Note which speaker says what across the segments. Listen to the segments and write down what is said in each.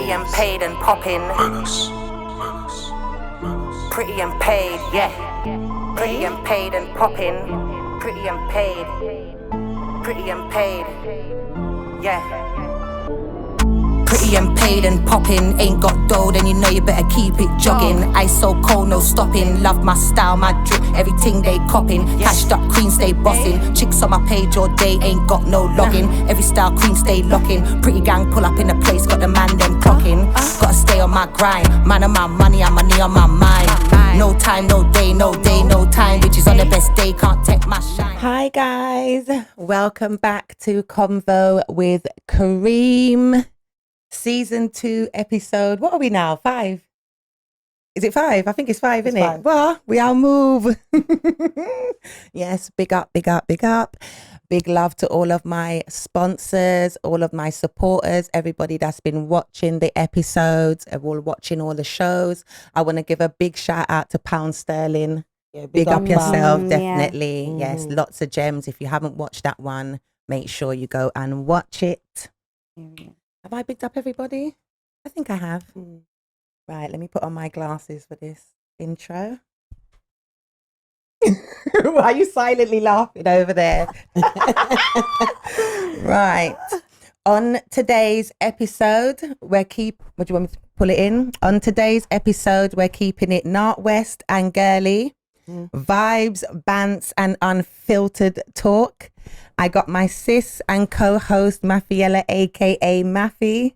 Speaker 1: Pretty and paid and popping. Pretty and paid, yeah. Pretty and paid and popping. Pretty and paid. Pretty and paid, yeah. Pretty and paid and popping. Ain't got dough, then you know you better keep it jogging. Ice so cold, no stopping. Love my style, my drip, everything they copping. Cashed up queen, stay bossing. Chicks on my page all day, ain't got no login. Every style queen, stay locking. Pretty gang pull up in a place, got the man them clocking. Gotta stay on my grind. Man on my money, and money on my mind. No time, no day, no time. Bitches on the best day, can't take my shine.
Speaker 2: Hi guys, welcome back to Convo with Cream. Season 2 episode, what are we now? 5? Is it 5? I think it's 5, isn't it? Well, we all move. Yes, big up. Big love to all of my sponsors, all of my supporters, everybody that's been watching the episodes, all watching all the shows. I want to give a big shout out to Pound Sterling. Yeah, big up yourself, definitely. Yeah. Yes, lots of gems. If you haven't watched that one, make sure you go and watch it. Have I bigged up everybody? I think I have. Right, let me put on my glasses for this intro. Why are you silently laughing over there? Right. On today's episode, what do you want me to pull it in? On today's episode, we're keeping it Northwest and girly. Vibes, bants, and unfiltered talk. I got my sis and co-host Mafiella, aka Mafi,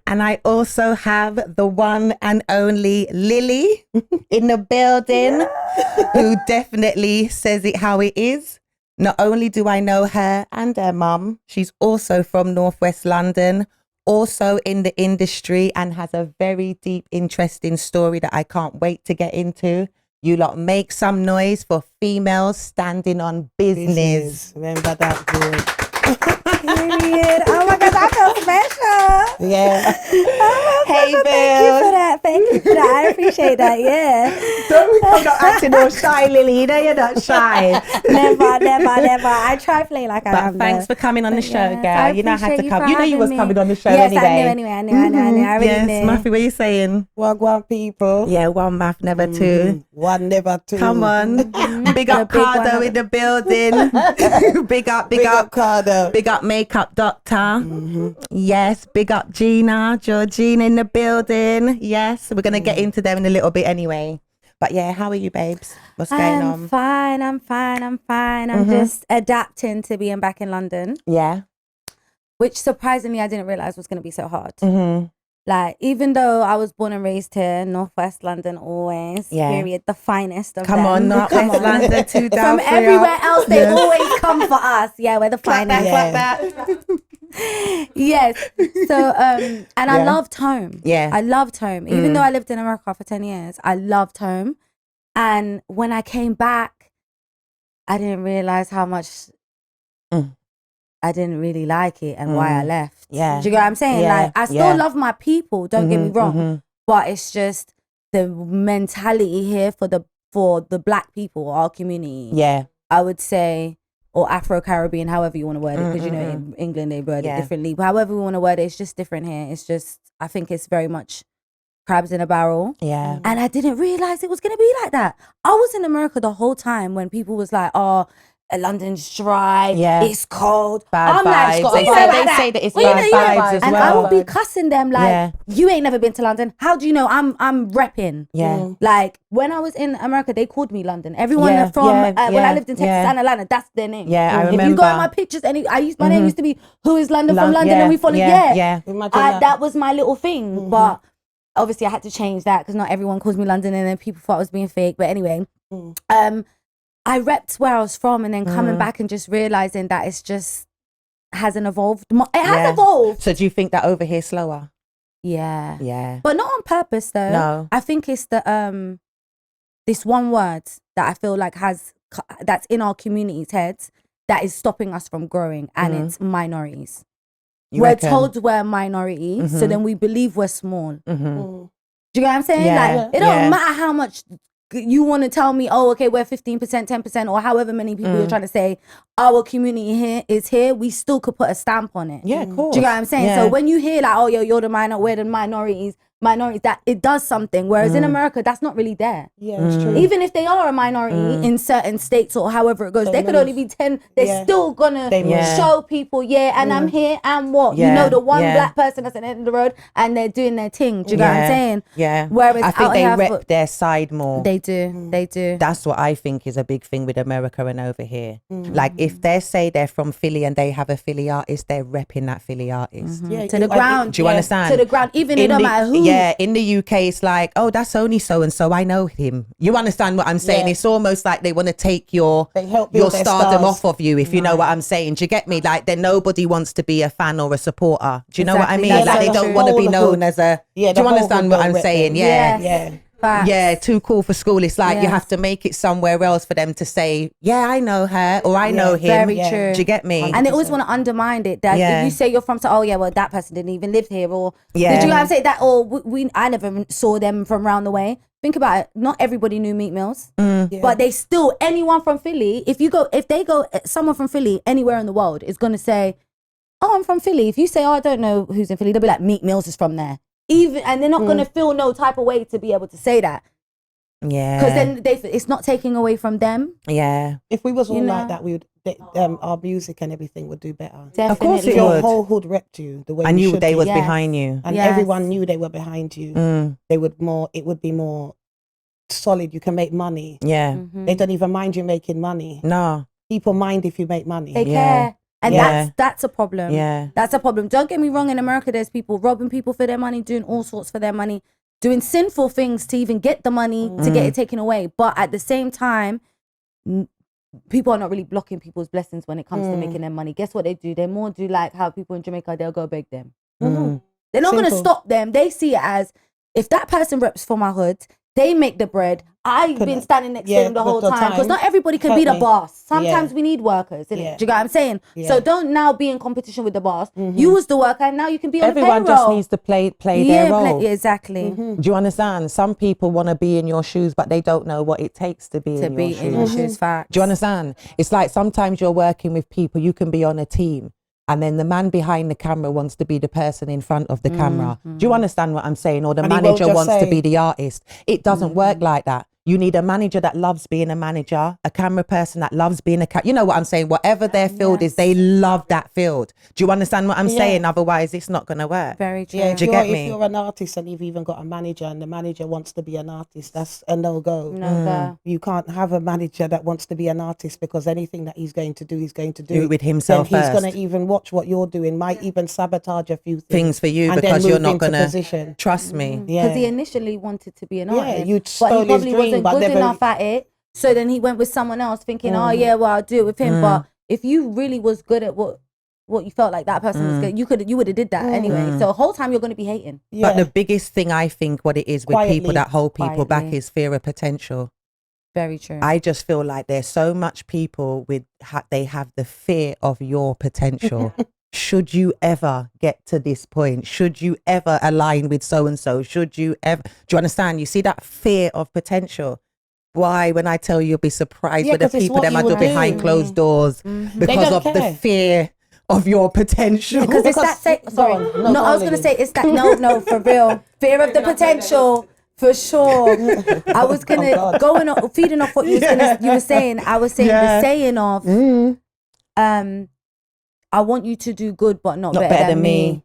Speaker 2: and I also have the one and only Lilly in the building, who definitely says it how it is. Not only do I know her and her mum, she's also from Northwest London, also in the industry, and has a very deep, interesting story that I can't wait to get into. You lot make some noise for females standing on business.
Speaker 3: Remember that good.
Speaker 4: Period. Oh my God, I feel special.
Speaker 3: Yeah.
Speaker 2: Hey, Bill.
Speaker 4: Thank you for that. I appreciate that. Yeah.
Speaker 2: I'm not acting all shy, Lily. You know you're not shy.
Speaker 4: Never. I try to play like I am.
Speaker 2: But thanks for coming on the show, girl.
Speaker 4: I
Speaker 2: You know how to
Speaker 4: appreciate
Speaker 2: come. You know you was coming on the show
Speaker 4: yes,
Speaker 2: anyway.
Speaker 4: I knew. I really
Speaker 2: Yes,
Speaker 4: knew.
Speaker 2: Muffy, what are you saying?
Speaker 3: One people.
Speaker 2: Yeah, one math, never two.
Speaker 3: One never two.
Speaker 2: Come on. Big up Cardo in the building. Big up.
Speaker 3: Cardo.
Speaker 2: Big up Makeup Doctor. Yes, big up Gina, Georgina in the building. Yes, we're going to get into them in a little bit anyway. But yeah, how are you, babes? What's going on?
Speaker 4: I'm fine. I'm just adapting to being back in London,
Speaker 2: Yeah.
Speaker 4: which surprisingly I didn't realize was going to be so hard. Like, even though I was born and raised here, Northwest London always, period, the finest of them.
Speaker 2: Come on, Northwest London, 2 down,
Speaker 4: From
Speaker 2: 3
Speaker 4: everywhere
Speaker 2: up.
Speaker 4: else, they always come for us. Yeah, we're the finest.
Speaker 2: Clap that.
Speaker 4: Yes. So, and I loved home.
Speaker 2: Yeah.
Speaker 4: I loved home. Even though I lived in America for 10 years, I loved home. And when I came back, I didn't realize how much I didn't really like it and why I left.
Speaker 2: Yeah.
Speaker 4: Do you get what I'm saying?
Speaker 2: Yeah.
Speaker 4: Like, I still love my people, don't get me wrong. But it's just the mentality here for the black people, our community.
Speaker 2: Yeah.
Speaker 4: I would say, or Afro-Caribbean, however you want to word it, because you know in England they word it differently. But however we want to word it, it's just different here. It's just, I think it's very much crabs in a barrel.
Speaker 2: Yeah.
Speaker 4: And I didn't realize it was going to be like that. I was in America the whole time when people was like, oh, London's dry, it's cold.
Speaker 2: Bad
Speaker 4: I'm
Speaker 2: vibes.
Speaker 4: like,
Speaker 2: They say that it's bad vibes as
Speaker 4: and
Speaker 2: well.
Speaker 4: I would be cussing them like, you ain't never been to London. How do you know? I'm repping.
Speaker 2: Yeah.
Speaker 4: Like, when I was in America, they called me London. Everyone from when I lived in Texas and Atlanta, that's their name.
Speaker 2: Yeah, I remember.
Speaker 4: If you go in my pictures, my name used to be, who is London from London? And we follow, that was my little thing. But obviously I had to change that because not everyone calls me London and then people thought I was being fake. But anyway, I repped where I was from and then coming back and just realizing that it's just hasn't evolved. It has evolved.
Speaker 2: So do you think that over here slower?
Speaker 4: Yeah.
Speaker 2: Yeah.
Speaker 4: But not on purpose though.
Speaker 2: No.
Speaker 4: I think it's the this one word that I feel like that's in our community's heads that is stopping us from growing, and it's minorities. We're told we're minorities, so then we believe we're small. Do you get what I'm saying?
Speaker 2: Yeah.
Speaker 4: Like, it don't matter how much you want to tell me, oh, okay, we're 15%, 10%, or however many people you're trying to say our community here is here, we still could put a stamp on it.
Speaker 2: Yeah, of course.
Speaker 4: Do you get what I'm saying?
Speaker 2: Yeah.
Speaker 4: So when you hear like, oh, you're the minor, we're the minorities, that it does something. Whereas in America, that's not really there.
Speaker 3: Yeah, it's true.
Speaker 4: Even if they are a minority in certain states or however it goes, they could only be 10. They're still gonna show people, and I'm here and what?
Speaker 2: Yeah.
Speaker 4: You know, the one black person that's at the end of the road and they're doing their thing. Do you get what I'm saying?
Speaker 2: Yeah.
Speaker 4: Whereas
Speaker 2: I think
Speaker 4: out
Speaker 2: they
Speaker 4: here,
Speaker 2: rep their side more.
Speaker 4: They do. They do.
Speaker 2: That's what I think is a big thing with America and over here. Like if they say they're from Philly and they have a Philly artist, they're repping that Philly artist.
Speaker 3: Yeah,
Speaker 4: To the ground.
Speaker 2: Do you understand?
Speaker 4: To the ground. Even it don't matter who.
Speaker 2: Yeah, in the UK, it's like, oh, that's only so and so. I know him. You understand what I'm saying?
Speaker 3: Yeah.
Speaker 2: It's almost like they want to take your
Speaker 3: They help build their
Speaker 2: stardom
Speaker 3: stars.
Speaker 2: off of you, if you know what I'm saying. Do you get me? Like, then nobody wants to be a fan or a supporter. Do you know what I
Speaker 4: Exactly.
Speaker 2: mean?
Speaker 4: That's
Speaker 2: Like,
Speaker 4: so
Speaker 2: they don't
Speaker 4: true.
Speaker 2: want to be
Speaker 3: Whole
Speaker 2: known
Speaker 3: hood.
Speaker 2: as a.
Speaker 3: Yeah,
Speaker 2: do you
Speaker 3: the whole
Speaker 2: understand
Speaker 3: hood
Speaker 2: what
Speaker 3: don't
Speaker 2: I'm
Speaker 3: rep
Speaker 2: saying?
Speaker 3: them.
Speaker 2: Yeah.
Speaker 4: Yes.
Speaker 3: Yeah.
Speaker 4: Facts.
Speaker 2: Yeah, too cool for school. It's like you
Speaker 4: Yes.
Speaker 2: have to make it somewhere else for them to say, yeah, I know her or I know him.
Speaker 4: Very
Speaker 3: Yeah.
Speaker 4: true.
Speaker 2: Do you get me?
Speaker 4: And they always want to undermine it. That
Speaker 2: Yeah.
Speaker 4: if you say you're from, oh yeah, well that person didn't even live here, or
Speaker 2: Yeah.
Speaker 4: did you guys say that? Or I never saw them from around the way. Think about it. Not everybody knew Meat Mills, but they still anyone from Philly. If they go, someone from Philly anywhere in the world is gonna say, oh, I'm from Philly. If you say, oh, I don't know who's in Philly, they'll be like, Meat Mills is from there. And they're not gonna feel no type of way to be able to say that.
Speaker 2: Yeah.
Speaker 4: Because then it's not taking away from them.
Speaker 2: Yeah.
Speaker 3: If we was all
Speaker 4: You know?
Speaker 3: like that, we would. Our music and everything would do better.
Speaker 4: Definitely.
Speaker 2: Of course
Speaker 3: If
Speaker 2: it
Speaker 3: your
Speaker 2: would.
Speaker 3: whole hood repped you the way
Speaker 2: I
Speaker 3: you
Speaker 2: knew
Speaker 3: should
Speaker 2: they
Speaker 3: be,
Speaker 2: was
Speaker 4: Yes.
Speaker 2: behind you.
Speaker 3: and
Speaker 4: Yes.
Speaker 3: everyone knew they were behind you. They would more. It would be more solid. You can make money.
Speaker 2: Yeah.
Speaker 3: They don't even mind you making money.
Speaker 2: No.
Speaker 3: People mind if you make money.
Speaker 4: They
Speaker 2: Yeah.
Speaker 4: care. And
Speaker 2: Yeah.
Speaker 4: that's a problem.
Speaker 2: Yeah.
Speaker 4: That's a problem. Don't get me wrong, in America there's people robbing people for their money, doing all sorts for their money, doing sinful things to even get the money to get it taken away. But at the same time, people are not really blocking people's blessings when it comes to making their money. Guess what they do? They more do like how people in Jamaica, they'll go beg them. They're not going to
Speaker 3: Simple.
Speaker 4: stop them. They see it as, if that person reps for my hood, they make the bread. I've been standing next to them the whole time. Because not everybody can
Speaker 3: Help
Speaker 4: be the
Speaker 3: me.
Speaker 4: boss. Sometimes
Speaker 3: Yeah.
Speaker 4: we need workers, innit?
Speaker 3: Yeah.
Speaker 4: Do you get what I'm saying?
Speaker 3: Yeah.
Speaker 4: So don't now be in competition with the boss. You was the worker and now you can be on
Speaker 2: Everyone
Speaker 4: the payroll.
Speaker 2: just needs to play their role.
Speaker 4: Yeah, exactly.
Speaker 2: Do you understand? Some people want to be in your shoes, but they don't know what it takes to be
Speaker 4: To
Speaker 2: in
Speaker 4: be
Speaker 2: your
Speaker 4: in your
Speaker 2: shoes.
Speaker 4: shoes, facts.
Speaker 2: Do you understand? It's like sometimes you're working with people, you can be on a team, and then the man behind the camera wants to be the person in front of the camera. Do you understand what I'm saying? Or the
Speaker 3: And he won't
Speaker 2: manager
Speaker 3: just
Speaker 2: wants to
Speaker 3: say-
Speaker 2: be the artist. It doesn't work like that. You need a manager that loves being a manager, a camera person that loves being a you know what I'm saying? Whatever their field is, they love that field. Do you understand what I'm saying? Otherwise, it's not going to work.
Speaker 4: Very true.
Speaker 3: Yeah,
Speaker 2: Do you get
Speaker 3: if
Speaker 2: me?
Speaker 3: you're an artist and you've even got a manager and the manager wants to be an artist, that's a no-go.
Speaker 4: No-go.
Speaker 3: You can't have a manager that wants to be an artist because anything that he's going to do, he's going to do.
Speaker 2: Do it with himself
Speaker 3: Then he's
Speaker 2: first.
Speaker 3: going to even watch what you're doing, might even sabotage a few
Speaker 2: Things for you
Speaker 3: and then
Speaker 2: because you're
Speaker 3: move
Speaker 2: not
Speaker 3: into
Speaker 2: going to
Speaker 3: position.
Speaker 2: trust me.
Speaker 3: Yeah.
Speaker 4: Because he initially wanted to be an
Speaker 3: Yeah,
Speaker 4: artist.
Speaker 3: you
Speaker 4: but
Speaker 3: stole
Speaker 4: he
Speaker 3: his
Speaker 4: probably
Speaker 3: dream,
Speaker 4: wasn't
Speaker 3: but
Speaker 4: good
Speaker 3: never-
Speaker 4: enough at it. So then he went with someone else thinking, oh yeah, well I'll do it with him. But if you really was good at what you felt like that person was good, you would have did that anyway. So the whole time you're going to be hating.
Speaker 3: Yeah.
Speaker 2: But the biggest thing I think what it is with
Speaker 3: Quietly.
Speaker 2: people that hold people back
Speaker 4: Quietly.
Speaker 2: is fear of potential.
Speaker 4: Very true.
Speaker 2: I just feel like there's so much people with they have the fear of your potential. Should you ever get to this point? Should you ever align with so and so? Should you ever? Do you understand? You see that fear of potential. Why? When I tell you, you'll be surprised
Speaker 3: Yeah,
Speaker 2: with the
Speaker 3: 'cause it's
Speaker 2: people
Speaker 3: what
Speaker 2: that
Speaker 3: you
Speaker 2: might do
Speaker 3: would
Speaker 2: behind
Speaker 3: do.
Speaker 2: closed doors because
Speaker 3: don't
Speaker 2: of the
Speaker 3: care.
Speaker 2: fear of your potential.
Speaker 4: Because it's that sorry.
Speaker 3: Go on.
Speaker 4: No,
Speaker 3: No,
Speaker 4: I was
Speaker 3: go on,
Speaker 4: gonna
Speaker 3: Lily.
Speaker 4: say it's that no, for real. Fear of the potential. For sure. I was gonna
Speaker 3: God.
Speaker 4: going off feeding off what you were saying. I was saying the saying of I want you to do good but not better than me.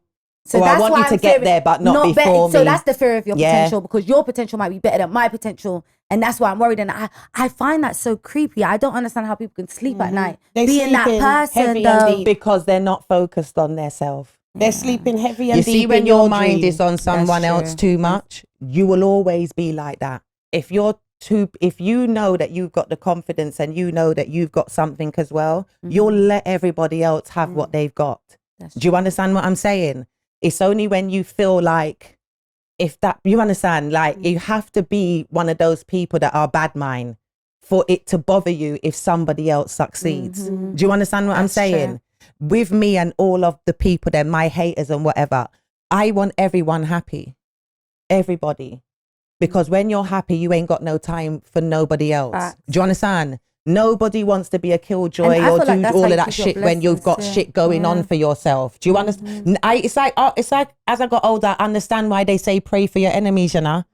Speaker 4: So
Speaker 2: Or I
Speaker 4: that's
Speaker 2: want
Speaker 4: why
Speaker 2: you to
Speaker 4: I'm
Speaker 2: get
Speaker 4: fearing-
Speaker 2: there, but not before
Speaker 4: So
Speaker 2: me.
Speaker 4: that's the fear of your
Speaker 2: Yeah.
Speaker 4: potential, because your potential might be better than my potential, and that's why I'm worried. And I find that so creepy. I don't understand how people can sleep at night
Speaker 3: They
Speaker 4: being that
Speaker 3: sleep in
Speaker 4: person
Speaker 3: heavy and
Speaker 4: though.
Speaker 3: deep.
Speaker 2: because they're not focused on their self.
Speaker 3: They're sleeping heavy and
Speaker 2: You
Speaker 3: deep
Speaker 2: see, when
Speaker 3: in
Speaker 2: your mind
Speaker 3: dream.
Speaker 2: is on someone
Speaker 4: That's
Speaker 2: else
Speaker 4: true.
Speaker 2: too much, you will always be like that. If you know that you've got the confidence and you know that you've got something as well, you'll let everybody else have what they've got. Do you understand what I'm saying? It's only when you feel like, you understand, like you have to be one of those people that are bad mind for it to bother you if somebody else succeeds. Do you understand what I'm
Speaker 4: That's
Speaker 2: saying? With me and all of the people, they're my haters and whatever, I want everyone happy. Everybody. Because when you're happy, you ain't got no time for nobody else. Do you understand? Nobody wants to be a killjoy or do all of that shit when you've got shit going on for yourself. Do you understand? It's like as I got older, I understand why they say pray for your enemies, you know?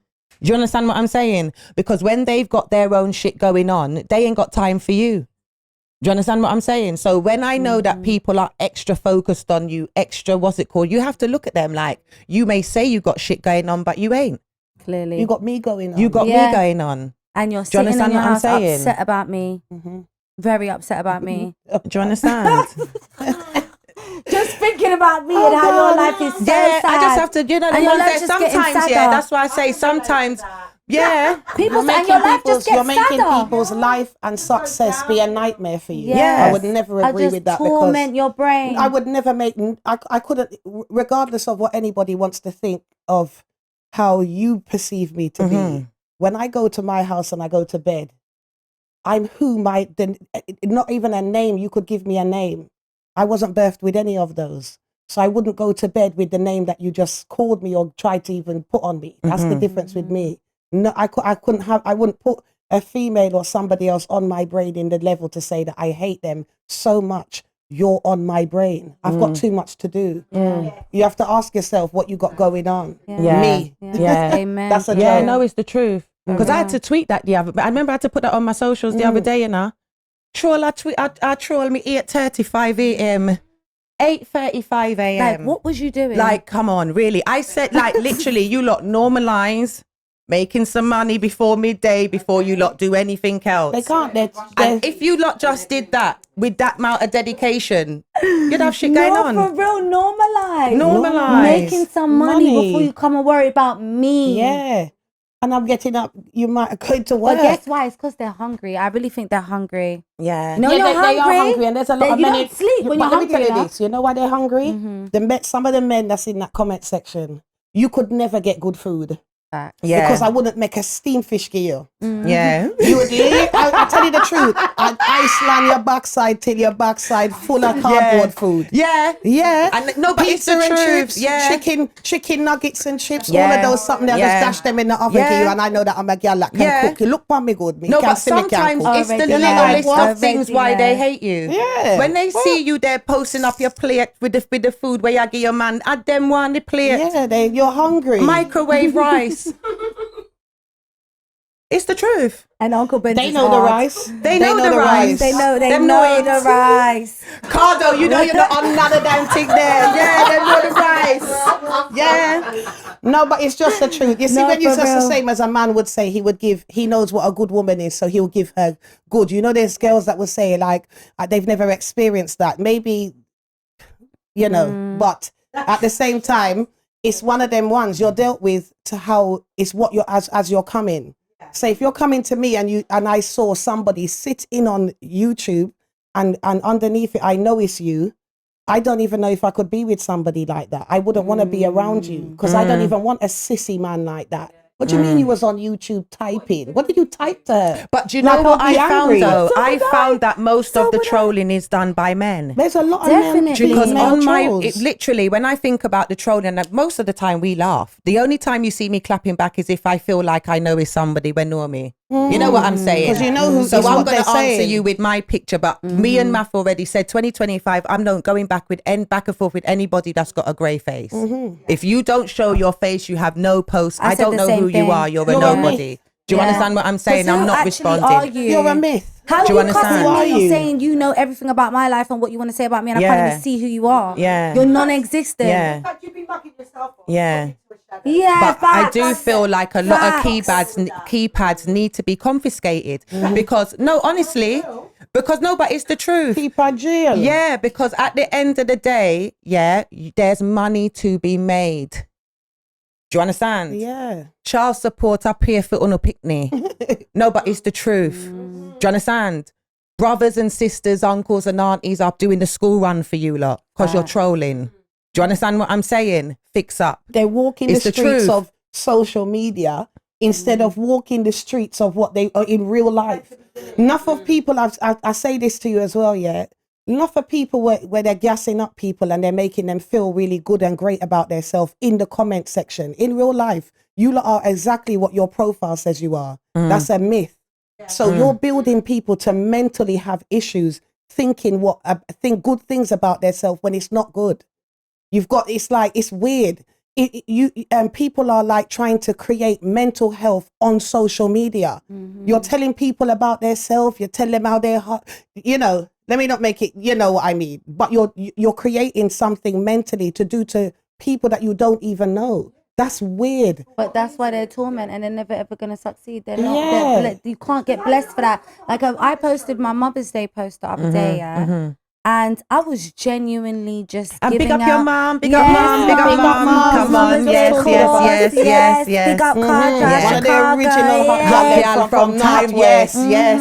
Speaker 2: Do you understand what I'm saying? Because when they've got their own shit going on, they ain't got time for you. Do you understand what I'm saying? So when I know that people are extra focused on you, extra, what's it called? You have to look at them like, you may say you got shit going on, but you ain't.
Speaker 4: Clearly.
Speaker 3: You got me going on.
Speaker 2: You got me going on.
Speaker 4: And you're sitting in your house upset about me. Very upset about me.
Speaker 2: Do you understand?
Speaker 4: Just thinking about me and how your life is so sad.
Speaker 2: I just have to, you know, sometimes, that's why I say sometimes,
Speaker 3: You're making people's life and success be a nightmare for you. I would never agree with that.
Speaker 4: Torment your brain.
Speaker 3: I would never I couldn't, regardless of what anybody wants to think of how you perceive me to be. When I go to my house and I go to bed, I'm not even a name. You could give me a name. I wasn't birthed with any of those. So I wouldn't go to bed with the name that you just called me or tried to even put on me. That's the difference with me. No, I wouldn't put a female or somebody else on my brain in the level to say that I hate them so much. You're on my brain. I've got too much to do. You have to ask yourself what you got going on. Me.
Speaker 4: Amen.
Speaker 3: That's a joke.
Speaker 2: Yeah, no, it's the truth. Because I had to tweet that I remember I had to put that on my socials the other day, you know. I troll me 8:35 a.m. 8:35 a.m.
Speaker 4: Like, what was you doing?
Speaker 2: Like, come on, really. I said, like, literally, you lot normalise making some money before midday before you lot do anything else.
Speaker 3: They can't.
Speaker 2: And if you lot just did that with that amount of dedication, you'd have shit going on.
Speaker 4: For real, normalise. Making some money before you come and worry about me.
Speaker 3: Yeah. And I'm getting up, you might go to work.
Speaker 4: But guess why? It's because they're hungry. I really think they're hungry.
Speaker 2: Yeah.
Speaker 3: No,
Speaker 4: you're hungry.
Speaker 3: They are hungry, and there's a lot of men.
Speaker 4: You don't sleep when you're hungry.
Speaker 3: Let me tell you this. You know why they're hungry? Some of the men that's in that comment section, you could never get good food. Because I wouldn't make a steam fish for you.
Speaker 2: Yeah.
Speaker 3: You would I tell you the truth. I'd Iceland your backside till your backside full of cardboard food.
Speaker 2: Yeah.
Speaker 3: And
Speaker 2: but
Speaker 3: pizza
Speaker 2: it's the
Speaker 3: and
Speaker 2: truth.
Speaker 3: chips, chicken nuggets and chips, all of those something else, just dash them in the oven for you, and I know that I'm a girl that can cook. You look for me good. Me
Speaker 2: no,
Speaker 3: can
Speaker 2: but
Speaker 3: see me can
Speaker 2: sometimes
Speaker 3: cook.
Speaker 2: it's the little list of things why they hate you.
Speaker 3: Yeah.
Speaker 2: When they see you there posting up your plate with the food where you give your man, add them one the plate.
Speaker 3: Yeah, you're hungry.
Speaker 2: Microwave rice. It's the truth.
Speaker 4: And Uncle Ben,
Speaker 3: they know the rice.
Speaker 2: They know the rice.
Speaker 4: They know the rice.
Speaker 2: Cardo, you know you're not on another damn thing there. Yeah, they know the rice. Yeah.
Speaker 3: No, but it's just the truth. You see, when you're just the same as a man would say, he knows what a good woman is, so he'll give her good. You know, there's girls that will say, like, they've never experienced that. Maybe, you know, but at the same time, it's one of them ones you're dealt with to how it's what you're as you're coming. So if you're coming to me and I saw somebody sit in on YouTube and underneath it, I know it's you. I don't even know if I could be with somebody like that. I wouldn't want to be around you because I don't even want a sissy man like that. What do you mean you was on YouTube typing? What did you type to her?
Speaker 2: But do you know what I found though? I found that most of the trolling is done by men.
Speaker 3: There's a lot of men.
Speaker 2: Because on literally, when I think about the trolling, most of the time we laugh. The only time you see me clapping back is if I feel like I know it's somebody when know me. You know what I'm saying?
Speaker 3: Because you know who.
Speaker 2: So I'm going to answer you with my picture. But me and Maf already said 2025. I'm not going back and forth with anybody that's got a grey face. If you don't show your face, you have no post. I don't know who you are. You're a nobody. Do you understand what I'm saying? I'm not responding.
Speaker 3: You're a myth.
Speaker 4: How
Speaker 2: do you understand?
Speaker 4: You're saying you know everything about my life and what you want to say about me, and I can't even see who you are.
Speaker 2: Yeah.
Speaker 4: You're non-existent.
Speaker 2: Yeah.
Speaker 3: In fact, you've been mucking yourself up.
Speaker 2: Yeah.
Speaker 4: Yeah,
Speaker 2: but I do feel like a lot of keypads need to be confiscated because honestly, but it's the truth.
Speaker 3: Keypad jail.
Speaker 2: Yeah, because at the end of the day, there's money to be made. Do you understand?
Speaker 3: Yeah.
Speaker 2: Child support up here for on a picnic. No, but it's the truth. Do you understand? Brothers and sisters, uncles and aunties are doing the school run for you lot because you're trolling. Do you understand what I'm saying? Fix up.
Speaker 3: They're walking the streets of social media instead of walking the streets of what they are in real life. Enough of people, I say this to you as well, enough of people where they're gassing up people and they're making them feel really good and great about themselves in the comment section. In real life, you lot are exactly what your profile says you are. That's a myth. So you're building people to mentally have issues, thinking think good things about themselves when it's not good. It's weird. People are like trying to create mental health on social media. You're telling people about themselves. You're telling them how they're, let me not make it, you know what I mean. But you're creating something mentally to do to people that you don't even know. That's weird.
Speaker 4: But that's why they're torment and they're never ever going to succeed. They're not, you can't get blessed for that. Like I posted my Mother's Day post the other day, and I was genuinely just giving
Speaker 2: big up
Speaker 4: out,
Speaker 2: your mom, big up mom, big up mom. Come on, yes.
Speaker 4: Big up Carter,
Speaker 3: One of the original hot from time. Yes.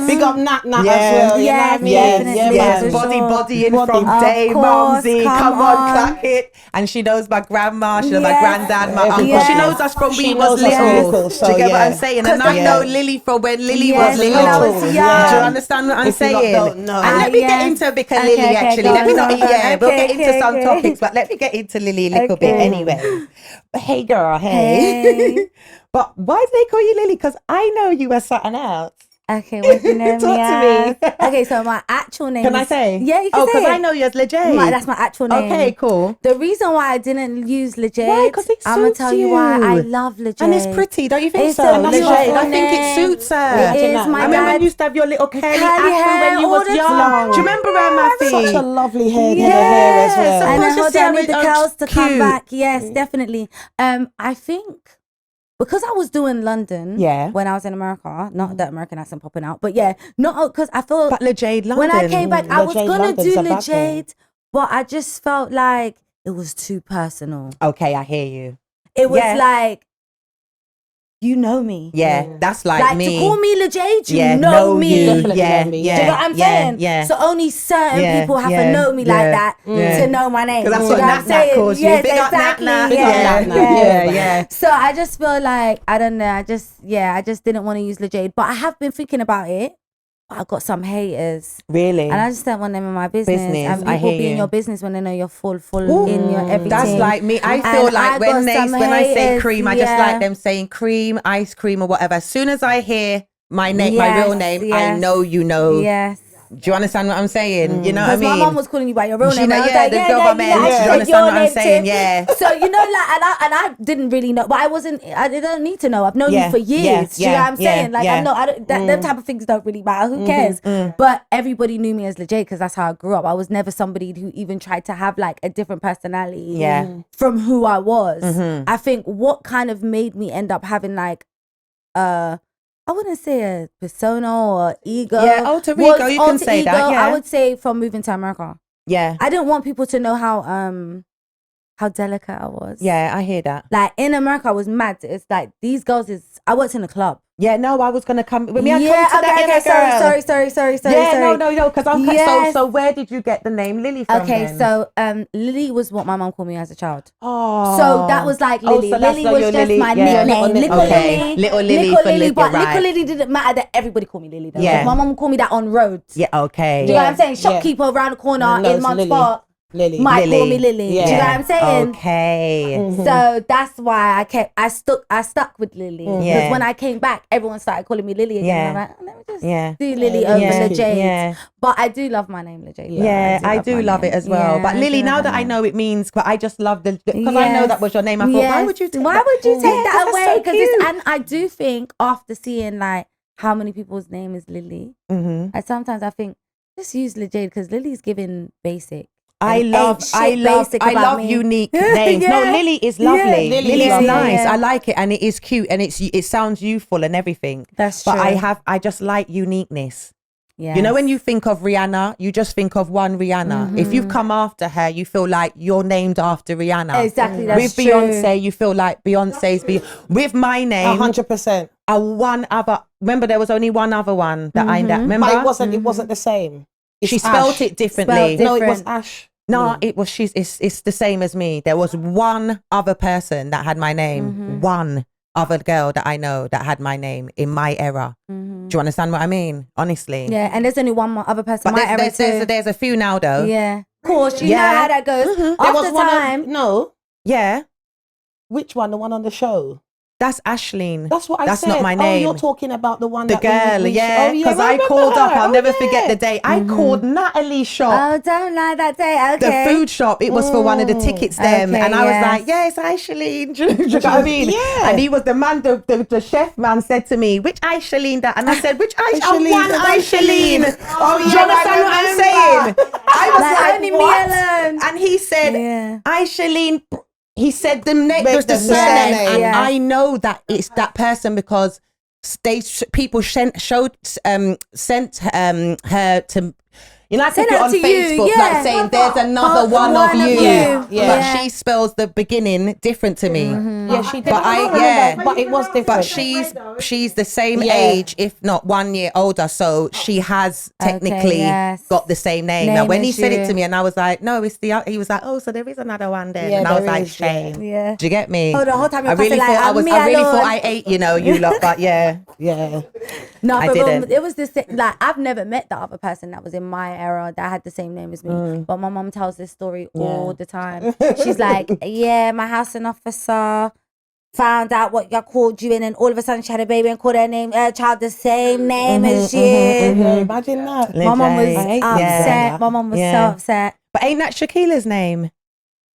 Speaker 3: Big up Nat as well.
Speaker 2: Yes. Body in from day, Mumsy. Come on, clap it. And she knows my grandma, she knows my granddad, my uncle. She knows us from we was little. Do you get what I'm saying? And I know Lily from when Lily was little.
Speaker 4: When I was young.
Speaker 2: Do you understand what I'm saying? And let me get into Bika Lily. Actually, let me not. We'll get into some topics, but let me get into Lily a little bit anyway. But hey, girl, hey. But why do they call you Lily? Because I know you as something else.
Speaker 4: Okay, what do you know
Speaker 2: Talk to me.
Speaker 4: Okay, so my actual name
Speaker 2: Can I say?
Speaker 4: Yeah, you can say
Speaker 2: because I know you as Legit.
Speaker 4: That's my actual name.
Speaker 2: Okay, cool.
Speaker 4: The reason why I didn't use Legit,
Speaker 2: Why? Because it suits
Speaker 4: I'm going to tell you why. I love Legit.
Speaker 2: And it's pretty, don't you think
Speaker 4: It's
Speaker 2: so?
Speaker 4: a
Speaker 2: Legit.
Speaker 4: beautiful
Speaker 2: I think it
Speaker 4: name.
Speaker 2: suits her.
Speaker 4: It is. My
Speaker 2: I remember
Speaker 4: dad
Speaker 2: when you used to have your little curly
Speaker 4: curly
Speaker 2: afro
Speaker 4: hair
Speaker 2: when you
Speaker 4: all
Speaker 2: was
Speaker 4: the
Speaker 2: young.
Speaker 4: time.
Speaker 2: Do you remember around my feet?
Speaker 3: Such a lovely hair in the hair as well.
Speaker 2: So
Speaker 4: And
Speaker 2: much
Speaker 4: I
Speaker 2: to see
Speaker 4: I
Speaker 2: how
Speaker 4: need the
Speaker 2: it
Speaker 4: curls
Speaker 2: looks
Speaker 4: to come
Speaker 2: cute.
Speaker 4: back. Yes, definitely. I think because I was doing London when I was in America, not that American accent popping out, but not because I felt
Speaker 2: But Legit London.
Speaker 4: when I came back, I was
Speaker 3: Legit
Speaker 4: gonna
Speaker 3: London's
Speaker 4: do
Speaker 3: a bad thing.
Speaker 4: Legit, but I just felt like it was too personal.
Speaker 2: Okay, I hear you.
Speaker 4: It was like, you know me.
Speaker 2: Yeah, that's like me.
Speaker 4: To call me Legit, you know me.
Speaker 3: Definitely
Speaker 2: Yeah,
Speaker 3: know me,
Speaker 2: yeah.
Speaker 4: Do you know what I'm saying?
Speaker 2: Yeah.
Speaker 4: So only certain people have to know me like that to know my name.
Speaker 2: Because that's
Speaker 4: Do
Speaker 2: what
Speaker 4: you know
Speaker 2: Nat
Speaker 4: I'm saying?
Speaker 2: calls you.
Speaker 4: Yes,
Speaker 2: Big up Nat
Speaker 4: exactly.
Speaker 2: Nat.
Speaker 4: Yeah. So I just feel like, I don't know, I just didn't want to use Legit. But I have been thinking about it. But I got some haters.
Speaker 2: Really?
Speaker 4: And I just don't want them in my business. And
Speaker 2: I
Speaker 4: people
Speaker 2: hear
Speaker 4: be in
Speaker 2: you.
Speaker 4: your business when they know you're full in your everything.
Speaker 2: That's like me. I feel
Speaker 4: And
Speaker 2: like
Speaker 4: I
Speaker 2: when
Speaker 4: got some
Speaker 2: I say
Speaker 4: haters,
Speaker 2: cream, I just like them saying cream, ice cream, or whatever. As soon as I hear my name, my
Speaker 4: Yes,
Speaker 2: real name, I
Speaker 4: yes.
Speaker 2: know you know.
Speaker 4: Yes.
Speaker 2: Do you understand what I'm saying? You know what I
Speaker 4: Because
Speaker 2: mean?
Speaker 4: my mum was calling you by your real
Speaker 2: She
Speaker 4: name.
Speaker 2: know,
Speaker 4: And I was
Speaker 2: yeah,
Speaker 4: like,
Speaker 2: the
Speaker 4: yeah,
Speaker 2: government.
Speaker 4: yeah,
Speaker 2: Do you
Speaker 4: actually,
Speaker 2: understand
Speaker 4: your
Speaker 2: what I'm
Speaker 4: name
Speaker 2: saying?
Speaker 4: too.
Speaker 2: Yeah.
Speaker 4: So, you know, like, and I didn't really know, but I didn't need to know. I've known you for years. Do you know what I'm saying? Like, I know, them type of things don't really matter. Who cares? But everybody knew me as Legit because that's how I grew up. I was never somebody who even tried to have like a different personality from who I was. I think what kind of made me end up having like, I wouldn't say a persona or ego.
Speaker 2: Yeah, alter ego, you can say that, yeah.
Speaker 4: I would say from moving to America.
Speaker 2: Yeah.
Speaker 4: I didn't want people to know how delicate I was.
Speaker 2: Yeah, I hear that.
Speaker 4: Like in America, I was mad. It's like these girls I worked in a club.
Speaker 2: Yeah, no, I was gonna come. With me, I
Speaker 4: Yeah,
Speaker 2: come to that.
Speaker 4: sorry.
Speaker 2: Yeah, no, because I'm
Speaker 4: Yes.
Speaker 2: so where did you get the name Lily from?
Speaker 4: Okay,
Speaker 2: then?
Speaker 4: so Lily was what my mom called me as a child.
Speaker 2: Oh,
Speaker 4: So that was like Lily.
Speaker 2: so that's
Speaker 4: Lily
Speaker 2: your
Speaker 4: was just
Speaker 2: Lily,
Speaker 4: my
Speaker 2: yeah.
Speaker 4: nickname. Little
Speaker 2: Okay.
Speaker 4: Lily.
Speaker 2: Little Lily
Speaker 4: Little
Speaker 2: for
Speaker 4: Lily,
Speaker 2: Lily,
Speaker 4: but
Speaker 2: right.
Speaker 4: Little Lily didn't matter that everybody called me Lily though.
Speaker 2: Yeah.
Speaker 4: My mom called me that on road.
Speaker 2: Yeah, okay.
Speaker 4: Do you know what I'm saying? Shopkeeper around the corner
Speaker 3: No,
Speaker 4: in
Speaker 3: it's
Speaker 4: Mons
Speaker 3: Lily.
Speaker 4: Park
Speaker 3: Lily.
Speaker 4: might call me Lily.
Speaker 3: Yeah.
Speaker 4: Do you know what I'm saying?
Speaker 2: Okay.
Speaker 4: So that's why I stuck with Lily. Because
Speaker 2: Yeah.
Speaker 4: when I came back, everyone started calling me Lily again.
Speaker 2: Yeah.
Speaker 4: And I'm like, let me just
Speaker 2: Yeah.
Speaker 4: do Lily
Speaker 3: Yeah,
Speaker 4: over
Speaker 3: yeah.
Speaker 4: Legit.
Speaker 2: Yeah.
Speaker 4: But I do love my name, Legit.
Speaker 2: Yeah, I do
Speaker 4: my
Speaker 2: love
Speaker 4: name.
Speaker 2: it as well.
Speaker 4: Yeah,
Speaker 2: but
Speaker 4: I
Speaker 2: Lily,
Speaker 4: do
Speaker 2: now
Speaker 4: love
Speaker 2: that
Speaker 4: my
Speaker 2: I
Speaker 4: name.
Speaker 2: know it means, but I just love because I know that was your name. I thought, why would you take
Speaker 4: Why
Speaker 2: that?
Speaker 4: would you take that
Speaker 2: that's
Speaker 4: away?
Speaker 2: so
Speaker 4: Because
Speaker 2: cute.
Speaker 4: and I do think after seeing like how many people's name is Lily,
Speaker 2: Mm-hmm.
Speaker 4: sometimes I think just use Legit because Lily's giving basic.
Speaker 2: I
Speaker 4: And
Speaker 2: love
Speaker 4: ain't shit basic about me.
Speaker 2: unique names. No,
Speaker 4: Yeah.
Speaker 2: Lily is lovely.
Speaker 4: Yeah.
Speaker 2: Lily's
Speaker 4: Yeah, yeah,
Speaker 2: nice.
Speaker 4: yeah.
Speaker 2: I like it, and it is cute, and it sounds youthful and everything.
Speaker 4: That's
Speaker 2: But
Speaker 4: true.
Speaker 2: I just like uniqueness.
Speaker 4: Yeah.
Speaker 2: You know, when you think of Rihanna, you just think of one Rihanna. If you've come after her, you feel like you're named after Rihanna.
Speaker 4: Exactly, that's
Speaker 2: With
Speaker 4: true.
Speaker 2: Beyonce, you feel like Beyonce's with my name.
Speaker 3: 100%.
Speaker 2: One other. Remember, there was only one other one that I remember.
Speaker 3: But it wasn't the same. It's
Speaker 2: She spelt
Speaker 3: Ash.
Speaker 2: it differently.
Speaker 4: Spelt
Speaker 3: No, it was
Speaker 4: different.
Speaker 3: Ash.
Speaker 2: No, it was it's the same as me. There was one other person that had my name. One. other girl that I know that had my name in my era. Do you understand what I mean? Honestly.
Speaker 4: Yeah, and there's only one more other person
Speaker 2: But
Speaker 4: in my era too.
Speaker 2: there's a few now though.
Speaker 4: Yeah. Of course, you know how that goes.
Speaker 3: There
Speaker 4: After
Speaker 3: was one
Speaker 4: time.
Speaker 3: no.
Speaker 2: Yeah.
Speaker 3: Which one? The one on the show?
Speaker 2: That's Ashleen.
Speaker 3: That's what I
Speaker 2: That's
Speaker 3: said.
Speaker 2: not my name.
Speaker 3: Oh, you're talking about the one
Speaker 2: The
Speaker 3: that
Speaker 2: girl,
Speaker 3: yeah.
Speaker 2: Because I called up. I'll never forget the day. I called Natalie's shop.
Speaker 4: Oh, don't lie that day. Okay.
Speaker 2: The food shop. It was for one of the tickets them.
Speaker 4: Okay,
Speaker 2: and I was
Speaker 4: yes.
Speaker 2: like, yeah, it's Aishaleen. Do you know what I mean?
Speaker 3: Yeah.
Speaker 2: And he was the man, the chef man said to me, which Aishaleen that? And I said, which Aishaleen?
Speaker 3: Aishaleen,
Speaker 2: One Aishaleen.
Speaker 3: Oh,
Speaker 2: Do you understand what I'm saying? I was
Speaker 4: Like,
Speaker 2: like,
Speaker 4: only
Speaker 2: what?
Speaker 4: me alone.
Speaker 2: And he said,
Speaker 4: Yeah.
Speaker 2: Aishaleen. He said the name,
Speaker 3: Make
Speaker 2: the
Speaker 3: the
Speaker 2: surname,
Speaker 3: surname.
Speaker 2: and
Speaker 4: Yeah.
Speaker 2: I know that it's that person because people sent her to. You know, I
Speaker 4: Send
Speaker 2: put it
Speaker 4: her
Speaker 2: on
Speaker 4: to you,
Speaker 2: Facebook,
Speaker 4: yeah.
Speaker 2: like saying there's another one of
Speaker 4: one of
Speaker 2: you.
Speaker 4: you.
Speaker 3: Yeah.
Speaker 2: But she spells the beginning different to me.
Speaker 3: Yeah, she did.
Speaker 2: But
Speaker 3: But it was different.
Speaker 2: But she's the same
Speaker 3: Yeah.
Speaker 2: age, if not 1 year older. So she has technically
Speaker 4: yes.
Speaker 2: got the same name. Now,
Speaker 4: Name
Speaker 2: when he
Speaker 4: as
Speaker 2: said
Speaker 4: you.
Speaker 2: it to me, and I was like, no, it's the. He was like, oh, so there is another one there.
Speaker 3: Yeah,
Speaker 2: and I was
Speaker 3: there
Speaker 2: like,
Speaker 3: is, yeah.
Speaker 2: shame.
Speaker 4: Yeah.
Speaker 2: Do you get me?
Speaker 4: Oh, the whole time you're
Speaker 2: I really
Speaker 4: passing, like,
Speaker 2: thought
Speaker 4: me
Speaker 2: I really
Speaker 4: alone.
Speaker 2: thought I ate, you lot. But yeah,
Speaker 3: Yeah.
Speaker 4: No,
Speaker 2: I
Speaker 4: but
Speaker 2: didn't.
Speaker 4: it was this thing, like I've never met the other person that was in my era that had the same name as me. But my mom tells this story all the time. She's like, yeah, my housing officer found out what y'all called you, and then all of a sudden she had a baby and called her child the same name as you.
Speaker 3: Yeah, imagine that.
Speaker 4: My mom was
Speaker 2: Legit.
Speaker 4: upset.
Speaker 3: Yeah.
Speaker 4: My mom was
Speaker 2: Yeah.
Speaker 4: so upset.
Speaker 2: But ain't that Shaquila's name?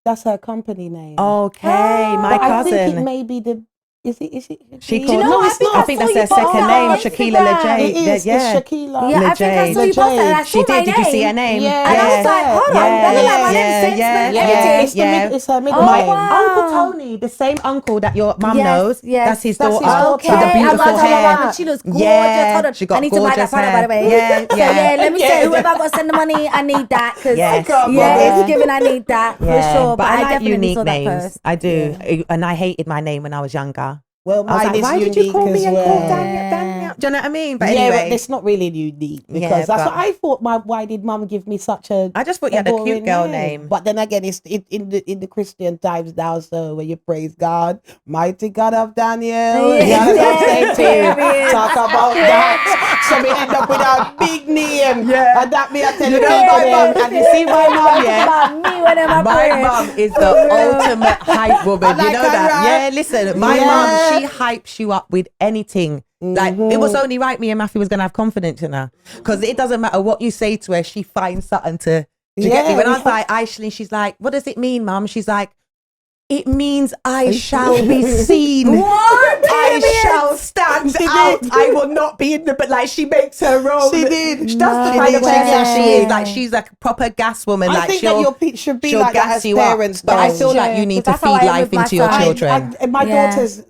Speaker 3: That's her company name.
Speaker 2: Okay, my
Speaker 3: But I think it
Speaker 2: cousin.
Speaker 3: may be the. Is it?
Speaker 2: She
Speaker 3: Do
Speaker 2: called.
Speaker 3: you know,
Speaker 2: No,
Speaker 3: it's not.
Speaker 2: I think that's her
Speaker 4: saw you
Speaker 2: second
Speaker 4: post
Speaker 2: name,
Speaker 4: that on
Speaker 2: Shaquila
Speaker 4: Instagram.
Speaker 2: Lejay.
Speaker 3: It is.
Speaker 2: Yeah.
Speaker 3: It's Shaquila.
Speaker 4: Yeah, I think I saw you post that and I
Speaker 2: She
Speaker 4: saw my
Speaker 2: did. Did you see her
Speaker 4: name.
Speaker 2: name?
Speaker 3: Yeah.
Speaker 4: And I was like, hold on, that look like my
Speaker 2: yeah,
Speaker 4: name's
Speaker 2: yeah,
Speaker 4: Sense,
Speaker 2: yeah,
Speaker 4: everything.
Speaker 3: It's, the
Speaker 2: yeah.
Speaker 3: it's her middle
Speaker 4: Oh,
Speaker 3: name.
Speaker 4: wow.
Speaker 2: Uncle Tony, the same uncle that your mum
Speaker 4: Yes,
Speaker 2: knows.
Speaker 4: yes.
Speaker 2: That's his
Speaker 3: That's his
Speaker 2: daughter.
Speaker 3: daughter.
Speaker 4: Okay,
Speaker 2: With the beautiful
Speaker 4: I'm
Speaker 2: hair.
Speaker 4: but she looks gorgeous.
Speaker 2: Yeah,
Speaker 4: Hold on,
Speaker 2: she got
Speaker 4: I need to buy that
Speaker 2: gorgeous
Speaker 4: product, by the way.
Speaker 2: hair. Yeah,
Speaker 4: So
Speaker 2: yeah.
Speaker 4: let me say, whoever got to send the money, I need that because
Speaker 2: Yes.
Speaker 4: it's given. I need that for sure.
Speaker 2: But I like
Speaker 4: definitely
Speaker 2: unique
Speaker 4: saw that
Speaker 2: names.
Speaker 4: post.
Speaker 2: I do, and I hated my name when I was younger.
Speaker 3: Well,
Speaker 2: I was
Speaker 3: mine
Speaker 2: like,
Speaker 3: is
Speaker 2: why
Speaker 3: unique
Speaker 2: did you call me and call
Speaker 3: well.
Speaker 2: Daniel? Do you know what I mean? But
Speaker 3: Yeah,
Speaker 2: anyway,
Speaker 3: but it's not really unique because
Speaker 2: Yeah,
Speaker 3: that's
Speaker 2: but-
Speaker 3: what I thought. Why did Mum give me such a?
Speaker 2: I just thought you had a cute
Speaker 3: boring
Speaker 2: girl name.
Speaker 3: But then again, it's in the Christian times now. So when you praise God, mighty God of Daniel,
Speaker 4: Yeah.
Speaker 3: yeah,
Speaker 4: Period.
Speaker 3: talk about that. So we end up with a big name.
Speaker 2: Yeah.
Speaker 3: And that me I tell you,
Speaker 2: know my mum,
Speaker 3: and you see my mum, yeah.
Speaker 4: About me whenever I
Speaker 2: My
Speaker 4: pray.
Speaker 2: mum is the ultimate hype woman.
Speaker 3: I like
Speaker 2: You know
Speaker 3: her,
Speaker 2: that?
Speaker 3: right?
Speaker 2: Yeah, listen, my
Speaker 3: Yeah.
Speaker 2: mum, she hypes you up with anything. Like, it was only right me and Matthew was going to have confidence in her. Because it doesn't matter what you say to her, she finds something to... Do you get me?
Speaker 3: Yeah,
Speaker 2: When I
Speaker 3: we
Speaker 2: was like, Aisling, she's like, what does it mean, mum? She's like, it means I shall be seen.
Speaker 4: What?
Speaker 2: I
Speaker 4: Period.
Speaker 2: shall stand out. I will not be in the... But like, she makes her own.
Speaker 3: She did.
Speaker 2: That's the
Speaker 4: No
Speaker 2: kind of person she
Speaker 4: way.
Speaker 2: is. Like, she's like a proper gas woman.
Speaker 3: I
Speaker 2: Like,
Speaker 3: think
Speaker 2: she'll...
Speaker 3: that your peach should be
Speaker 2: she'll
Speaker 3: like that
Speaker 2: gas
Speaker 3: as
Speaker 2: you
Speaker 3: parents.
Speaker 2: up. But I
Speaker 3: though.
Speaker 2: feel like you need to
Speaker 4: That's how
Speaker 2: feed
Speaker 4: I am
Speaker 2: life
Speaker 4: with my
Speaker 2: into your
Speaker 4: son.
Speaker 2: children.
Speaker 3: And my
Speaker 4: Yeah.
Speaker 3: daughters,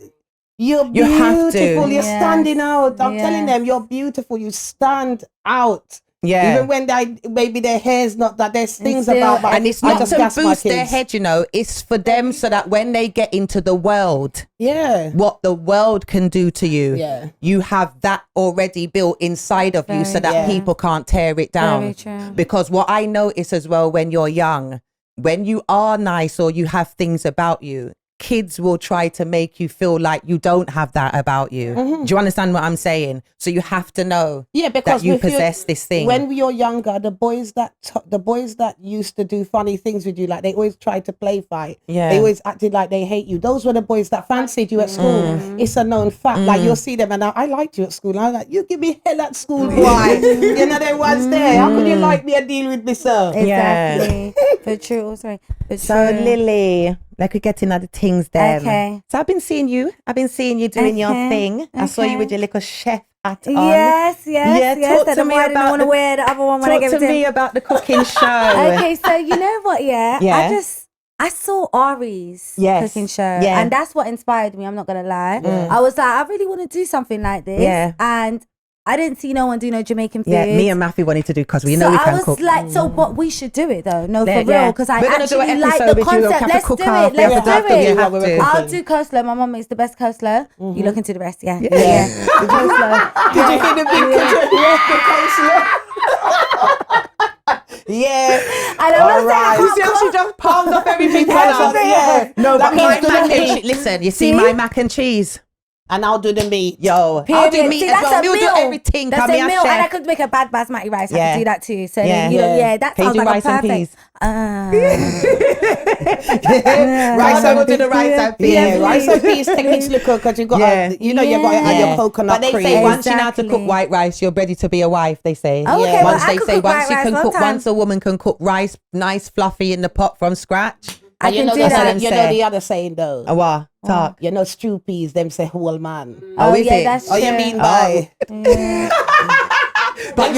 Speaker 3: you're
Speaker 2: You have to.
Speaker 3: beautiful. You're
Speaker 4: Yes.
Speaker 3: standing out. I'm
Speaker 4: Yes.
Speaker 3: telling them, you're beautiful. You stand out.
Speaker 2: Yeah.
Speaker 3: Even when maybe their hair's not that. There's things
Speaker 4: still-
Speaker 3: about. But
Speaker 2: And it's
Speaker 3: I
Speaker 2: not
Speaker 3: just
Speaker 2: to
Speaker 3: gas my
Speaker 2: boost their
Speaker 3: kids.
Speaker 2: head, you know. It's for them so that when they get into the world,
Speaker 3: Yeah.
Speaker 2: what the world can do to you,
Speaker 3: Yeah.
Speaker 2: you have that already built inside of you so
Speaker 4: Very
Speaker 2: that
Speaker 3: true.
Speaker 2: people can't tear it down.
Speaker 4: Very true.
Speaker 2: Because what I notice as well when you're young, when you are nice or you have things about you, kids will try to make you feel like you don't have that about you. Do you understand what I'm saying? So you have to know
Speaker 3: Yeah, because
Speaker 2: that you
Speaker 3: if you're-
Speaker 2: possess this thing.
Speaker 3: When you're younger, the boys that used to do funny things with you, like they always tried to play fight.
Speaker 2: Yeah.
Speaker 3: They always acted like they hate you. Those were the boys that fancied you at school. It's a known fact. Like you'll see them and I liked you at school. I'm like, you give me hell at school, boy. You know they was there. How could you like me and deal with me, sir?
Speaker 4: Exactly. For true. Sorry. For
Speaker 2: So
Speaker 4: true.
Speaker 2: Lily, like we're getting other things there.
Speaker 4: Okay.
Speaker 2: So I've been seeing you doing your
Speaker 4: Okay,
Speaker 2: thing. I saw you
Speaker 4: okay.
Speaker 2: with your little chef hat on.
Speaker 4: Yes.
Speaker 2: Yeah, talk
Speaker 4: That
Speaker 2: to
Speaker 4: the
Speaker 2: me
Speaker 4: boy didn't
Speaker 2: about
Speaker 4: want to
Speaker 2: the-
Speaker 4: wear the other one when I
Speaker 2: Talk
Speaker 4: gave
Speaker 2: to
Speaker 4: it to
Speaker 2: me
Speaker 4: him.
Speaker 2: about the cooking show.
Speaker 4: Okay, so you know what? Yeah,
Speaker 2: Yeah.
Speaker 4: I saw Ari's
Speaker 2: Yes,
Speaker 4: cooking show,
Speaker 2: yeah.
Speaker 4: and that's what inspired me. I'm not gonna lie. I was like, I really want to do something like this.
Speaker 2: Yeah.
Speaker 4: And I didn't see no one do no Jamaican food.
Speaker 2: Yeah, me and Matthew wanted to do because we know
Speaker 4: so
Speaker 2: we
Speaker 4: I
Speaker 2: can
Speaker 4: was
Speaker 2: cook.
Speaker 4: like, so but we should do it though. No,
Speaker 2: Yeah,
Speaker 4: for
Speaker 2: yeah.
Speaker 4: real, because I
Speaker 2: We're gonna do an
Speaker 4: actually like
Speaker 2: episode
Speaker 4: the
Speaker 2: with you.
Speaker 4: concept.
Speaker 2: Have to
Speaker 4: Let's
Speaker 2: cook
Speaker 4: do
Speaker 2: off.
Speaker 4: it.
Speaker 2: We have
Speaker 4: Let's
Speaker 2: to have
Speaker 4: do
Speaker 2: to do
Speaker 4: it.
Speaker 2: have to.
Speaker 4: I'll do coleslaw. My mum makes the best coleslaw. You look into the rest, yeah.
Speaker 3: Yeah.
Speaker 4: The coleslaw.
Speaker 3: Did you hear the big Yeah.
Speaker 4: I don't know.
Speaker 3: Alright.
Speaker 2: You see how she just palmed off everything for
Speaker 3: That's
Speaker 2: us?
Speaker 3: what- yeah.
Speaker 2: No, but
Speaker 3: That
Speaker 2: my
Speaker 3: means
Speaker 2: mac and
Speaker 3: the-
Speaker 2: cheese. Listen, you see my mac and cheese.
Speaker 3: And I'll do the meat.
Speaker 2: Yo, I'll do meat as well. We'll do everything.
Speaker 4: That's a meal. And I could make a bad basmati rice. I could do that too. So then, that sounds like
Speaker 2: rice
Speaker 4: a perfect.
Speaker 3: Rice and peas.
Speaker 2: the rice and peas.
Speaker 3: Yeah, rice and peas takes to cook because you've got you got to add your coconut cream.
Speaker 2: But they say once you know how to cook white rice, you're ready to be a wife, they say.
Speaker 4: Okay,
Speaker 2: once a woman can cook rice nice fluffy in the pot from scratch.
Speaker 3: I can do that. You know the other saying though.
Speaker 2: What? Talk.
Speaker 3: You know stew peas, them say whole man.
Speaker 2: Is it?
Speaker 4: That's
Speaker 3: true. You mean by?
Speaker 2: But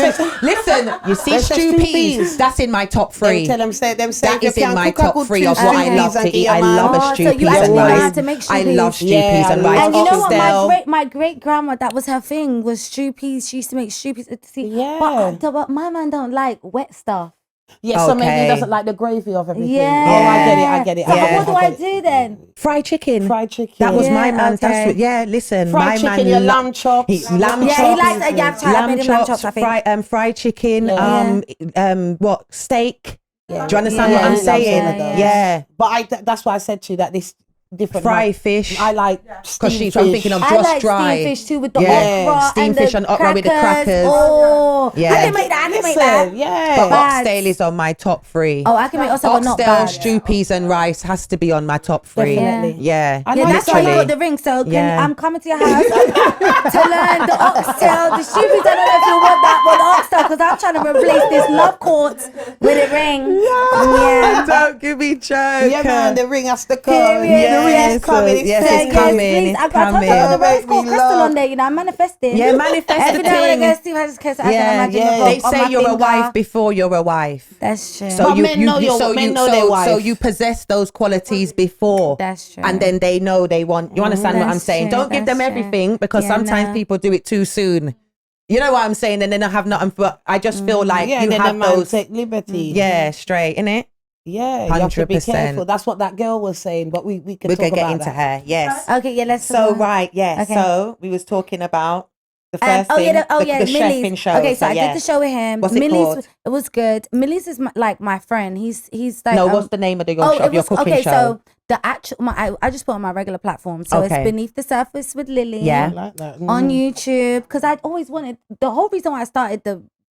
Speaker 2: listen, you see stew peas, that's in my top 3.
Speaker 3: Them say
Speaker 2: that is in my top 3 of what I love to eat. I love a stew peas and rice. I love stew peas and rice.
Speaker 4: And you know what? My great grandma, that was her thing, was stew peas. She used to make stew peas. But my man don't like wet stuff.
Speaker 3: Yeah, so maybe he doesn't like the gravy of everything.
Speaker 4: Yeah.
Speaker 3: Oh, I get it.
Speaker 4: So what do I do then?
Speaker 2: Fried chicken. That was my man. That's listen.
Speaker 3: Fried chicken, your lamb chops.
Speaker 2: He likes
Speaker 4: lamb chops. I think.
Speaker 2: Fried chicken. What steak? Yeah. Do you understand what I'm saying? Yeah.
Speaker 3: But that's why I said to you that this different
Speaker 2: fried fish.
Speaker 3: I like
Speaker 2: because I'm thinking of just dry.
Speaker 4: I like steamed fish too with the okra
Speaker 2: steamed fish and okra with the crackers.
Speaker 4: Oh, yeah. I can make that.
Speaker 2: Yeah. But oxtail is on my top 3.
Speaker 4: Oh, I can make oxtail, but not bad.
Speaker 2: Stew peas and rice has to be on my top 3.
Speaker 3: Definitely.
Speaker 2: Yeah.
Speaker 4: That's why you got the ring. So I'm coming to your house to learn the oxtail, the stew peas. I don't know if you want that for the oxtail because I'm trying to replace this love court with a ring.
Speaker 2: Yeah. Don't give me jokes.
Speaker 3: Yeah, man, the ring has to come.
Speaker 2: Yes, coming. It's coming.
Speaker 4: I've got the rose gold crystal on there. You know, I'm manifesting.
Speaker 2: Yeah, manifesting.
Speaker 4: Every day when I go to Steve, I just kiss.
Speaker 2: They say you're a wife before you're a wife.
Speaker 4: That's true.
Speaker 3: So men know their wife.
Speaker 2: So you possess those qualities before.
Speaker 4: That's true.
Speaker 2: And then they know they want. You understand what I'm saying? Don't give them everything because sometimes people do it too soon. You know what I'm saying? And then I have nothing. But I just feel like you have those.
Speaker 3: Take liberty.
Speaker 2: Yeah, straight, innit?
Speaker 3: Yeah, 100%. You have to be careful. That's what that girl was saying, but we can talk about
Speaker 2: get into her. Yes.
Speaker 4: Okay, yeah, let's.
Speaker 2: So so we was talking about the first thing. The chef in show.
Speaker 4: Okay, so I did the show with him.
Speaker 2: What's it called?
Speaker 4: It was good. Millie's is my friend. He's like.
Speaker 2: No, what's the name of your cooking show?
Speaker 4: Okay, so the actual I just put on my regular platform, so it's Beneath the Surface with Lilly.
Speaker 2: Yeah,
Speaker 3: I like that.
Speaker 4: On YouTube, because I'd always wanted. The whole reason why I started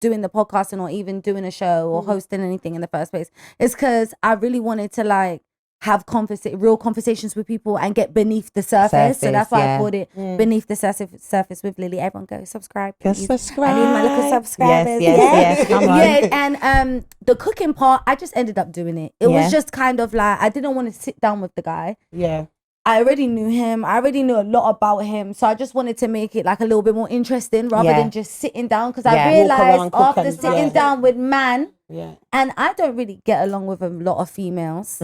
Speaker 4: doing the podcasting or even doing a show or hosting anything in the first place is because I really wanted to like have real conversations with people and get beneath the surface. So that's why I called it Beneath the Surface with Lilly. Everyone go subscribe.
Speaker 2: Subscribe.
Speaker 4: I need my little subscribers.
Speaker 2: Yes. Come on.
Speaker 4: Yeah, and the cooking part, I just ended up doing it. It was just kind of like I didn't want to sit down with the guy.
Speaker 3: Yeah.
Speaker 4: I already knew him. I already knew a lot about him. So I just wanted to make it like a little bit more interesting rather than just sitting down. Because I realized after sitting down with man, and I don't really get along with a lot of females.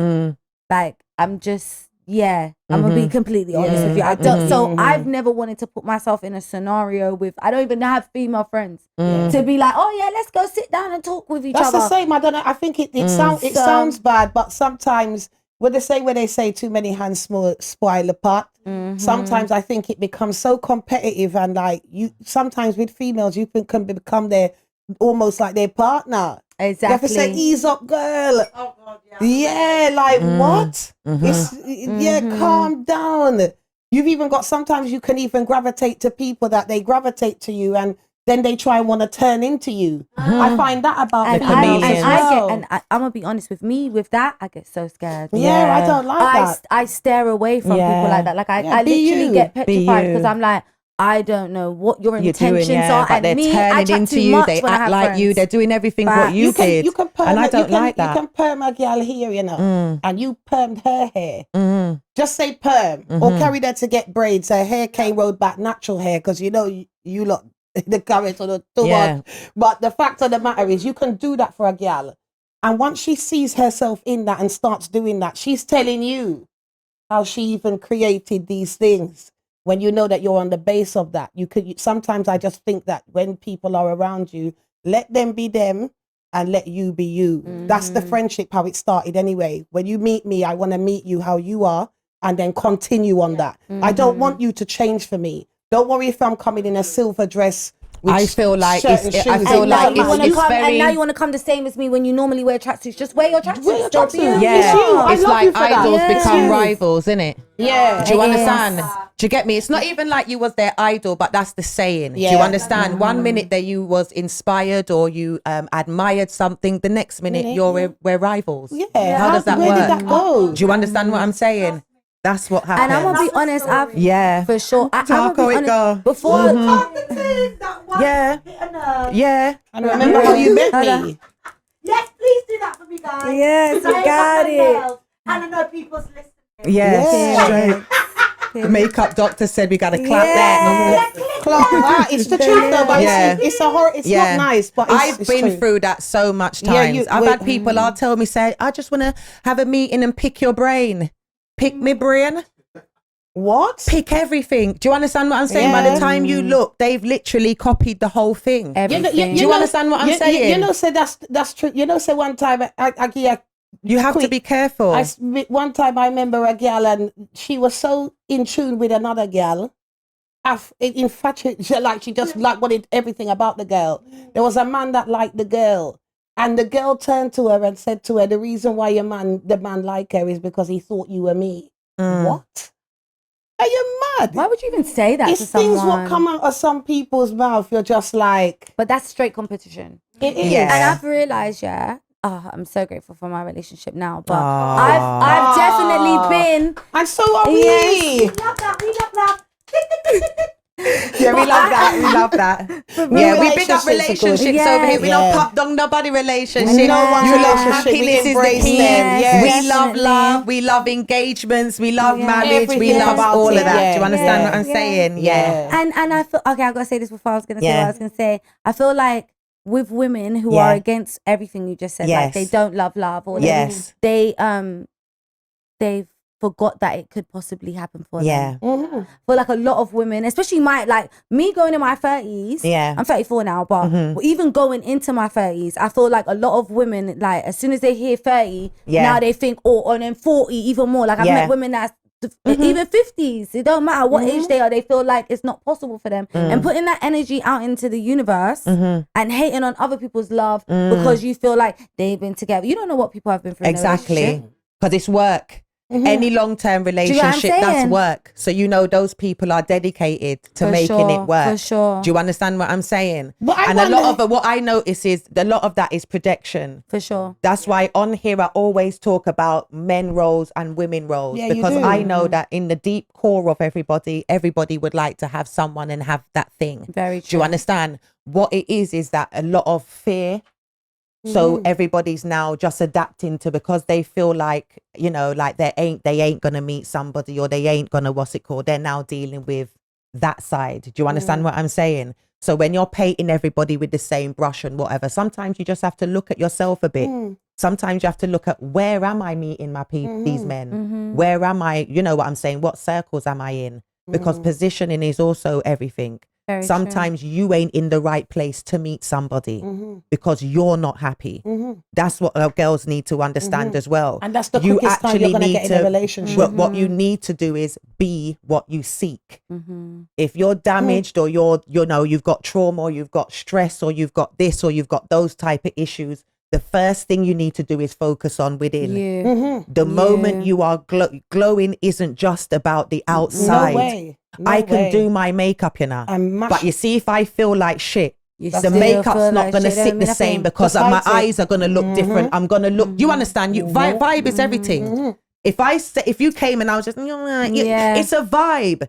Speaker 4: Like, I'm just, I'm going to be completely honest with you. I don't, so I've never wanted to put myself in a scenario with, I don't even have female friends to be like, oh yeah, let's go sit down and talk with each other.
Speaker 3: That's the same. I don't know. I think it sounds bad, but sometimes when they say too many hands spoil a pot, sometimes I think it becomes so competitive and like sometimes with females you can become almost like their partner.
Speaker 4: Exactly.
Speaker 3: You have to say, ease up, girl. Oh God, yeah. Like what? It's calm down. You've even got sometimes you can even gravitate to people that they gravitate to you and then they try and want to turn into you. I find that about the chameleons.
Speaker 4: I'm gonna be honest with me. With that, I get so scared.
Speaker 3: Yeah, I don't like that.
Speaker 4: I stare away from people like that. Like I literally get petrified because I'm like, I don't know what your intentions are.
Speaker 2: But they're turning into you. They act like you. They're doing everything what you did. And I don't like that.
Speaker 3: You can perm a girl here, you know, and you permed her hair. Just say perm or carry her to get braids. Her hair came rolled back, natural hair, because you know you lot. The carrot or the much. But the fact of the matter is you can do that for a gal, and once she sees herself in that and starts doing that, she's telling you how she even created these things. When you know that you're on the base of that, sometimes I just think that when people are around you, let them be them and let you be you. That's the friendship, how it started anyway. When you meet me, I want to meet you how you are and then continue on that. I don't want you to change for me. Don't worry if I'm coming in a silver dress
Speaker 2: I feel like
Speaker 3: certain
Speaker 2: it's, I
Speaker 3: shoes.
Speaker 2: feel
Speaker 4: And
Speaker 2: like
Speaker 4: now,
Speaker 2: it's very.
Speaker 4: and now you want to come the same as me when you normally wear tracksuits. Just wear your tracksuits.
Speaker 3: Wear your
Speaker 4: Stop
Speaker 3: tracksuit.
Speaker 4: being
Speaker 3: Yeah.
Speaker 2: Yeah,
Speaker 3: It's you. I
Speaker 2: it's
Speaker 3: love
Speaker 2: like
Speaker 3: you for that.
Speaker 2: idols
Speaker 4: Yeah.
Speaker 2: become
Speaker 3: Yes.
Speaker 2: rivals, isn't it?
Speaker 3: Yeah.
Speaker 2: Do you
Speaker 4: It
Speaker 2: understand?
Speaker 4: is.
Speaker 2: Do you get me? It's not even like you was their idol, but that's the saying. Do you
Speaker 3: Yeah.
Speaker 2: understand? One minute that you was inspired or you admired something, the next minute we're rivals.
Speaker 3: Yeah.
Speaker 2: How does that
Speaker 3: Where
Speaker 2: work?
Speaker 3: did that go?
Speaker 2: Do you understand what I'm saying? That's what happens.
Speaker 4: And I'm gonna be honest,
Speaker 2: yeah,
Speaker 4: for sure. I'm
Speaker 2: Talk
Speaker 4: gonna
Speaker 2: how
Speaker 4: be
Speaker 2: it
Speaker 4: honest.
Speaker 2: go.
Speaker 4: Before,
Speaker 2: Yeah, yeah.
Speaker 3: And remember how you met me?
Speaker 5: Yes, please do that for me, guys.
Speaker 4: yes, you got it.
Speaker 5: And I know people's listening.
Speaker 2: Yes,
Speaker 3: Yeah.
Speaker 2: straight. The makeup doctor said we gotta clap that.
Speaker 3: Clark, wow, it's the truth though, but
Speaker 2: Yeah.
Speaker 3: it's a horror. It's not nice, but
Speaker 2: I've
Speaker 3: it's
Speaker 2: been
Speaker 3: true.
Speaker 2: through that so much
Speaker 3: Yeah,
Speaker 2: times. I've
Speaker 3: wait.
Speaker 2: had people all tell me, say, I just want to have a meeting and pick your brain. Pick me brain.
Speaker 3: What?
Speaker 2: Pick everything. Do you understand what I'm saying? By the
Speaker 3: Yeah.
Speaker 2: time you look, they've literally copied the whole thing.
Speaker 4: Everything.
Speaker 2: Do you understand what I'm saying?
Speaker 3: You know, say that's true. You know, say one time
Speaker 2: You have to
Speaker 3: quick.
Speaker 2: be careful.
Speaker 3: one time I remember a girl and she was so in tune with another girl. Infatuated, like she just like wanted everything about the girl. There was a man that liked the girl, and the girl turned to her and said to her, "The reason why the man liked her is because he thought you were me." What? Are you mad?
Speaker 4: Why would you even say that
Speaker 3: It's
Speaker 4: to someone?
Speaker 3: things what come out of some people's mouth. You're just like,
Speaker 4: But that's straight competition.
Speaker 3: it is.
Speaker 2: Yeah.
Speaker 4: And I've realized, I'm so grateful for my relationship now. But
Speaker 2: Aw.
Speaker 4: I've definitely been.
Speaker 3: And so are we.
Speaker 4: Yes.
Speaker 5: Love that. We love that.
Speaker 2: Yeah, we love that. We love that. Yeah, we big up relationships
Speaker 4: Yes.
Speaker 2: over here. We
Speaker 3: Yeah.
Speaker 2: don't pop down nobody relationship.
Speaker 3: No one's
Speaker 2: You love
Speaker 3: relationship. We
Speaker 2: happiness is the
Speaker 3: embrace
Speaker 2: key.
Speaker 3: them. Yes.
Speaker 2: We love
Speaker 4: Definitely.
Speaker 2: love. We love engagements. We love marriage. We
Speaker 3: Everything
Speaker 2: love
Speaker 3: about
Speaker 2: all
Speaker 3: it.
Speaker 2: of that.
Speaker 3: Yeah.
Speaker 2: Do you understand
Speaker 3: Yeah.
Speaker 2: what I'm saying? Yeah.
Speaker 4: And I feel okay. I gotta say this before I was gonna say
Speaker 2: Yeah.
Speaker 4: what I was gonna say. I feel like with women who
Speaker 2: Yeah.
Speaker 4: are against everything you just said,
Speaker 2: Yes.
Speaker 4: like they don't love, or
Speaker 2: Yes.
Speaker 4: they forgot that it could possibly happen for
Speaker 2: Yeah.
Speaker 4: them. For like a lot of women, especially like me going in my 30s.
Speaker 2: Yeah.
Speaker 4: I'm 34 now, but even going into my 30s, I feel like a lot of women, like as soon as they hear 30, now they think, and then 40 even more. Like I've met women that's even 50s. It don't matter what age they are. They feel like it's not possible for them. And putting that energy out into the universe and hating on other people's love because you feel like they've been together. You don't know what people have been through.
Speaker 2: Exactly. Because it's work. Any long-term relationship, that's
Speaker 4: saying?
Speaker 2: work. So you know those people are dedicated to
Speaker 4: For
Speaker 2: making
Speaker 4: sure,
Speaker 2: it work.
Speaker 4: for sure.
Speaker 2: Do you understand what I'm saying?
Speaker 3: But I
Speaker 2: and a lot
Speaker 3: wonder-
Speaker 2: of what I notice is a lot of that is projection.
Speaker 4: For sure.
Speaker 2: That's why on here I always talk about men roles and women roles,
Speaker 3: Yeah, you
Speaker 2: because
Speaker 3: do.
Speaker 2: I know that in the deep core of everybody would like to have someone and have that thing.
Speaker 4: Very
Speaker 2: Do you
Speaker 4: true.
Speaker 2: understand? What it is that a lot of fear. So everybody's now just adapting to, because they feel like, like they ain't gonna meet somebody, or they ain't gonna, they're now dealing with that side. Do you understand what I'm saying? So when you're painting everybody with the same brush and whatever, sometimes you just have to look at yourself a bit. Sometimes you have to look at, where am I meeting my these men? Where am I, you know what I'm saying? What circles am I in? Because positioning is also everything.
Speaker 4: Very
Speaker 2: Sometimes you ain't in the right place to meet somebody because you're not happy. That's what our girls need to understand as well.
Speaker 3: And that's the quickest time you're gonna get in a relationship.
Speaker 2: But what you need to do is be what you seek. If you're damaged, or you've got trauma, or you've got stress, or you've got this, or you've got those type of issues, the first thing you need to do is focus on within. The moment you are glowing isn't just about the outside.
Speaker 3: No way. No
Speaker 2: I can
Speaker 3: way.
Speaker 2: do my makeup, but you see, if I feel like shit,
Speaker 4: You
Speaker 2: the
Speaker 4: still
Speaker 2: makeup's
Speaker 4: feel
Speaker 2: not
Speaker 4: like
Speaker 2: going to
Speaker 4: shit, don't
Speaker 2: sit
Speaker 4: mean
Speaker 2: the
Speaker 4: nothing.
Speaker 2: same, because
Speaker 3: Just
Speaker 2: my
Speaker 3: fight it.
Speaker 2: eyes are going to look different. I'm going to look, you understand? Vibe is everything. If you came and I was just,
Speaker 4: Yeah.
Speaker 2: it's a vibe.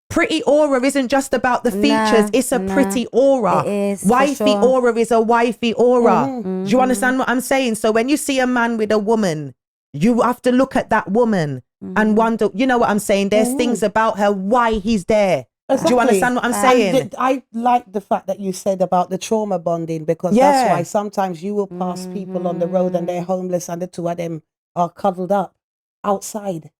Speaker 2: Pretty aura isn't just about the features, it's a pretty aura.
Speaker 4: It is, for
Speaker 2: Wifey
Speaker 4: sure.
Speaker 2: aura is a wifey aura. Do you understand what I'm saying? So when you see a man with a woman, you have to look at that woman and wonder, you know what I'm saying? There's things about her, why he's there. Do you
Speaker 3: Exactly.
Speaker 2: understand what I'm saying?
Speaker 3: And I like the fact that you said about the trauma bonding, because that's why sometimes you will pass people on the road and they're homeless and the two of them are cuddled up outside.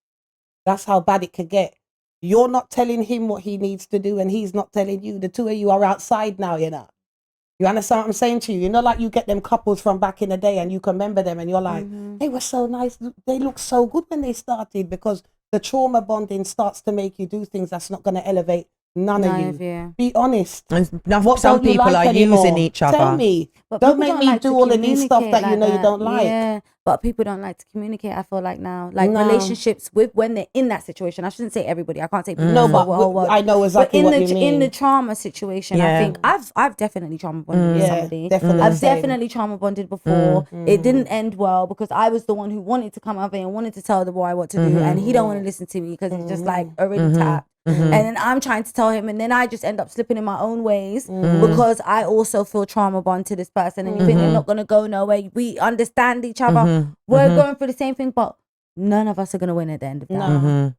Speaker 3: That's how bad it could get. You're not telling him what he needs to do and he's not telling you. The two of you are outside now, You understand what I'm saying to you? Like you get them couples from back in the day and you can remember them and you're like, they were so nice. They look so good when they started, because the trauma bonding starts to make you do things that's not going to elevate None of you. Be honest.
Speaker 2: Some people are using each other.
Speaker 3: Tell me.
Speaker 4: But
Speaker 3: don't make me do all of these stuff that you know you don't like.
Speaker 4: Yeah, but people don't like to communicate. I feel like now, like relationships with when they're in that situation. I shouldn't say everybody. I can't say people.
Speaker 3: No, but I know exactly what you mean.
Speaker 4: In the trauma situation, I think I've definitely trauma bonded with somebody. Definitely. I've definitely trauma bonded before. It didn't end well because I was the one who wanted to come up and wanted to tell the boy what to do, and he don't want to listen to me because he's just like already tapped. And then I'm trying to tell him, and then I just end up slipping in my own ways because I also feel trauma bond to this person, and you think they're not gonna go nowhere. We understand each other. We're going through the same thing, but none of us are gonna win at the end of that.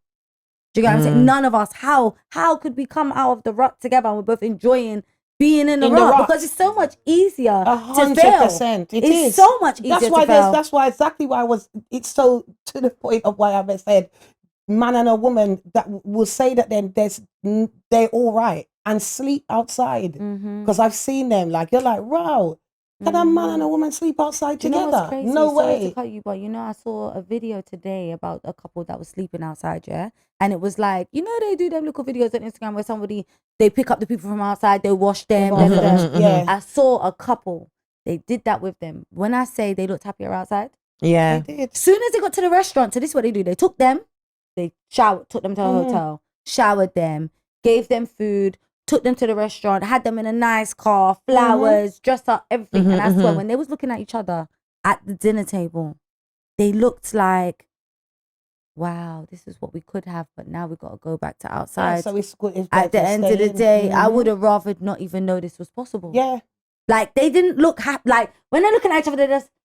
Speaker 4: Do you get what I'm saying? None of us. How could we come out of the rut together and we're both enjoying being in the rut? Because it's so much easier to fail.
Speaker 3: 100%.
Speaker 4: It's so much easier to fail.
Speaker 3: That's why exactly why it's so to the point of why I've said man and a woman that will say that then they're all right and sleep outside because I've seen them. Like you're like, wow, can a man and a woman sleep outside together?
Speaker 4: What's crazy?
Speaker 3: No way.
Speaker 4: Sorry to cut you, but I saw a video today about a couple that was sleeping outside, and it was like, they do them little videos on Instagram where they pick up the people from outside, they wash them. Yeah, I saw a couple. They did that with them. When I say they looked happier outside,
Speaker 2: yeah,
Speaker 3: they did.
Speaker 4: Soon as they got to the restaurant, so this is what they do. They took them. They took them to a hotel, showered them, gave them food, took them to the restaurant, had them in a nice car, flowers, dressed up, everything. And I swear, when they was looking at each other at the dinner table, they looked like, wow, this is what we could have, but now we got to go back to outside.
Speaker 3: Yeah, so it's good
Speaker 4: at the end of the day, I would have rather not even know this was possible.
Speaker 3: Yeah.
Speaker 4: Like, they didn't look happy. Like, when they're looking at each other,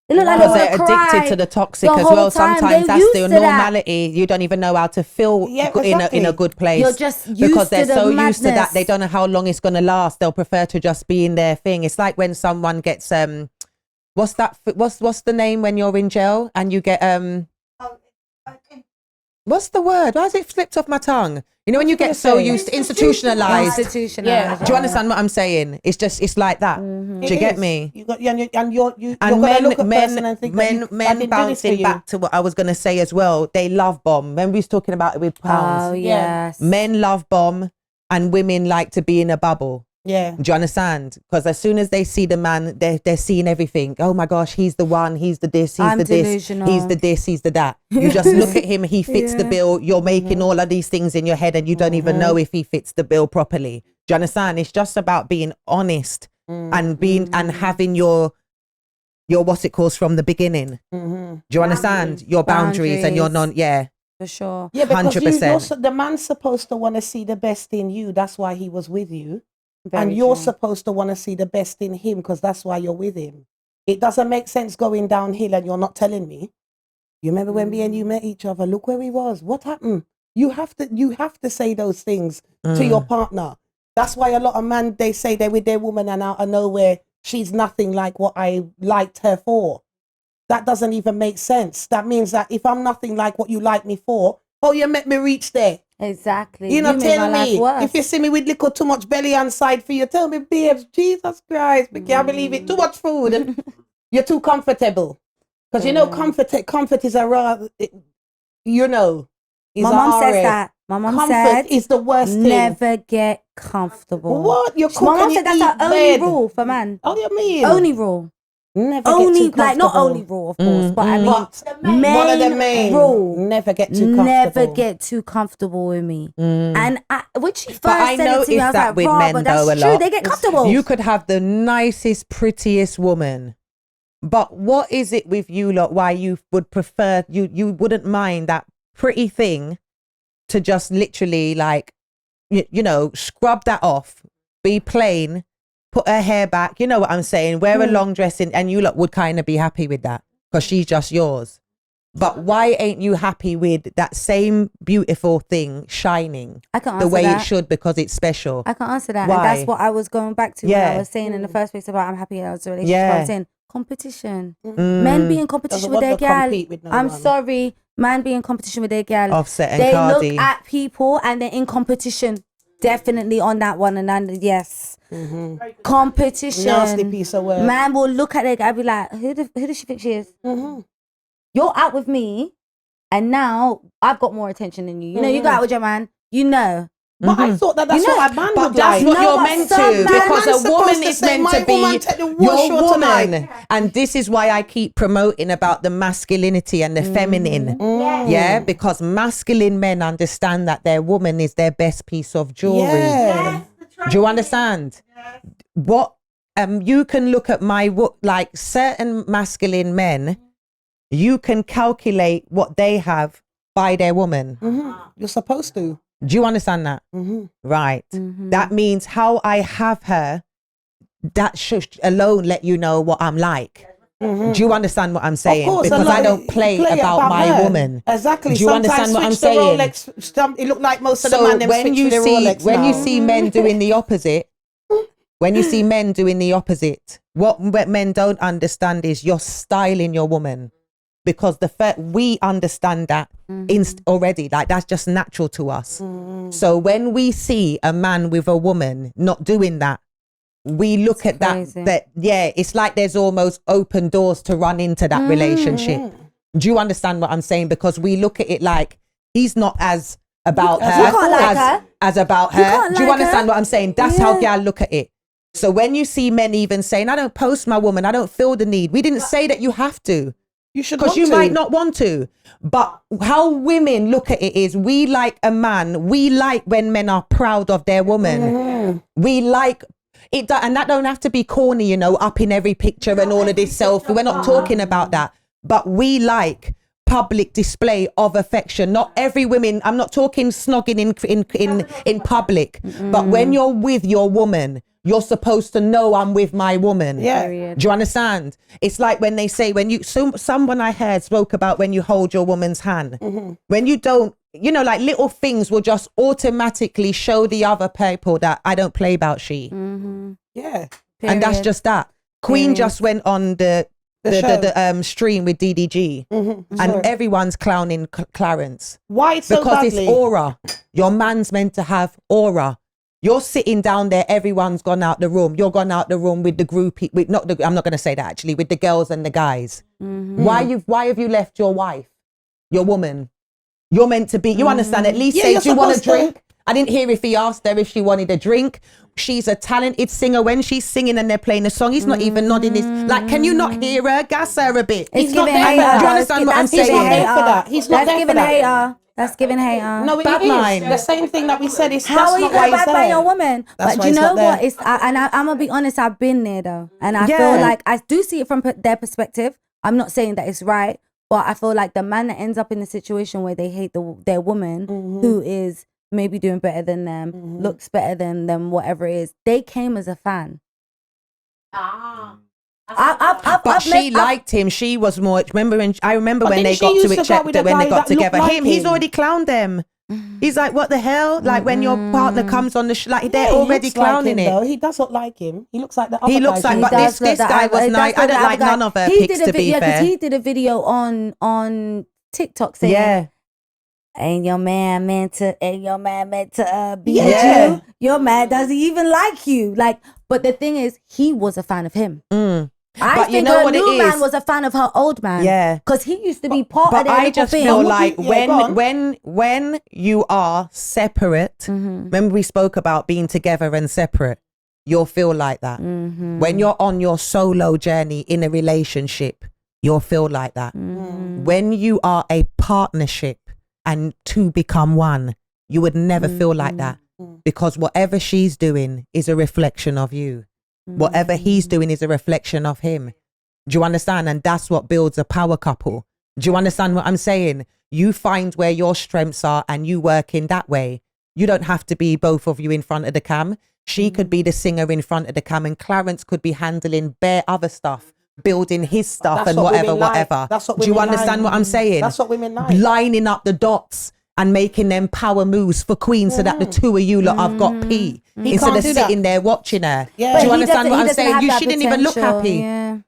Speaker 4: they look like they're
Speaker 2: addicted to the toxic as well. Sometimes that's the normality. You don't even know how to feel in a good place.
Speaker 4: You're just used
Speaker 2: because they're
Speaker 4: to the
Speaker 2: so
Speaker 4: madness.
Speaker 2: used to that. They don't know how long it's going to last. They'll prefer to just be in their thing. It's like when someone gets what's the name when you're in jail and you get what's the word? Why has it slipped off my tongue? When you get so used to institutionalized.
Speaker 4: Yeah.
Speaker 2: Do you understand what I'm saying? It's like that. Do you get me?
Speaker 3: You're gonna look at person and think
Speaker 2: men bouncing back to what I was gonna say as well. They love bomb. When we was talking about it with pounds.
Speaker 4: Oh yes.
Speaker 2: Men love bomb, and women like to be in a bubble.
Speaker 3: Yeah.
Speaker 2: Do you understand? Because as soon as they see the man, they're seeing everything. Oh my gosh, he's the one, he's the this, he's the
Speaker 4: delusional.
Speaker 2: this, he's the this, he's the that. You just look at him, he fits the bill. You're making all of these things in your head and you don't even know if he fits the bill properly. Do you understand? It's just about being honest and and having your what's it called from the beginning. Do you understand? Your boundaries and your
Speaker 4: for sure.
Speaker 3: Yeah, because 100%. The man's supposed to want to see the best in you. That's why he was with you.
Speaker 4: Very
Speaker 3: you're
Speaker 4: true.
Speaker 3: supposed to want to see the best in him because that's why you're with him. It doesn't make sense going downhill and you're not telling me. You remember when me and you met each other? Look where we was. What happened? You have to say those things to your partner. That's why a lot of men, they say they're with their woman and out of nowhere, she's nothing like what I liked her for. That doesn't even make sense. That means that if I'm nothing like what you like me for, you met me reach there.
Speaker 4: Exactly.
Speaker 3: You tell me. If you see me with little too much belly on side for you, tell me, babes, Jesus Christ, we can't believe it. Too much food. You're too comfortable. Because comfort is a raw, is
Speaker 4: my mom says that. My mom said
Speaker 3: is the worst thing.
Speaker 4: Never get comfortable.
Speaker 3: What? You're cooking,
Speaker 4: my mom said that's our only rule for man.
Speaker 3: Oh, you mean?
Speaker 4: Only rule.
Speaker 3: Never
Speaker 4: only
Speaker 3: get too comfortable.
Speaker 4: Not only rule, of course, but I mean,
Speaker 3: one of the main
Speaker 4: rule.
Speaker 3: Never get too comfortable.
Speaker 4: Never get too comfortable with me. And when she first said it to me, I was like,
Speaker 2: with men,
Speaker 4: but that's true. They get comfortable.
Speaker 2: You could have the nicest, prettiest woman, but what is it with you lot? Why you would prefer you wouldn't mind that pretty thing to just literally scrub that off, be plain. Put her hair back, you know what I'm saying? Wear a long dress and you lot would kind of be happy with that because she's just yours. But why ain't you happy with that same beautiful thing shining the way it should because it's special?
Speaker 4: I can answer that.
Speaker 2: Why?
Speaker 4: And that's what I was going back to when I was saying in the first place about I'm happy I was in a relationship. I was saying competition. Men be in competition with their gal. I'm sorry. Man be in competition with their gal.
Speaker 2: Offset and
Speaker 4: they
Speaker 2: Cardi.
Speaker 4: Look at people and they're in competition. Definitely on that one. And yes. Competition.
Speaker 3: Nasty piece of work.
Speaker 4: Man will look at their guy and be like, who does she think she is? You're out with me and now I've got more attention than you. You know, you go out with your man,
Speaker 3: But I thought that's what a man
Speaker 2: But
Speaker 3: would
Speaker 2: that's
Speaker 3: like.
Speaker 2: what you're meant to, because a woman is meant to be your woman. And this is why I keep promoting about the masculinity and the feminine. Yeah, because masculine men understand that their woman is their best piece of jewelry.
Speaker 3: Yeah.
Speaker 2: Do you understand? What you can look at like certain masculine men, you can calculate what they have by their woman.
Speaker 3: You're supposed to.
Speaker 2: Do you understand that? Right. That means how I have her, that should alone let you know what I'm like. Do you understand what I'm saying?
Speaker 3: Of course,
Speaker 2: because I don't play about my
Speaker 3: her.
Speaker 2: woman.
Speaker 3: Exactly.
Speaker 2: Do you understand what I'm saying?
Speaker 3: It looked like most of the
Speaker 2: So
Speaker 3: men them
Speaker 2: when
Speaker 3: switch
Speaker 2: you
Speaker 3: to the
Speaker 2: see
Speaker 3: Rolex
Speaker 2: when
Speaker 3: now.
Speaker 2: you see men doing the opposite, what men don't understand is you're styling your woman, because we understand that already, like that's just natural to us. So when we see a man with a woman not doing that, we look at that it's like there's almost open doors to run into that relationship. Do you understand what I'm saying? Because we look at it like he's not as about her as about her. Do you understand what I'm saying? That's how gal look at it. So when you see men even saying, I don't post my woman, I don't feel the need. We didn't say that you have to.
Speaker 3: You should,
Speaker 2: because you might not want to. But how women look at it is, we like a man. We like when men are proud of their woman. We like it, and that don't have to be corny, you know, up in every picture and all of this selfie. We're not talking about that. But we like public display of affection. Not every woman. I'm not talking snogging in public. But when you're with your woman, you're supposed to know I'm with my woman.
Speaker 3: Yeah.
Speaker 2: Do you understand? It's like when they say, someone I heard spoke about when you hold your woman's hand. When you don't, you know, like little things will just automatically show the other people that I don't play about she.
Speaker 3: Yeah.
Speaker 2: And that's just that. Queen just went on the stream with DDG and everyone's clowning Clarence.
Speaker 3: Why it's so
Speaker 2: because
Speaker 3: badly?
Speaker 2: It's aura. Your man's meant to have aura. You're sitting down there, everyone's gone out the room. You're gone out the room with the group, I'm not going to say that actually, with the girls and the guys. Why have you left your wife, your woman? You're meant to be, you understand, at least say, do you want a drink? I didn't hear if he asked her if she wanted a drink. She's a talented singer. When she's singing and they're playing a song, he's not even nodding his, like, can you not hear her? Gas her a bit.
Speaker 4: He's
Speaker 3: not
Speaker 4: giving
Speaker 3: there for that.
Speaker 4: hater.
Speaker 2: Do you understand what I'm saying?
Speaker 3: He's not there for that. He's not there for that.
Speaker 4: Hater. That's giving hater.
Speaker 3: No, it
Speaker 2: Bad
Speaker 3: is.
Speaker 2: mind.
Speaker 3: The same thing that we said is
Speaker 4: how are you going to bad your woman?
Speaker 3: That's
Speaker 4: but
Speaker 3: why
Speaker 4: you
Speaker 3: it's
Speaker 4: know
Speaker 3: not there.
Speaker 4: what? I'm gonna be honest. I've been there though, and I feel like I do see it from their perspective. I'm not saying that it's right, but I feel like the man that ends up in a situation where they hate their woman, who is maybe doing better than them, looks better than them, whatever it is, they came as a fan.
Speaker 2: But she liked him. She was more. I remember when they got to it. When they got together, he's already clowned them. He's like, what the hell? Like when your partner comes on the like they're already clowning it.
Speaker 3: Though. He does look like him. He looks like the other
Speaker 2: He looks like, but this guy was nice. I don't like none of her pics, to be fair.
Speaker 4: Because he did a video on TikTok saying, ain't your man meant to be with you? Your man doesn't even like you. Like, but the thing is, he was a fan of him. I think her new man was a fan of her old man. Yeah, because he used to be part of their
Speaker 2: I just
Speaker 4: thing.
Speaker 2: feel like when you are separate, remember we spoke about being together and separate, you'll feel like that. When you're on your solo journey in a relationship, you'll feel like that. When you are a partnership and two become one, you would never feel like that, because whatever she's doing is a reflection of you. Whatever he's doing is a reflection of him. Do you understand? And that's what builds a power couple. Do you understand what I'm saying? You find where your strengths are and you work in that way. You don't have to be both of you in front of the cam. She could be the singer in front of the cam and Clarence could be handling bare other stuff, building his stuff and whatever.
Speaker 3: That's what
Speaker 2: Do you understand what I'm saying?
Speaker 3: That's what women like.
Speaker 2: Lining up the dots and making them power moves for Queen so that the two of you lot have got P instead of sitting there watching her. Do you understand what I'm saying? She didn't even look happy.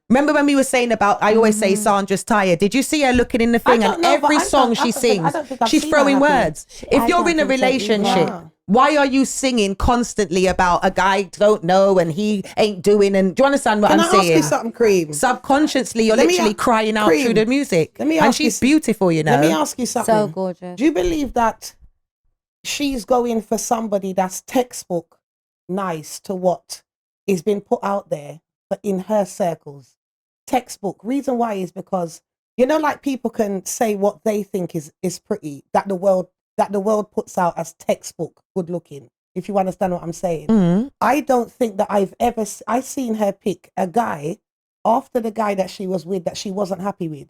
Speaker 2: Remember when we were saying about, I always say Sandra's tired. Did you see her looking in the thing? And every song she sings, she's throwing words. If you're in a relationship, why are you singing constantly about a guy don't know and he ain't doing? And do you understand what I'm saying?
Speaker 3: Can I ask you something, Cream?
Speaker 2: Subconsciously, you're literally crying out through the music. And she's beautiful, you know.
Speaker 3: Let me ask you something.
Speaker 4: So gorgeous.
Speaker 3: Do you believe that she's going for somebody that's textbook nice to what is being put out there, but in her circles. Textbook. Reason why is because, you know, like people can say what they think is pretty, that the world puts out as textbook good looking, if you understand what I'm saying. I don't think that I seen her pick a guy after the guy that she was with that she wasn't happy with.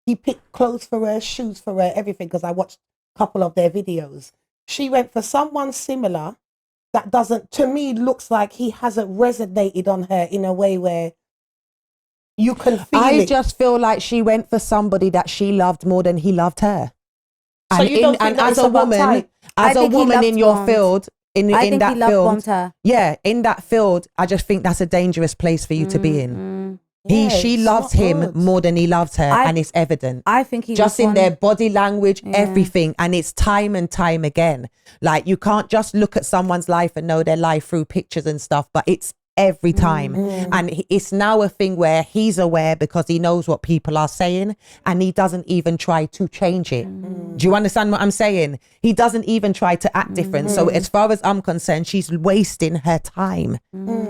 Speaker 3: He picked clothes for her, shoes for her, everything, because I watched a couple of their videos. She went for someone similar that doesn't, to me, looks like he hasn't resonated on her in a way where you can feel it.
Speaker 2: I just feel like she went for somebody that she loved more than he loved her.
Speaker 3: So you don't think that
Speaker 2: as a woman in your field, in that field, yeah, in that field, I just think that's a dangerous place for you to be in. She loves him more than he loves her, and it's evident.
Speaker 4: I think he
Speaker 2: just in their body language, everything, and it's time and time again. Like, you can't just look at someone's life and know their life through pictures and stuff, but it's every time. And it's now a thing where he's aware because he knows what people are saying, and he doesn't even try to change it. Do you understand what I'm saying? He doesn't even try to act different. So as far as I'm concerned, she's wasting her time.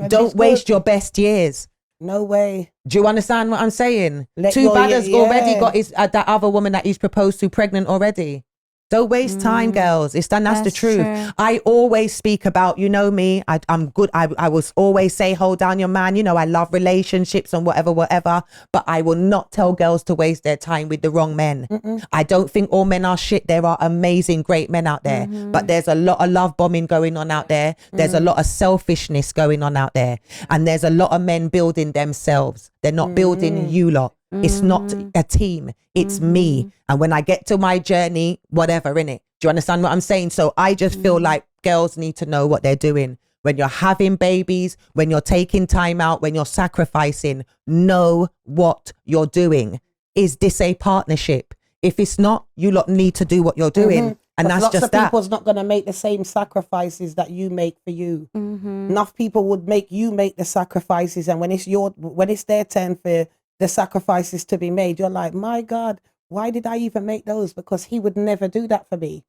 Speaker 2: Don't waste your best years.
Speaker 3: No way.
Speaker 2: Do you understand what I'm saying? Too bad has already got his that other woman that he's proposed to pregnant already. Don't waste time, girls. That's the truth. True. I always speak about, you know me, I'm good. I will always say, hold down your man. You know, I love relationships and whatever, but I will not tell girls to waste their time with the wrong men. I don't think all men are shit. There are amazing, great men out there, but there's a lot of love bombing going on out there. There's a lot of selfishness going on out there. And there's a lot of men building themselves. They're not building you lot. It's not a team. It's me. And when I get to my journey, whatever, innit? Do you understand what I'm saying? So I just feel like girls need to know what they're doing. When you're having babies, when you're taking time out, when you're sacrificing, know what you're doing. Is this a partnership? If it's not, you lot need to do what you're doing. And that's just that.
Speaker 3: Lots of people's not going to make the same sacrifices that you make for you. Enough people would make you make the sacrifices, and when it's their turn for the sacrifices to be made, you're like, my God, why did I even make those? Because he would never do that for me.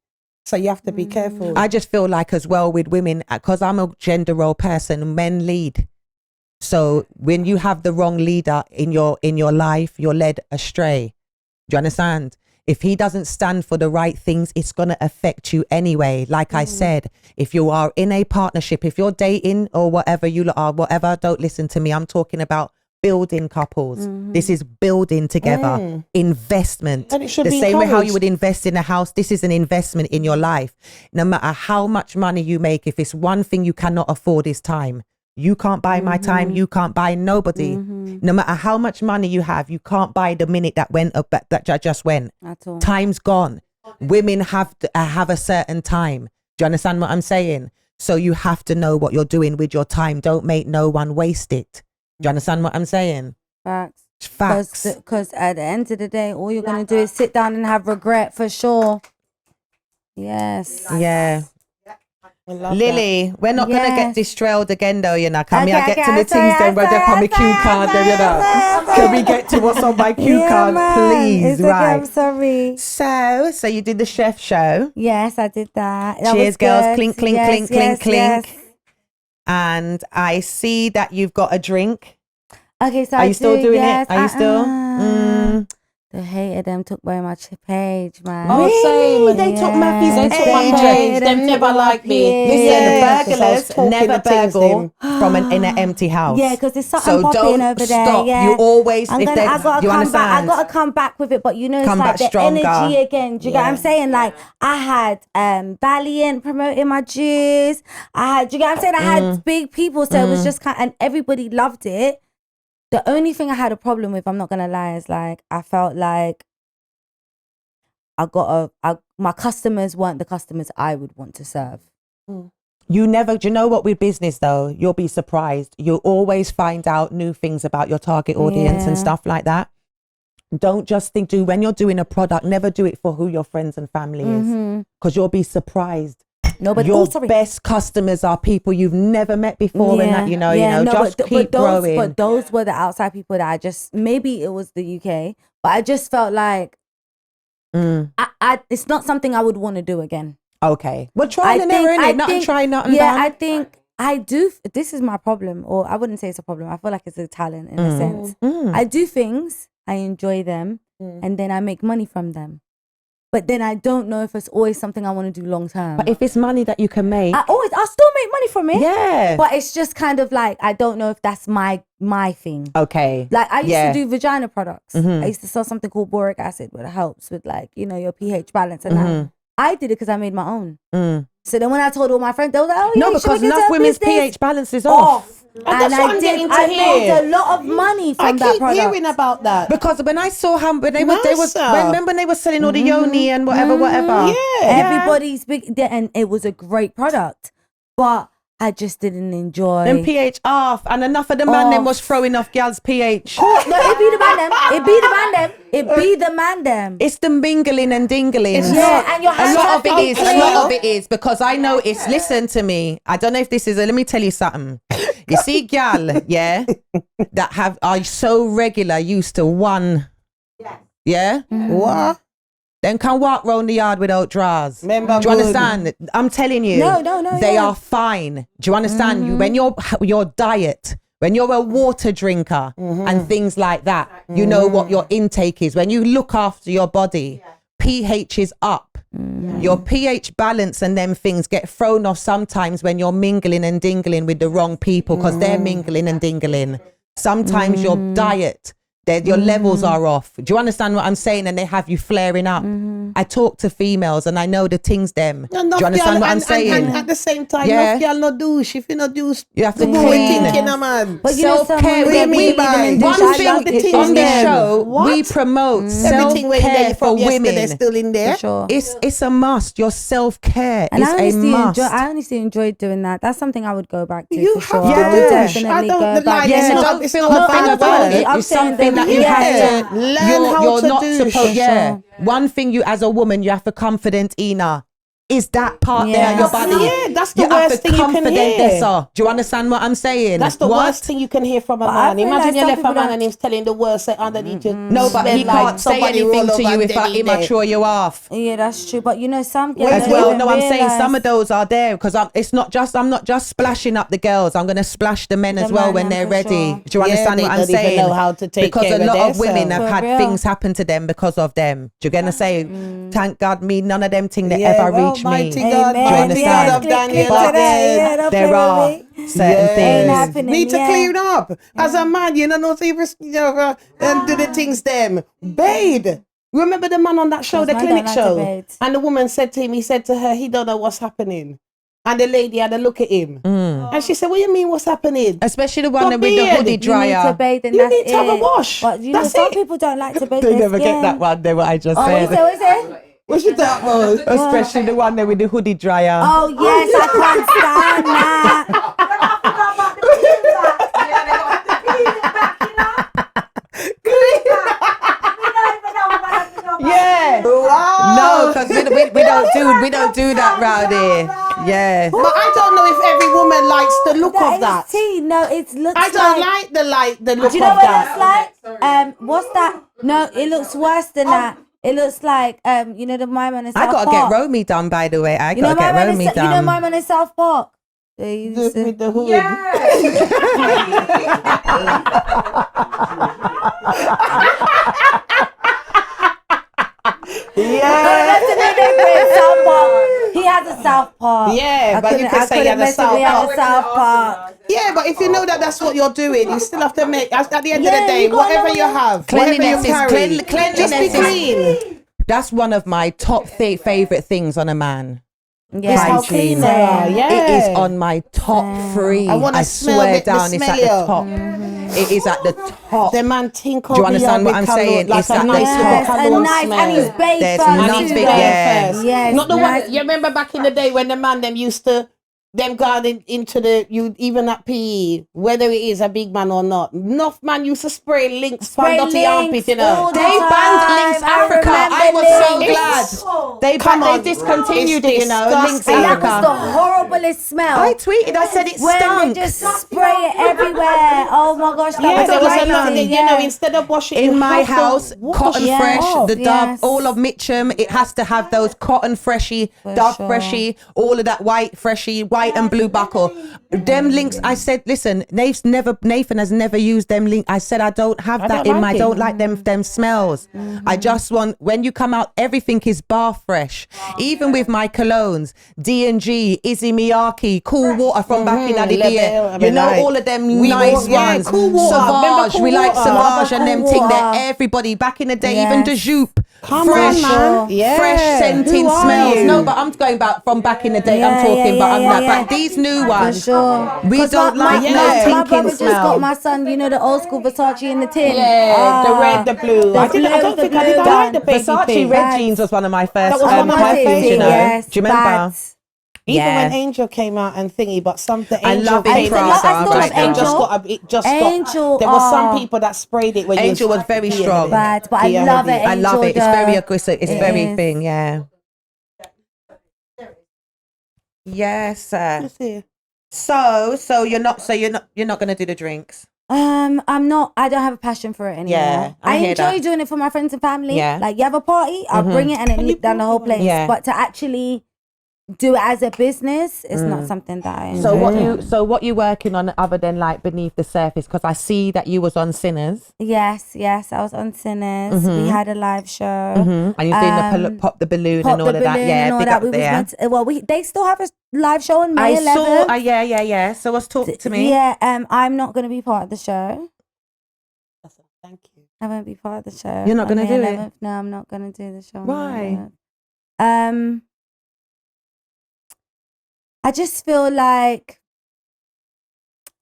Speaker 3: So you have to be careful.
Speaker 2: I just feel like as well with women, because I'm a gender role person, men lead. So when you have the wrong leader in your life, you're led astray. Do you understand? If he doesn't stand for the right things, it's going to affect you anyway. Like I said, if you are in a partnership, if you're dating or whatever you are, whatever, don't listen to me. I'm talking about building couples. This is building together, investment.
Speaker 3: And it should
Speaker 2: the
Speaker 3: be
Speaker 2: same way how
Speaker 3: encouraged.
Speaker 2: you would invest in a house. This is an investment in your life. No matter how much money you make, if it's one thing you cannot afford is time. You can't buy my time. You can't buy nobody. No matter how much money you have, you can't buy the minute that went up, that just went.
Speaker 4: At all.
Speaker 2: Time's gone. Women have a certain time. Do you understand what I'm saying? So you have to know what you're doing with your time. Don't make no one waste it. Do you understand what I'm saying?
Speaker 4: Facts.
Speaker 2: Facts.
Speaker 4: Because at the end of the day, all you're going to do is sit down and have regret for sure. Yes.
Speaker 2: Yeah. Lily,
Speaker 3: that.
Speaker 2: we're not going to get derailed again though, you know. Can we get to the
Speaker 4: sorry,
Speaker 2: things then we're on my cue card then, you know. Can we get to what's on my cue card, please?
Speaker 4: It's okay,
Speaker 2: Right.
Speaker 4: I'm sorry.
Speaker 2: So you did the chef show.
Speaker 4: Yes, I did that. That
Speaker 2: Cheers,
Speaker 4: was
Speaker 2: girls.
Speaker 4: good.
Speaker 2: Clink, clink,
Speaker 4: Yes,
Speaker 2: clink,
Speaker 4: yes,
Speaker 2: clink,
Speaker 4: yes.
Speaker 2: clink. And I see that you've got a drink.
Speaker 4: Okay, so
Speaker 2: Are you still doing
Speaker 4: yes,
Speaker 2: it? Are you still?
Speaker 4: The hate of them took away my page, man.
Speaker 3: Oh, same.
Speaker 2: They took Mafi's
Speaker 3: They took my page. They never liked me.
Speaker 2: Listen,
Speaker 3: Yeah, 'cause I was
Speaker 2: burglars
Speaker 3: talking
Speaker 2: never
Speaker 3: the things
Speaker 2: burgle in an empty house.
Speaker 4: Yeah, because there's something
Speaker 2: So
Speaker 4: popping
Speaker 2: don't
Speaker 4: over there.
Speaker 2: stop.
Speaker 4: Yeah.
Speaker 2: You always,
Speaker 4: I
Speaker 2: if
Speaker 4: gotta
Speaker 2: you
Speaker 4: come back.
Speaker 2: understand.
Speaker 4: I gotta come back with it, but you know, it's
Speaker 2: Come
Speaker 4: like
Speaker 2: back
Speaker 4: the
Speaker 2: stronger.
Speaker 4: energy again. Do you get what I'm saying? Like I had Valiant promoting my juice. Do you get what I'm saying? I had big people, so it was just and everybody loved it. The only thing I had a problem with, I'm not gonna lie, is like I felt like my customers weren't the customers I would want to serve.
Speaker 2: You never, do you know what with business though? You'll be surprised. You'll always find out new things about your target audience and stuff like that. Don't just when you're doing a product, never do it for who your friends and family is, because you'll be surprised.
Speaker 4: No, but
Speaker 2: your best customers are people you've never met before, and that keep growing.
Speaker 4: But those were the outside people that I just, maybe it was the UK, but I just felt like it's not something I would want to do again.
Speaker 2: Okay. Well, try and error, innit? Nothing try, nothing done.
Speaker 4: I think I do. This is my problem, or I wouldn't say it's a problem. I feel like it's a talent in a sense. I do things, I enjoy them, and then I make money from them. But then I don't know if it's always something I want to do long term.
Speaker 2: But if it's money that you can make,
Speaker 4: I'll still make money from it.
Speaker 2: Yeah.
Speaker 4: But it's just kind of like, I don't know if that's my thing.
Speaker 2: Okay.
Speaker 4: Like I used to do vagina products. I used to sell something called boric acid, where it helps with like, you know, your pH balance and that. I did it because I made my own. So then when I told all my friends, they was like, oh yeah,
Speaker 2: no, because enough women's pH balance is off.
Speaker 3: And that's what I'm getting to
Speaker 4: I
Speaker 3: hear.
Speaker 4: made a lot of money from that product.
Speaker 3: I keep hearing about that.
Speaker 2: Because when I saw how when they was remember when they were selling all the yoni and whatever.
Speaker 3: Yeah.
Speaker 4: Everybody's big, and it was a great product, but I just didn't enjoy.
Speaker 2: Them pH off, and enough of the man them was throwing off girls' pH.
Speaker 4: No, it be the man them. It be the man them. It be the man them.
Speaker 2: It's the mingling and dingling.
Speaker 4: Yeah, and your hands
Speaker 2: a lot
Speaker 4: have
Speaker 2: of
Speaker 4: to
Speaker 2: it
Speaker 4: be
Speaker 2: is.
Speaker 4: clean.
Speaker 2: A lot of it is because I know it's. Listen to me. I don't know if this is. Let me tell you something. You see, gal, yeah, that are so regular used to one. Yeah.
Speaker 3: What?
Speaker 2: Then can walk round the yard without drawers. Do you
Speaker 3: Remember
Speaker 2: understand? I'm telling you.
Speaker 4: No.
Speaker 2: They are fine. Do you understand? You when your diet, when you're a water drinker and things like that, you know what your intake is. When you look after your body, pH is up. Your pH balance and them things get thrown off sometimes when you're mingling and dingling with the wrong people because they're mingling and dingling. Sometimes your diet, your levels are off. Do you understand what I'm saying? And they have you flaring up. I talk to females and I know the things them. Do you understand what I'm saying?
Speaker 3: And at the same time,
Speaker 2: Yeah.
Speaker 3: enough girl not douche. If you not douche,
Speaker 2: You have to
Speaker 3: the boy
Speaker 2: clean.
Speaker 3: thinking, man.
Speaker 4: But you know,
Speaker 2: Self-care.
Speaker 4: someone
Speaker 3: we-
Speaker 2: One thing
Speaker 3: love the things
Speaker 2: on this
Speaker 3: them.
Speaker 2: show,
Speaker 3: What?
Speaker 2: we promote
Speaker 3: Everything where you
Speaker 2: self-care
Speaker 3: get
Speaker 2: for
Speaker 3: from yesterday
Speaker 2: women.
Speaker 3: still in there.
Speaker 4: For sure.
Speaker 2: It's a must. Your self-care
Speaker 4: And
Speaker 2: is
Speaker 4: I
Speaker 2: a
Speaker 4: honestly
Speaker 2: must.
Speaker 4: enjoyed doing that. That's something I would go back to.
Speaker 3: You
Speaker 4: for
Speaker 3: have
Speaker 4: sure.
Speaker 3: to
Speaker 4: I would
Speaker 3: douche.
Speaker 4: definitely
Speaker 3: I don't
Speaker 4: go
Speaker 3: like
Speaker 4: back.
Speaker 3: it.
Speaker 2: Yeah,
Speaker 3: It's not-
Speaker 2: don't
Speaker 3: it's
Speaker 2: feel
Speaker 3: not
Speaker 2: bad
Speaker 3: about
Speaker 2: about
Speaker 3: it.
Speaker 2: it.
Speaker 4: I'm
Speaker 2: It's
Speaker 4: saying
Speaker 2: something that
Speaker 4: that
Speaker 2: you
Speaker 4: we
Speaker 2: have
Speaker 4: have
Speaker 2: to
Speaker 3: learn how
Speaker 2: you're
Speaker 3: to
Speaker 2: not
Speaker 3: douche.
Speaker 2: supposed. Yeah.
Speaker 4: Sure.
Speaker 2: One thing you as a woman you have to confident Ina is that part there
Speaker 4: Yeah.
Speaker 2: of your body.
Speaker 3: Yeah, that's the
Speaker 2: You have
Speaker 3: worst
Speaker 2: to
Speaker 3: thing you can
Speaker 2: confident
Speaker 3: hear.
Speaker 2: this up. Do you understand what I'm saying?
Speaker 3: That's the
Speaker 2: What?
Speaker 3: worst thing you can hear from a
Speaker 4: But I
Speaker 3: man.
Speaker 4: feel
Speaker 3: Imagine
Speaker 4: like
Speaker 3: you
Speaker 4: some
Speaker 3: left a
Speaker 4: people
Speaker 3: man
Speaker 4: don't-
Speaker 3: and he's telling the world, say underneath you.
Speaker 2: No, but he
Speaker 3: smell like
Speaker 2: can't say
Speaker 3: somebody
Speaker 2: anything
Speaker 3: roll
Speaker 2: to you
Speaker 3: over
Speaker 2: if
Speaker 3: dead
Speaker 2: I
Speaker 3: in there.
Speaker 2: immature you off.
Speaker 4: Yeah, that's true. But you know, some girls
Speaker 2: As
Speaker 4: don't
Speaker 2: well,
Speaker 4: even
Speaker 2: no, I'm saying
Speaker 4: realise.
Speaker 2: some of those are there because I'm not just splashing up the girls. I'm gonna splash the men
Speaker 4: The
Speaker 2: as well
Speaker 4: man,
Speaker 2: when they're
Speaker 4: for
Speaker 2: ready.
Speaker 4: sure.
Speaker 2: Do you understand
Speaker 3: they
Speaker 2: what I'm
Speaker 3: don't even
Speaker 2: saying?
Speaker 3: know how to take
Speaker 2: because
Speaker 3: care
Speaker 2: a
Speaker 3: of
Speaker 2: lot of women
Speaker 3: themselves.
Speaker 2: have
Speaker 4: For
Speaker 2: had
Speaker 4: real.
Speaker 2: things happen to them because of them. Do you gonna say, thank God, me none of them things that
Speaker 3: Yeah,
Speaker 2: ever
Speaker 3: well,
Speaker 2: reached me.
Speaker 3: mighty
Speaker 2: Do
Speaker 3: God,
Speaker 2: you
Speaker 3: mighty
Speaker 2: understand?
Speaker 3: God of Daniel,
Speaker 2: But
Speaker 4: Yeah, don't
Speaker 2: there
Speaker 4: play
Speaker 2: are
Speaker 4: with me.
Speaker 2: certain
Speaker 4: Ain't
Speaker 2: things.
Speaker 4: happening.
Speaker 3: Need to
Speaker 4: yeah.
Speaker 3: clean up. As a man, you know, and do the things them. Bathe. Remember the man on that show, the
Speaker 4: man
Speaker 3: clinic
Speaker 4: don't like to
Speaker 3: show?
Speaker 4: bathe.
Speaker 3: And the woman said to him, he said to her, he don't know what's happening. And the lady had a look at him. And she said, what do you mean what's happening?
Speaker 2: Especially the one
Speaker 3: Got
Speaker 2: with the
Speaker 3: beard.
Speaker 2: hoodie
Speaker 3: You
Speaker 4: You need to
Speaker 2: dryer.
Speaker 4: bathe and
Speaker 3: You
Speaker 4: that's
Speaker 3: need to have a
Speaker 4: it.
Speaker 3: wash.
Speaker 4: But you know,
Speaker 3: That's
Speaker 4: some
Speaker 3: it.
Speaker 4: people don't like to bathe
Speaker 2: They
Speaker 4: their
Speaker 2: never get
Speaker 4: skin.
Speaker 2: that one there what I just
Speaker 4: Oh, what
Speaker 2: said.
Speaker 4: is it?
Speaker 3: What's your that was?
Speaker 2: Especially the one there with the hoodie dryer.
Speaker 4: Oh, yes, I can't stand that.
Speaker 2: Yeah.
Speaker 3: Wow.
Speaker 2: No, because we don't do that round here. Yeah.
Speaker 3: But I don't know if every woman likes the look of that.
Speaker 4: Tea. No, it looks
Speaker 3: I don't like the look
Speaker 4: Do you know
Speaker 3: of
Speaker 4: what
Speaker 3: that.
Speaker 4: it looks like? What's that? No, it looks worse than that. It looks like you know the my man in South
Speaker 2: I
Speaker 4: Park.
Speaker 2: gotta get Romy done, by the way. I
Speaker 4: You know
Speaker 2: gotta
Speaker 4: my
Speaker 2: get
Speaker 4: man
Speaker 2: Romy
Speaker 4: in,
Speaker 2: done.
Speaker 4: you know my man in South Park. They used to-
Speaker 3: With the hood.
Speaker 4: That's another friend, South Park. He has a South Park.
Speaker 3: Yeah, but you can say he
Speaker 4: couldn't
Speaker 3: has a
Speaker 4: mess with- he has a
Speaker 3: South
Speaker 4: South Park.
Speaker 3: Yeah, but if you know that that's what you're doing, you still have to make, at the end of
Speaker 4: Yeah,
Speaker 3: the day,
Speaker 4: you gotta
Speaker 3: whatever
Speaker 4: know
Speaker 3: you
Speaker 4: that.
Speaker 3: have, whatever you
Speaker 2: Cleanliness is
Speaker 3: carry,
Speaker 2: cleanliness
Speaker 3: just be
Speaker 2: is-
Speaker 3: clean.
Speaker 2: That's one of my top favorite things on a man.
Speaker 4: Yeah,
Speaker 3: It's how
Speaker 2: Hygiene.
Speaker 3: clean they are. Yeah,
Speaker 2: It is on my top three.
Speaker 3: I wanna smell
Speaker 2: swear
Speaker 3: it, the
Speaker 2: down, it's at the
Speaker 3: smell.
Speaker 2: top. It is at the top.
Speaker 3: The man tinkle.
Speaker 2: Do you understand what I'm saying?
Speaker 3: Like
Speaker 2: It's
Speaker 3: a
Speaker 2: at the
Speaker 3: nice
Speaker 2: top.
Speaker 3: little
Speaker 4: yes, a
Speaker 3: cologne
Speaker 4: nice,
Speaker 3: smell.
Speaker 4: and he's bathed
Speaker 2: There's
Speaker 4: first.
Speaker 2: nothing,
Speaker 4: too,
Speaker 3: Bathe
Speaker 4: though.
Speaker 2: yeah.
Speaker 3: first.
Speaker 4: Yes,
Speaker 3: Not the
Speaker 4: nice.
Speaker 3: one. You remember back in the day when the man them used to them going into you even at PE, whether it is a big man or not. Enough man used to spray links from dirty armpit, you know.
Speaker 2: They banned Links Africa. I was so glad. They discontinued it, you know. Links
Speaker 4: And that
Speaker 2: Africa.
Speaker 4: was the horriblest smell.
Speaker 2: I tweeted. I said it
Speaker 4: when
Speaker 2: stunk.
Speaker 4: they just spray it everywhere. Oh my gosh, that
Speaker 3: Yeah,
Speaker 4: was
Speaker 3: there was a
Speaker 4: crazy.
Speaker 3: lot. You know, instead of washing
Speaker 2: In
Speaker 3: you
Speaker 2: my
Speaker 3: have to
Speaker 2: house,
Speaker 3: wash
Speaker 2: cotton
Speaker 3: it
Speaker 2: fresh,
Speaker 3: off.
Speaker 2: the Dove, all of Mitcham, it has to have those cotton freshy, Dove freshy, all of that white freshy, white and blue buckle. Them links, I said, listen, Nathan has never used them links. I said, I don't have that in my, I don't like them smells. I just want, when you come out, everything is bar fresh. Even with my colognes, D&G, Izzy Miyake, Cool Water from back in the day. You know, all of them nice ones.
Speaker 3: Cool Water.
Speaker 2: Savage,
Speaker 3: Cool
Speaker 2: we like
Speaker 3: Water.
Speaker 2: Savage and them
Speaker 4: Cool
Speaker 2: thing there.
Speaker 4: Water.
Speaker 2: Everybody back in the day,
Speaker 4: Yes.
Speaker 2: even the Joop.
Speaker 3: Come
Speaker 2: fresh,
Speaker 3: on, man. Yeah.
Speaker 2: fresh scenting
Speaker 3: Who are
Speaker 2: smells.
Speaker 3: you?
Speaker 2: No, but I'm going back from back in the day. I'm talking, but I'm not. But these new ones, we don't like no
Speaker 4: my
Speaker 2: tinking
Speaker 4: brother just
Speaker 2: smell.
Speaker 4: got my son, you know, the old school Versace in the tin.
Speaker 3: Yeah, the red, the blue. I don't think I did like the baby
Speaker 2: Versace
Speaker 3: pink.
Speaker 2: red jeans was one of my first
Speaker 3: That was one of my
Speaker 2: perfumes, you know.
Speaker 4: Yes,
Speaker 2: Do you remember?
Speaker 4: bad.
Speaker 3: Even
Speaker 2: Yeah.
Speaker 3: when Angel came out and thingy, but the
Speaker 2: I
Speaker 3: Angel
Speaker 2: love
Speaker 3: came
Speaker 2: Angel.
Speaker 3: out.
Speaker 2: I still love
Speaker 3: It just got.
Speaker 4: Angel,
Speaker 3: There was some people that sprayed it when
Speaker 2: Angel was very strong.
Speaker 4: Bad, but I love it.
Speaker 2: I love it. It's
Speaker 4: Angel,
Speaker 2: very aggressive. It's
Speaker 4: It
Speaker 2: very
Speaker 4: is.
Speaker 2: thing. Yeah. Yes. So you're not gonna do the drinks.
Speaker 4: I'm not. I don't have a passion for it anymore.
Speaker 2: Yeah, I
Speaker 4: I
Speaker 2: hear
Speaker 4: enjoy
Speaker 2: that.
Speaker 4: doing it for my friends and family.
Speaker 2: Yeah.
Speaker 4: Like you have a party, I'll bring it and it lick down the whole place.
Speaker 2: Yeah.
Speaker 4: But to actually do it as a business, it's not something that I enjoy.
Speaker 2: What you working on other than like beneath the surface? Because I see that you was on Sinners.
Speaker 4: Yes, I was on Sinners. We had a live show.
Speaker 2: And you're doing the pop the balloon
Speaker 4: Pop
Speaker 2: and all
Speaker 4: the
Speaker 2: of that.
Speaker 4: balloon
Speaker 2: Yeah,
Speaker 4: and all
Speaker 2: big
Speaker 4: that.
Speaker 2: up
Speaker 4: We was
Speaker 2: there.
Speaker 4: meant to, they still have a live show on May 11th.
Speaker 2: I saw. Yeah. So what's talk to me?
Speaker 4: Yeah, I'm not going to be part of the show.
Speaker 3: Thank you.
Speaker 4: I won't be part of the show.
Speaker 2: You're not
Speaker 4: on
Speaker 2: gonna
Speaker 4: May
Speaker 2: do it?
Speaker 4: 11th. No, I'm not going to do the show. on
Speaker 2: Why?
Speaker 4: May 11th. I just feel like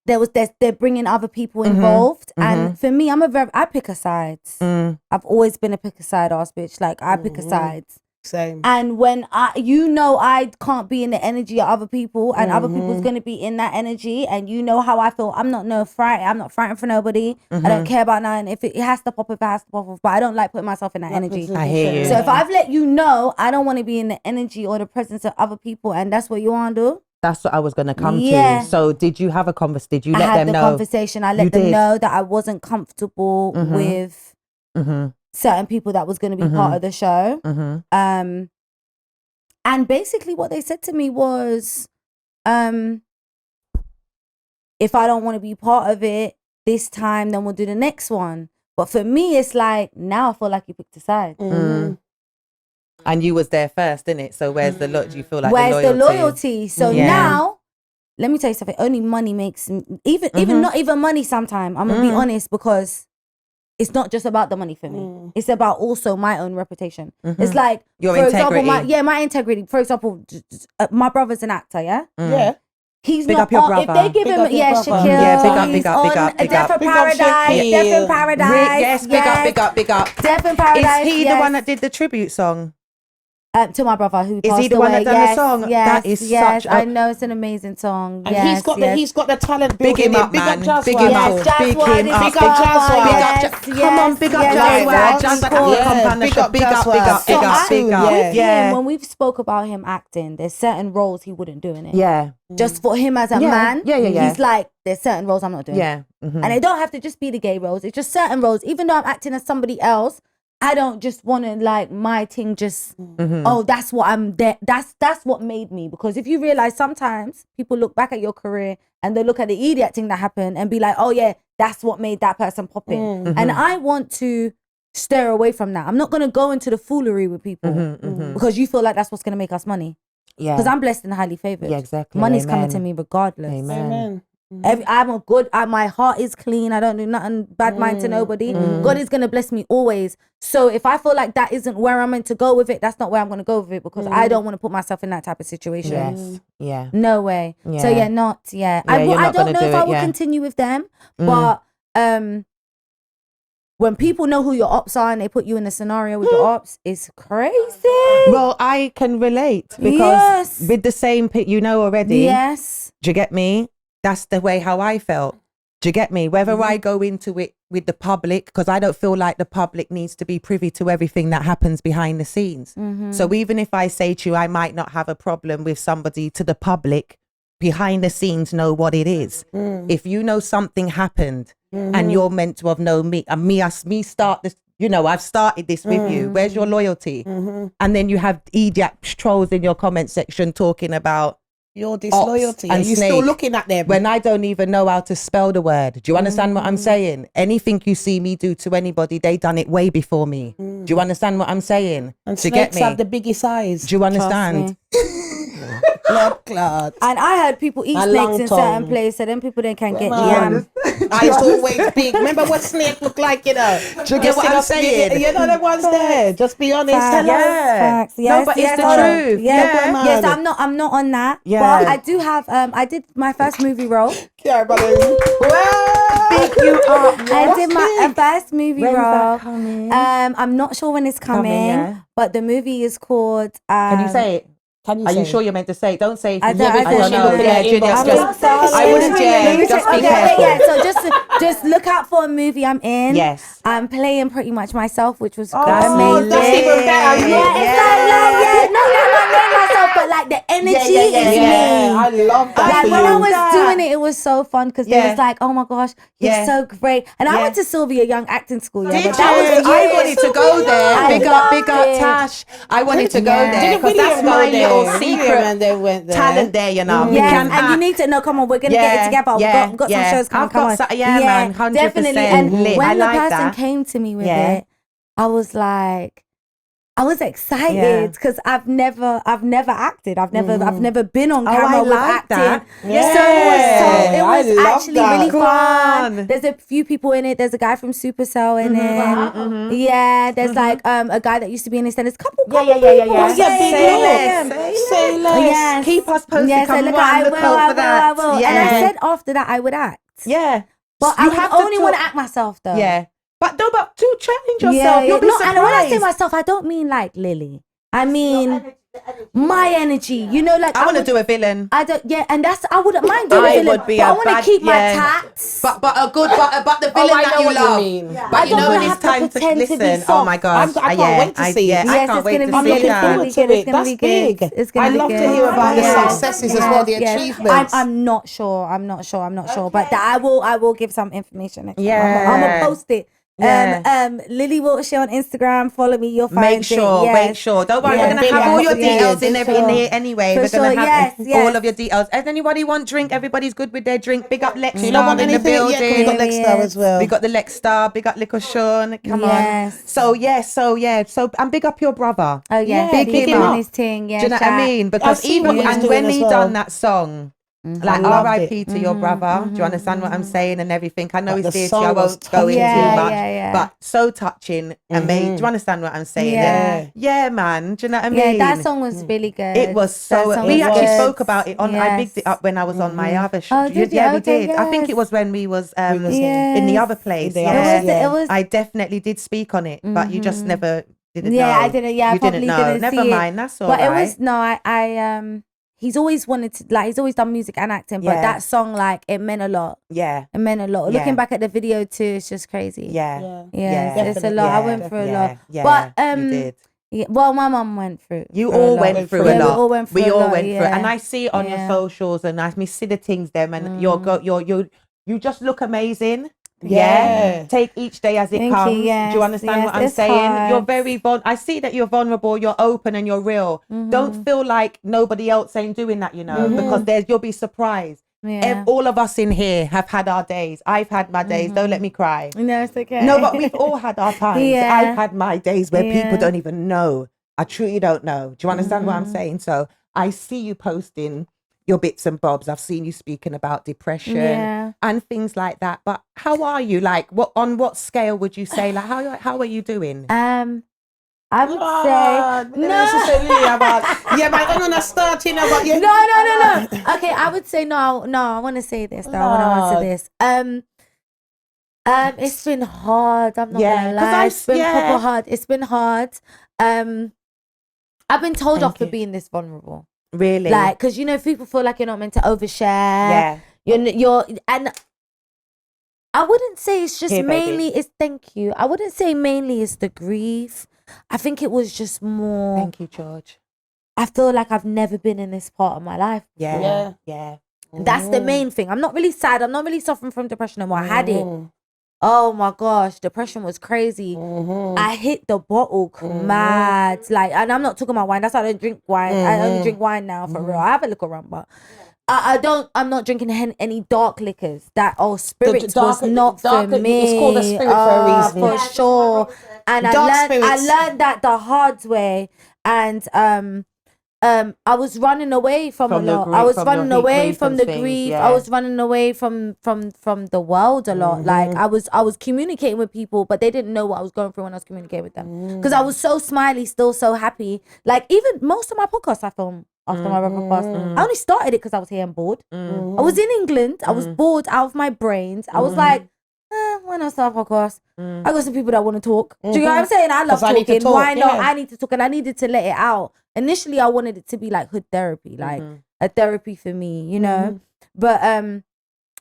Speaker 4: they're bringing other people involved, and for me, I pick a sides. I've always been a pick a side ass bitch. Like I pick a sides.
Speaker 3: Same.
Speaker 4: And when I can't be in the energy of other people, and other people's gonna be in that energy, and you know how I feel. I'm not frightened for nobody. I don't care about nothing. If it has to pop, it has to pop. But I don't like putting myself in that energy.
Speaker 2: I hear you.
Speaker 4: So if I've let you know, I don't want to be in the energy or the presence of other people, and that's what you want to do.
Speaker 2: That's what I was gonna come
Speaker 4: Yeah.
Speaker 2: to. So did you have a conversation? Did you
Speaker 4: I
Speaker 2: let
Speaker 4: had
Speaker 2: them
Speaker 4: the
Speaker 2: know?
Speaker 4: conversation. I let
Speaker 2: You
Speaker 4: them
Speaker 2: did?
Speaker 4: know that I wasn't comfortable with certain people that was going to be part of the show. And basically what they said to me was, if I don't want to be part of it this time, then we'll do the next one. But for me, it's like, now I feel like you picked a side.
Speaker 2: And you was there first, didn't it? So where's the look? Do you feel like
Speaker 4: Where's
Speaker 2: the
Speaker 4: the loyalty? So
Speaker 2: Yeah.
Speaker 4: now, let me tell you something. Only money makes, even not even money sometimes. I'm going to be honest, because it's not just about the money for me. It's about also my own reputation. It's like,
Speaker 2: Your
Speaker 4: for example,
Speaker 2: integrity.
Speaker 4: my integrity. For example, my brother's an actor, yeah?
Speaker 3: Yeah.
Speaker 4: He's
Speaker 2: Big
Speaker 4: not
Speaker 2: up your
Speaker 4: on, if
Speaker 2: brother.
Speaker 4: they give
Speaker 3: Big
Speaker 4: him,
Speaker 3: up your
Speaker 4: yeah,
Speaker 3: brother.
Speaker 4: Shaquille.
Speaker 2: Yeah, big up,
Speaker 4: he's
Speaker 2: big up,
Speaker 4: on
Speaker 2: big up, big
Speaker 4: Death
Speaker 2: up.
Speaker 4: in
Speaker 3: Big up
Speaker 4: Paradise.
Speaker 3: Shaquille.
Speaker 4: Death in Paradise.
Speaker 2: Yes, big up.
Speaker 4: Death in Paradise.
Speaker 2: Is he the one that did the tribute song?
Speaker 4: To my brother who
Speaker 2: Is
Speaker 4: passed
Speaker 2: he the
Speaker 4: away.
Speaker 2: one that done the song?
Speaker 4: Yes,
Speaker 2: That is
Speaker 4: yes.
Speaker 2: such a-
Speaker 4: I know it's an amazing song.
Speaker 3: And
Speaker 4: yes,
Speaker 3: he's got the talent.
Speaker 2: Big him up,
Speaker 3: Big
Speaker 2: man.
Speaker 3: up Jazz
Speaker 2: Big
Speaker 3: Wild.
Speaker 2: him
Speaker 4: Yes,
Speaker 2: up.
Speaker 4: Jazz
Speaker 2: Big
Speaker 4: Wild
Speaker 2: him
Speaker 4: is
Speaker 2: up.
Speaker 3: Big up Jazz Wild.
Speaker 2: Come on, big up
Speaker 4: yes,
Speaker 2: Jazz
Speaker 4: yes,
Speaker 2: Wild. Jazz
Speaker 4: yes,
Speaker 2: Wild.
Speaker 4: yes.
Speaker 2: Come on,
Speaker 3: Big up
Speaker 2: big
Speaker 3: Jazz
Speaker 2: up,
Speaker 3: Wild.
Speaker 2: big up, big up.
Speaker 3: Yeah.
Speaker 2: Yeah.
Speaker 4: When we've spoke about him acting, there's certain roles he wouldn't do in it.
Speaker 2: Yeah.
Speaker 4: Just for him as a
Speaker 2: Yeah.
Speaker 4: man,
Speaker 2: Yeah.
Speaker 4: he's like, there's certain roles I'm not doing.
Speaker 2: Yeah.
Speaker 4: And they don't have to just be the gay roles. It's just certain roles. Even though I'm acting as somebody else, I don't just want to like my thing just, oh, that's what I'm there. That's what made me. Because if you realize sometimes people look back at your career and they look at the idiot thing that happened and be like, oh yeah, that's what made that person pop in. And I want to steer away from that. I'm not going to go into the foolery with people because you feel like that's what's going to make us money.
Speaker 2: Yeah.
Speaker 4: Because I'm blessed and highly favored.
Speaker 2: Yeah, exactly.
Speaker 4: Money's
Speaker 2: Amen.
Speaker 4: coming to me regardless.
Speaker 2: Amen.
Speaker 4: I'm a good. My heart is clean. I don't do nothing bad mind to nobody. God is gonna bless me always. So if I feel like that isn't where I'm meant to go with it, that's not where I'm gonna go with it because I don't want to put myself in that type of situation.
Speaker 2: Yes. Yeah.
Speaker 4: No way.
Speaker 2: Yeah.
Speaker 4: So yeah, not yeah.
Speaker 2: Yeah, you're
Speaker 4: I
Speaker 2: not
Speaker 4: don't
Speaker 2: gonna
Speaker 4: know
Speaker 2: do
Speaker 4: if I
Speaker 2: it,
Speaker 4: will
Speaker 2: yeah.
Speaker 4: continue with them, but when people know who your ops are and they put you in a scenario with your ops, it's crazy.
Speaker 2: Well, I can relate because with the same you know already.
Speaker 4: Yes.
Speaker 2: Do you get me? That's the way how I felt. Do you get me? Whether I go into it with the public, because I don't feel like the public needs to be privy to everything that happens behind the scenes. So even if I say to you, I might not have a problem with somebody to the public, behind the scenes know what it is. If you know something happened and you're meant to have known me, and me start this, you know, I've started this with you. Where's your loyalty? And then you have idiot trolls in your comment section talking about
Speaker 3: your disloyalty.
Speaker 2: And
Speaker 3: you're still looking at them.
Speaker 2: when I don't even know how to spell the word. Do you understand what I'm saying? Anything you see me do to anybody, they done it way before me. Do you understand what I'm saying?
Speaker 3: And
Speaker 2: Do you get
Speaker 3: snakes
Speaker 2: me?
Speaker 3: have the biggest eyes.
Speaker 2: Do you understand?
Speaker 3: Blood clot.
Speaker 4: And I heard people eat
Speaker 3: And
Speaker 4: snakes
Speaker 3: long
Speaker 4: in
Speaker 3: tongue.
Speaker 4: certain places, so then people then can get
Speaker 3: Man.
Speaker 4: yam.
Speaker 3: Eyes always big. Remember what snake look like, you know?
Speaker 2: Do you get what I'm saying?
Speaker 3: You know the ones there. Just be honest.
Speaker 4: Facts.
Speaker 3: Hello.
Speaker 4: Facts.
Speaker 2: No,
Speaker 4: Yes,
Speaker 2: but
Speaker 4: yes,
Speaker 2: it's the
Speaker 4: hold on.
Speaker 2: truth.
Speaker 4: Yeah.
Speaker 3: man.
Speaker 4: Yes, I'm not on that.
Speaker 2: Yeah.
Speaker 4: But I do have I did my first movie role.
Speaker 3: Yeah, brother.
Speaker 2: Big you up.
Speaker 4: I did my first movie
Speaker 2: When's
Speaker 4: role.
Speaker 2: that coming?
Speaker 4: I'm not sure when it's coming,
Speaker 2: yeah.
Speaker 4: but the movie is called
Speaker 2: Can you say it?
Speaker 3: Can you
Speaker 2: Are
Speaker 3: say
Speaker 2: you
Speaker 3: it?
Speaker 2: sure you're meant to say it? Don't say it.
Speaker 4: I don't
Speaker 2: I don't know.
Speaker 3: know.
Speaker 2: Yeah, Ginny,
Speaker 3: I
Speaker 2: just,
Speaker 3: think so.
Speaker 2: I wouldn't dare. Just be careful.
Speaker 4: Yeah, so just look out for a movie I'm in.
Speaker 2: Yes.
Speaker 4: I'm playing pretty much myself, which was
Speaker 2: That's
Speaker 4: amazing.
Speaker 3: that's even better.
Speaker 4: Yeah, it's like, not myself, but like the energy is me.
Speaker 3: I love that.
Speaker 4: Like when I was
Speaker 2: that.
Speaker 4: doing it was so fun because they
Speaker 2: Yeah.
Speaker 4: was like, "Oh my gosh, you're
Speaker 2: Yeah.
Speaker 4: so great!" And I
Speaker 2: Yeah.
Speaker 4: went to Sylvia Young Acting School. Yeah,
Speaker 2: Did
Speaker 4: but that
Speaker 2: you?
Speaker 4: was
Speaker 2: I
Speaker 4: years.
Speaker 2: wanted to go there.
Speaker 4: I
Speaker 2: Big
Speaker 4: loved
Speaker 2: up,
Speaker 4: it.
Speaker 2: Tash. I wanted to go
Speaker 4: Yeah.
Speaker 2: there
Speaker 3: Didn't
Speaker 2: because that's
Speaker 3: William
Speaker 2: my
Speaker 3: go there?
Speaker 2: little
Speaker 3: William
Speaker 2: secret
Speaker 3: and they went there.
Speaker 2: talent there, you know.
Speaker 4: Yes,
Speaker 2: can
Speaker 4: and you
Speaker 2: act.
Speaker 4: need to know. Come on, we're gonna get it together. We've got some shows coming.
Speaker 2: I've got
Speaker 4: Come on,
Speaker 2: man, 100%
Speaker 4: definitely. And
Speaker 2: lit.
Speaker 4: when
Speaker 2: I
Speaker 4: the
Speaker 2: like
Speaker 4: person
Speaker 2: that.
Speaker 4: came to me with
Speaker 2: Yeah.
Speaker 4: it, I was like, I was excited because I've never acted. I've never been on camera
Speaker 2: I
Speaker 4: with
Speaker 2: like
Speaker 4: acting.
Speaker 2: that.
Speaker 4: So it
Speaker 3: I
Speaker 4: was
Speaker 3: love
Speaker 4: actually
Speaker 3: that.
Speaker 4: really
Speaker 2: Go
Speaker 4: fun.
Speaker 2: on.
Speaker 4: There's a few people in it. There's a guy from Supercell in it. Yeah, there's like a guy that used to be in it. There's a couple people.
Speaker 3: Yeah, big
Speaker 2: Say
Speaker 3: look.
Speaker 2: less.
Speaker 3: Say less.
Speaker 4: Yes.
Speaker 2: Keep us posted.
Speaker 4: Yes,
Speaker 2: Come
Speaker 4: look,
Speaker 2: on,
Speaker 4: I
Speaker 2: look
Speaker 4: will,
Speaker 2: out
Speaker 4: I
Speaker 2: for
Speaker 4: will,
Speaker 2: that.
Speaker 4: I will.
Speaker 2: Yeah.
Speaker 4: And I said after that I would act.
Speaker 2: Yeah.
Speaker 4: But
Speaker 2: You
Speaker 4: I
Speaker 2: have
Speaker 4: would
Speaker 2: to
Speaker 4: only
Speaker 2: talk-
Speaker 4: want to act myself though.
Speaker 2: Yeah. But no, but to challenge yourself. You'll be
Speaker 4: No,
Speaker 2: surprised.
Speaker 4: and when I say myself, I don't mean like Lily. I mean my energy. You know, like
Speaker 2: I want to
Speaker 4: would-
Speaker 2: do a villain.
Speaker 4: I don't. Yeah, and that's I wouldn't mind doing
Speaker 2: I
Speaker 4: a villain.
Speaker 2: would be
Speaker 4: but
Speaker 2: a
Speaker 4: I want to
Speaker 2: bad-
Speaker 4: keep my
Speaker 2: yeah.
Speaker 4: tats.
Speaker 2: But a good, but the villain
Speaker 3: I
Speaker 2: that
Speaker 3: know
Speaker 2: you
Speaker 3: what you
Speaker 2: love.
Speaker 3: mean.
Speaker 4: I
Speaker 2: But you
Speaker 4: don't
Speaker 2: know when
Speaker 4: wanna
Speaker 2: it's
Speaker 4: have to
Speaker 2: time to
Speaker 4: pretend to be
Speaker 2: listen. Oh
Speaker 4: soft.
Speaker 2: my gosh!
Speaker 3: I can't wait to see it.
Speaker 2: Yeah, I
Speaker 4: Yes,
Speaker 2: can't
Speaker 4: it's
Speaker 2: wait
Speaker 4: gonna
Speaker 2: to
Speaker 4: be
Speaker 3: I'm
Speaker 2: see
Speaker 3: looking
Speaker 2: that.
Speaker 3: forward to it. That's big.
Speaker 4: It's gonna
Speaker 3: I
Speaker 4: be
Speaker 3: love
Speaker 4: good.
Speaker 3: to hear about the
Speaker 4: Yeah.
Speaker 3: successes as well, the
Speaker 4: Yes.
Speaker 3: achievements.
Speaker 4: I'm not sure. But that I will give some information next time.
Speaker 2: Yeah.
Speaker 4: I'm gonna post it.
Speaker 2: Yeah.
Speaker 4: Lilly Wiltshire on Instagram. Follow me. You'll find
Speaker 2: Make sure,
Speaker 4: it.
Speaker 2: make sure. Don't worry,
Speaker 4: Yeah.
Speaker 2: we're gonna have all your
Speaker 4: Yes,
Speaker 2: details in
Speaker 4: for
Speaker 2: every
Speaker 4: sure.
Speaker 2: here anyway.
Speaker 4: For
Speaker 2: We're gonna
Speaker 4: sure,
Speaker 2: have
Speaker 4: yes.
Speaker 2: all of your details. Does anybody want drink? Everybody's good with their drink. Big up Lex
Speaker 3: You don't want
Speaker 2: in the
Speaker 3: anything? Yeah, 'cause we
Speaker 2: building.
Speaker 3: got Lex Star as well.
Speaker 2: We got the Lex Star. Big up Little Sean. Come
Speaker 4: Yes.
Speaker 2: on. So and big up your brother.
Speaker 4: Oh yeah,
Speaker 2: Big
Speaker 4: big
Speaker 2: him
Speaker 4: him
Speaker 2: up.
Speaker 4: on his thing. Yeah,
Speaker 2: Do you know what I
Speaker 4: shout.
Speaker 2: mean? Because
Speaker 3: I've seen what
Speaker 2: even
Speaker 3: he was
Speaker 2: and
Speaker 3: doing
Speaker 2: when
Speaker 3: as
Speaker 2: he
Speaker 3: well.
Speaker 2: done that song, like
Speaker 3: I loved
Speaker 2: R.I.P.
Speaker 3: it.
Speaker 2: to your brother. Do you understand what I'm saying and everything? I know
Speaker 3: But
Speaker 2: it's
Speaker 3: the
Speaker 2: dear to you. I
Speaker 3: song was
Speaker 2: won't go into
Speaker 4: touching.
Speaker 2: much,
Speaker 4: Yeah.
Speaker 2: but so touching and made. Do you understand what I'm saying?
Speaker 4: Yeah.
Speaker 2: And yeah, man. Do you know what I
Speaker 4: Yeah,
Speaker 2: mean?
Speaker 4: that song was really good.
Speaker 2: It was
Speaker 4: That
Speaker 2: so.
Speaker 4: song
Speaker 2: We
Speaker 4: was
Speaker 2: actually
Speaker 4: good.
Speaker 2: spoke about it on. I
Speaker 4: Yes.
Speaker 2: bigged it up when I was on my other show.
Speaker 4: Oh, did you?
Speaker 2: Yeah, we
Speaker 4: Okay,
Speaker 2: did. I think
Speaker 4: yes.
Speaker 2: it was when we was
Speaker 4: Yes.
Speaker 2: in the other place.
Speaker 3: The
Speaker 2: Yeah.
Speaker 3: other-
Speaker 4: It was.
Speaker 2: I definitely did speak on it, but you just never didn't know.
Speaker 4: Yeah, I didn't. Yeah, I
Speaker 2: you
Speaker 4: probably
Speaker 2: didn't know.
Speaker 4: didn't
Speaker 2: Never
Speaker 4: see
Speaker 2: mind.
Speaker 4: it.
Speaker 2: That's all
Speaker 4: But
Speaker 2: right.
Speaker 4: it was no. I he's always wanted to he's always done music and acting. But
Speaker 2: Yeah.
Speaker 4: that song it meant a lot.
Speaker 2: Yeah.
Speaker 4: It meant a lot.
Speaker 2: Yeah.
Speaker 4: Looking back at the video too, it's just crazy.
Speaker 2: Yeah.
Speaker 4: Yeah, it's a
Speaker 3: definitely.
Speaker 4: lot. I
Speaker 2: Yeah,
Speaker 4: went through a
Speaker 2: yeah,
Speaker 4: lot.
Speaker 2: yeah,
Speaker 4: But
Speaker 2: you did.
Speaker 4: yeah, well, my mum went through.
Speaker 2: You
Speaker 3: a
Speaker 2: all
Speaker 3: lot.
Speaker 2: went through
Speaker 4: Yeah,
Speaker 2: a
Speaker 4: we
Speaker 2: lot.
Speaker 4: all went through
Speaker 2: We
Speaker 4: a
Speaker 2: all
Speaker 4: lot,
Speaker 2: went through,
Speaker 4: yeah.
Speaker 2: and I see it on your
Speaker 4: Yeah.
Speaker 2: socials, and I see the things them, and you just look amazing.
Speaker 3: Yeah.
Speaker 2: Take each day as it
Speaker 4: Thank you,
Speaker 2: comes. Do
Speaker 4: yes,
Speaker 2: you understand
Speaker 4: yes,
Speaker 2: what I'm
Speaker 4: it's
Speaker 2: saying?
Speaker 4: hard.
Speaker 2: You're very I see that you're vulnerable. You're open and you're real. Don't feel like nobody else ain't doing that. You know, because you'll be surprised.
Speaker 4: Yeah.
Speaker 2: All of us in here have had our days. I've had my days. Don't let me cry.
Speaker 4: No, it's okay.
Speaker 2: No, but we've all had our times.
Speaker 4: Yeah.
Speaker 2: I've had my days where
Speaker 4: Yeah.
Speaker 2: people don't even know. I truly don't know. Do you understand what I'm saying? So I see you posting your bits and bobs. I've seen you speaking about depression
Speaker 4: Yeah.
Speaker 2: and things like that. But how are you? Like, on what scale would you say? Like, how are you doing?
Speaker 4: I would say
Speaker 3: Yeah, my own starting about you.
Speaker 4: no. Okay, I would say no. I want to say this though. I want to answer this. It's been hard. I'm not gonna lie. It's been proper hard. It's been hard. I've been told off for being this vulnerable.
Speaker 2: Really?
Speaker 4: Like, because people feel like you're not meant to overshare. You're and I wouldn't say it's just mainly. It's thank you. I wouldn't say mainly it's the grief. I think it was just more.
Speaker 2: Thank you, George.
Speaker 4: I feel like I've never been in this part of my life before.
Speaker 2: Yeah.
Speaker 4: That's the main thing. I'm not really sad. I'm not really suffering from depression anymore. I had it. Oh my gosh, depression was crazy. I hit the bottle mad. Like, and I'm not talking about wine. That's why I don't drink wine. I only drink wine now for real. I have a liquor run, but I'm not drinking any dark liquors. Spirits was not for me.
Speaker 3: It's called a spirit for a reason.
Speaker 4: For sure. And I learned that the hard way. And I was running away from a lot. I was running away from the grief. I was running away from the world a lot. Like I was communicating with people, but they didn't know what I was going through when I was communicating with them. Because I was so smiley, still so happy. Like even most of my podcasts I filmed after my brother passed. I only started it because I was here and bored. I was in England. I was bored out of my brains. I was like, when I start a podcast, I got some people that want to talk. Do you know what I'm saying? I love talking. Why not? I need to talk, and I needed to let it out. Initially, I wanted it to be like hood therapy, like a therapy for me, But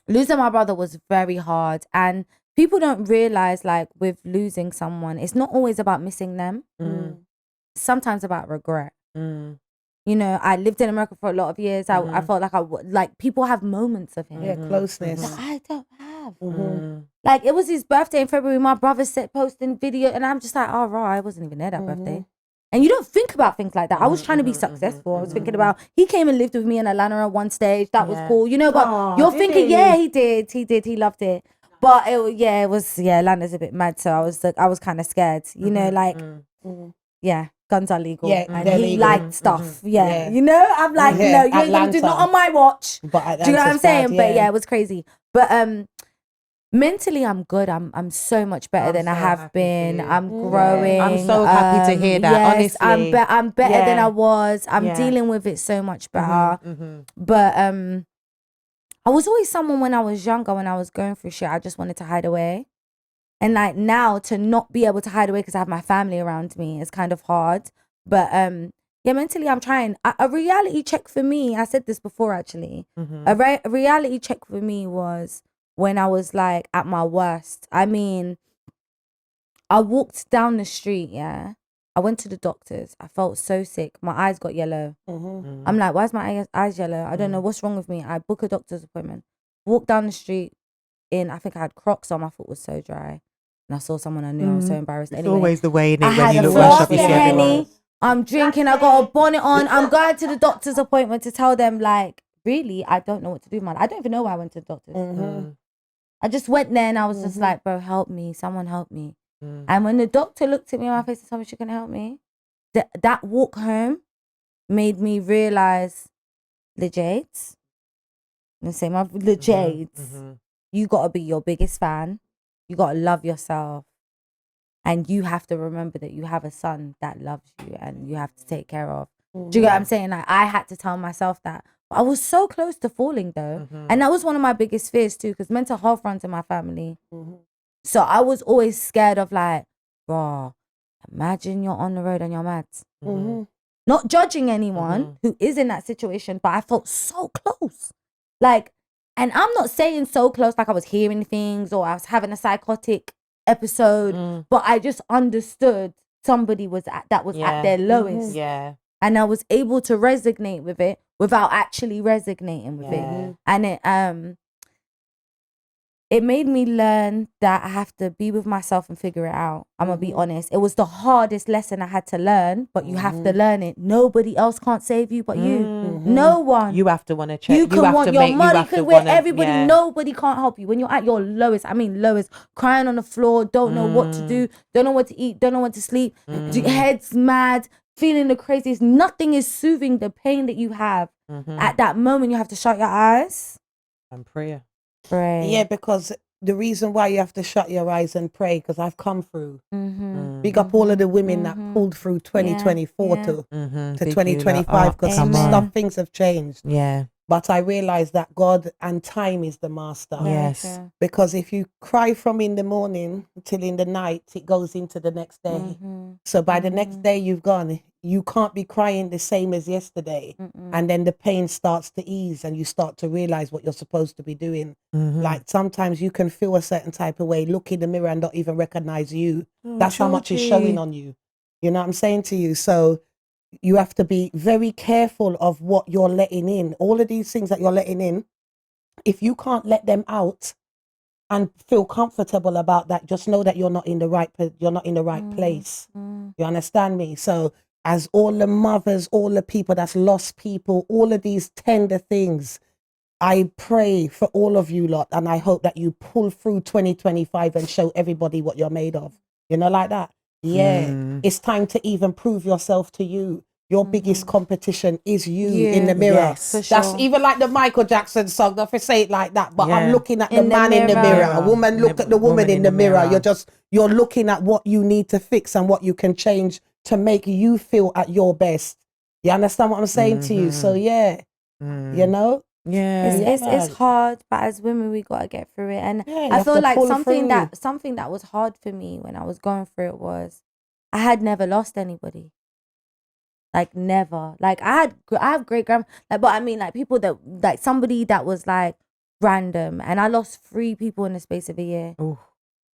Speaker 4: losing my brother was very hard, and people don't realize, like, with losing someone, it's not always about missing them. It's sometimes about regret. I lived in America for a lot of years. I felt like people have moments of him.
Speaker 3: Yeah, closeness.
Speaker 4: That I don't have. Like, it was his birthday in February. My brother posting video, and I'm just like, oh, right, I wasn't even there that birthday. And you don't think about things like that. I was trying to be successful. I was thinking about, he came and lived with me in Atlanta at one stage. That was cool, but you're thinking, he did. He loved it. But Atlanta's a bit mad. So I was kind of scared, guns are legal. Yeah, and he legal. Liked stuff. I'm like, no, you ain't gonna do not on my watch. But do you know what I'm saying? But it was crazy. But mentally, I'm good. I'm so much better than I have been. I'm growing.
Speaker 2: I'm so happy to hear that. Honestly,
Speaker 4: I'm better than I was. I'm dealing with it so much better. But I was always someone when I was younger, when I was going through shit, I just wanted to hide away. And like now, to not be able to hide away because I have my family around me is kind of hard. But mentally, I'm trying. A reality check for me, I said this before actually. A reality check for me was when I was like at my worst. I mean, I walked down the street, I went to the doctors. I felt so sick. My eyes got yellow. I'm like, why is my eyes yellow? I don't know what's wrong with me. I book a doctor's appointment. Walked down the street I think I had Crocs on. My foot was so dry. And I saw someone I knew. I was so embarrassed. Anyway,
Speaker 2: it's always the way,
Speaker 4: I
Speaker 2: when you look
Speaker 4: had
Speaker 2: up, you see everyone.
Speaker 4: I'm drinking. I got a bonnet on. I'm going to the doctor's appointment to tell them, like, really, I don't know what to do, man. I don't even know why I went to the doctor's. I just went there and I was just like, bro, help me. Someone help me. And when the doctor looked at me in my face and told me she couldn't help me, that walk home made me realize, Jades, I'm going to say my Jades, you got to be your biggest fan. You got to love yourself. And you have to remember that you have a son that loves you and you have to take care of. Do you get what I'm saying? Like, I had to tell myself that. But I was so close to falling though. And that was one of my biggest fears too, because mental health runs in my family. So I was always scared of like, bro, imagine you're on the road and you're mad. Not judging anyone who is in that situation, but I felt so close. Like, and I'm not saying so close like I was hearing things or I was having a psychotic episode, but I just understood somebody was at their lowest. And I was able to resonate with it without actually resonating with it. And it made me learn that I have to be with myself and figure it out. I'm going to be honest. It was the hardest lesson I had to learn, but you have to learn it. Nobody else can't save you but you. No one.
Speaker 2: You have to want to check.
Speaker 4: You can want your money, can wear everybody. Nobody can't help you. When you're at your lowest, crying on the floor, don't know what to do, don't know what to eat, don't know what to sleep, head's mad, feeling the craziest. Nothing is soothing the pain that you have. At that moment, you have to shut your eyes
Speaker 2: and pray.
Speaker 3: Yeah, because the reason why you have to shut your eyes and pray, because I've come through. Big up all of the women that pulled through 2024 to 2025, because some stuff, things have changed. But I realized that God and time is the master.
Speaker 2: Yes.
Speaker 4: Yeah.
Speaker 3: Because if you cry from in the morning till in the night, it goes into the next day. So by the next day you've gone, you can't be crying the same as yesterday. And then the pain starts to ease and you start to realize what you're supposed to be doing. Like sometimes you can feel a certain type of way, look in the mirror and not even recognize you. That's how much is showing on you. You know what I'm saying to you? So you have to be very careful of what you're letting in. All of these things that you're letting in, if you can't let them out and feel comfortable about that, just know that you're not in the right place. You understand me? So as all the mothers, all the people that's lost people, all of these tender things, I pray for all of you lot, and I hope that you pull through 2025 and show everybody what you're made of. You know, like that. Yeah, it's time to even prove yourself to you. Your biggest competition is you in the mirror.
Speaker 2: Yes, for
Speaker 3: That's even like the Michael Jackson song. Not to say it like that, but
Speaker 2: Yeah.
Speaker 3: I'm looking at the man in the mirror. A woman look at the woman in the mirror. You're looking at what you need to fix and what you can change to make you feel at your best. You understand what I'm saying to you? So yeah, you know.
Speaker 2: Yeah.
Speaker 4: It's hard, but as women we gotta get through it. And
Speaker 3: you
Speaker 4: I
Speaker 3: have
Speaker 4: feel
Speaker 3: to
Speaker 4: like
Speaker 3: pull
Speaker 4: something
Speaker 3: through.
Speaker 4: that was hard for me when I was going through it was I had never lost anybody. Like never. Like I have great grand, like, but I mean like people that like somebody that was like random, and I lost 3 people in the space of a year.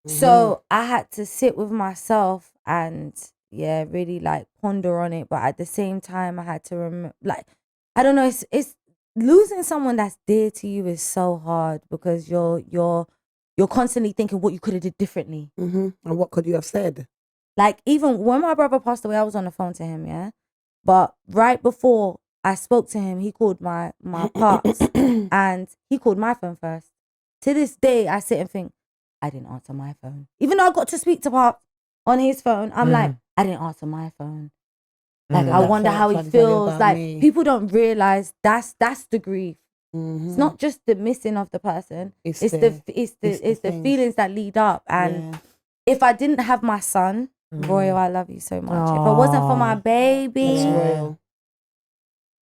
Speaker 4: So I had to sit with myself and really like ponder on it. But at the same time, I had to remember, like, I don't know, it's losing someone that's dear to you is so hard because you're constantly thinking what you could have did differently.
Speaker 3: And what could you have said?
Speaker 4: Like even when my brother passed away, I was on the phone to him, yeah. But right before I spoke to him, he called my pops and he called my phone first. To this day, I sit and think, I didn't answer my phone. Even though I got to speak to Pop on his phone, I'm like, I didn't answer my phone. Like, I wonder how he feels. Like, people don't realize that's the grief. It's not just the missing of the person. It's the feelings that lead up. And if I didn't have my son, Royal, I love you so much. If it wasn't for my baby,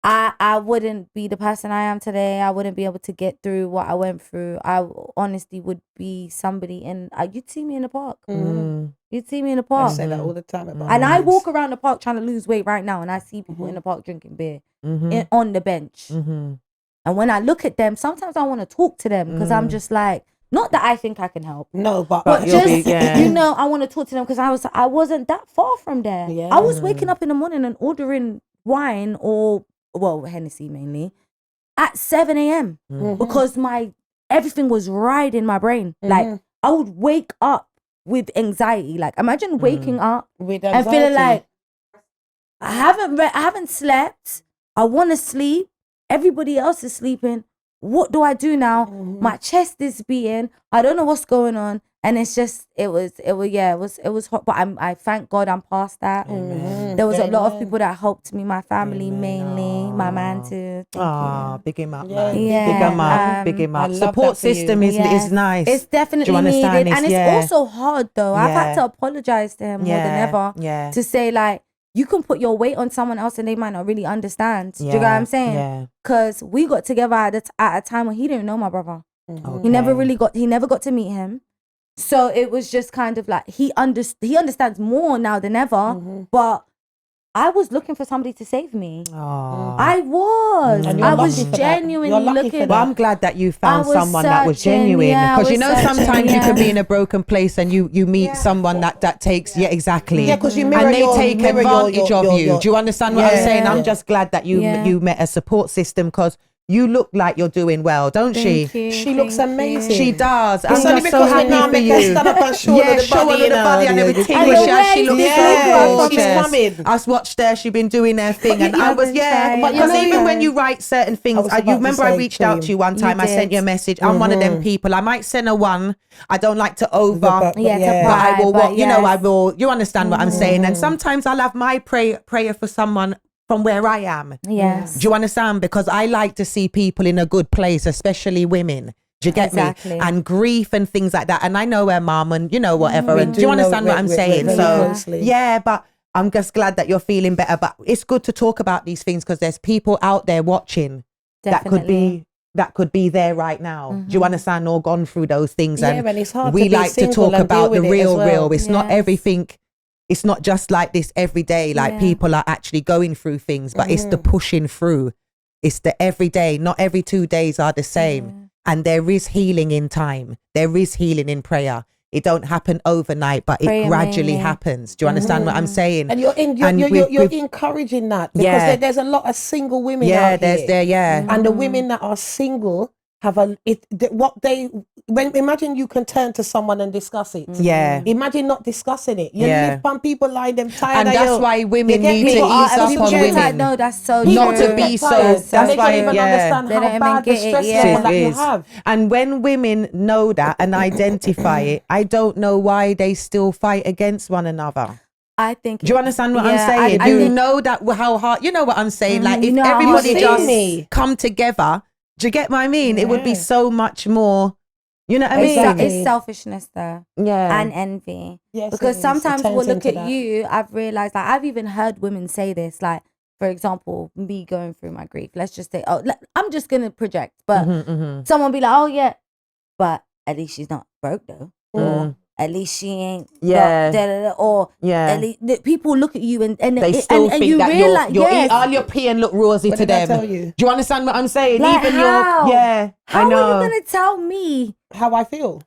Speaker 4: I wouldn't be the person I am today. I wouldn't be able to get through what I went through. I honestly would be somebody in. You'd see me in the park. You'd see me in the park.
Speaker 3: I say that all the time about
Speaker 4: and I walk around the park trying to lose weight right now, and I see people in the park drinking beer on the bench. And when I look at them, sometimes I want to talk to them because I'm just like, not that I think I can help.
Speaker 3: No, but
Speaker 4: just you know, I want to talk to them because I wasn't that far from there. I was waking up in the morning and ordering wine or Hennessy mainly at 7 a.m. because everything was riding my brain. Like I would wake up with anxiety. Like imagine waking up
Speaker 3: with
Speaker 4: and feeling like I haven't slept. I want to sleep. Everybody else is sleeping. What do I do now? My chest is beating. I don't know what's going on. And it's just, it was hot. But I thank God I'm past that. There was a lot of people that helped me, my family mainly, my man too.
Speaker 2: Big him up, man. Big him up. Support system is nice.
Speaker 4: It's definitely needed. And it's also hard though. I've had to apologize to him more than ever. To say like, you can put your weight on someone else and they might not really understand. Do you get what I'm saying? Because we got together at a time when he didn't know my brother. He never got to meet him. So it was just kind of like he understands more now than ever. But I was looking for somebody to save me. I was genuinely looking.
Speaker 2: Well, I'm glad that you found someone that was genuine. Because sometimes you can be in a broken place and you meet someone that takes exactly.
Speaker 3: Yeah, because you
Speaker 2: and they take advantage of you. Do you understand what I'm saying? I'm just glad that you met a support system because you look like you're doing well, don't she?
Speaker 3: She looks amazing.
Speaker 2: She does. I'm
Speaker 3: just
Speaker 2: so happy for you.
Speaker 3: Stand up and show her the body
Speaker 2: and everything. She looks gorgeous. I watched her. She been doing her thing, and I was Because even when you write certain things, you remember I reached out to you one time. I sent you a message. I'm one of them people. I might send her one. I don't like to but I will. I will. You understand what I'm saying? And sometimes I'll have my prayer for someone from where I am.
Speaker 4: Yes.
Speaker 2: Do you understand? Because I like to see people in a good place, especially women. Do you get me? And grief and things like that. And I know her mum and whatever. And do you understand what I'm saying? But I'm just glad that you're feeling better. But it's good to talk about these things because there's people out there watching that could be there right now. Do you understand? Or gone through those things.
Speaker 3: And it's hard
Speaker 2: we
Speaker 3: to be
Speaker 2: like to talk
Speaker 3: single and
Speaker 2: about
Speaker 3: deal
Speaker 2: the
Speaker 3: with it as well.
Speaker 2: real. It's not everything. It's not just like this every day. Like people are actually going through things, but it's the pushing through. It's the everyday. Not every 2 days are the same. And there is healing in time. There is healing in prayer. It don't happen overnight, but it gradually happens. Do you understand what I'm saying?
Speaker 3: And you're encouraging that because there's a lot of single women out here. And the women that are single have imagine you can turn to someone and discuss it. Imagine not discussing it. You live on people like them tired.
Speaker 2: And that's why women need to ease up on women.
Speaker 4: No, that's so
Speaker 2: not
Speaker 4: true.
Speaker 2: to be so. That's
Speaker 3: they
Speaker 2: why
Speaker 3: don't even understand how bad the stress level that you have.
Speaker 2: And when women know that and identify it, I don't know why they still fight against one another.
Speaker 4: I think.
Speaker 2: Do you understand what I'm saying? You know that how hard. You know what I'm saying? Like if everybody just come together. Do you get what I mean? It would be so much more. You know what I mean?
Speaker 4: It's selfishness though. And envy. Yes, because sometimes we'll look at you. I've realized, like, I've even heard women say this, like, for example, me going through my grief. Let's just say, I'm just going to project. But someone be like, oh yeah, but at least she's not broke though. Or at least she ain't. Or at least people look at you and
Speaker 2: they still think
Speaker 4: you
Speaker 2: that
Speaker 4: realize,
Speaker 2: all your pee and look rosy to them.
Speaker 3: Tell you?
Speaker 2: Do you understand what I'm saying?
Speaker 4: Like
Speaker 2: even
Speaker 4: how? How
Speaker 2: I know.
Speaker 4: are you going to tell me
Speaker 3: how I feel?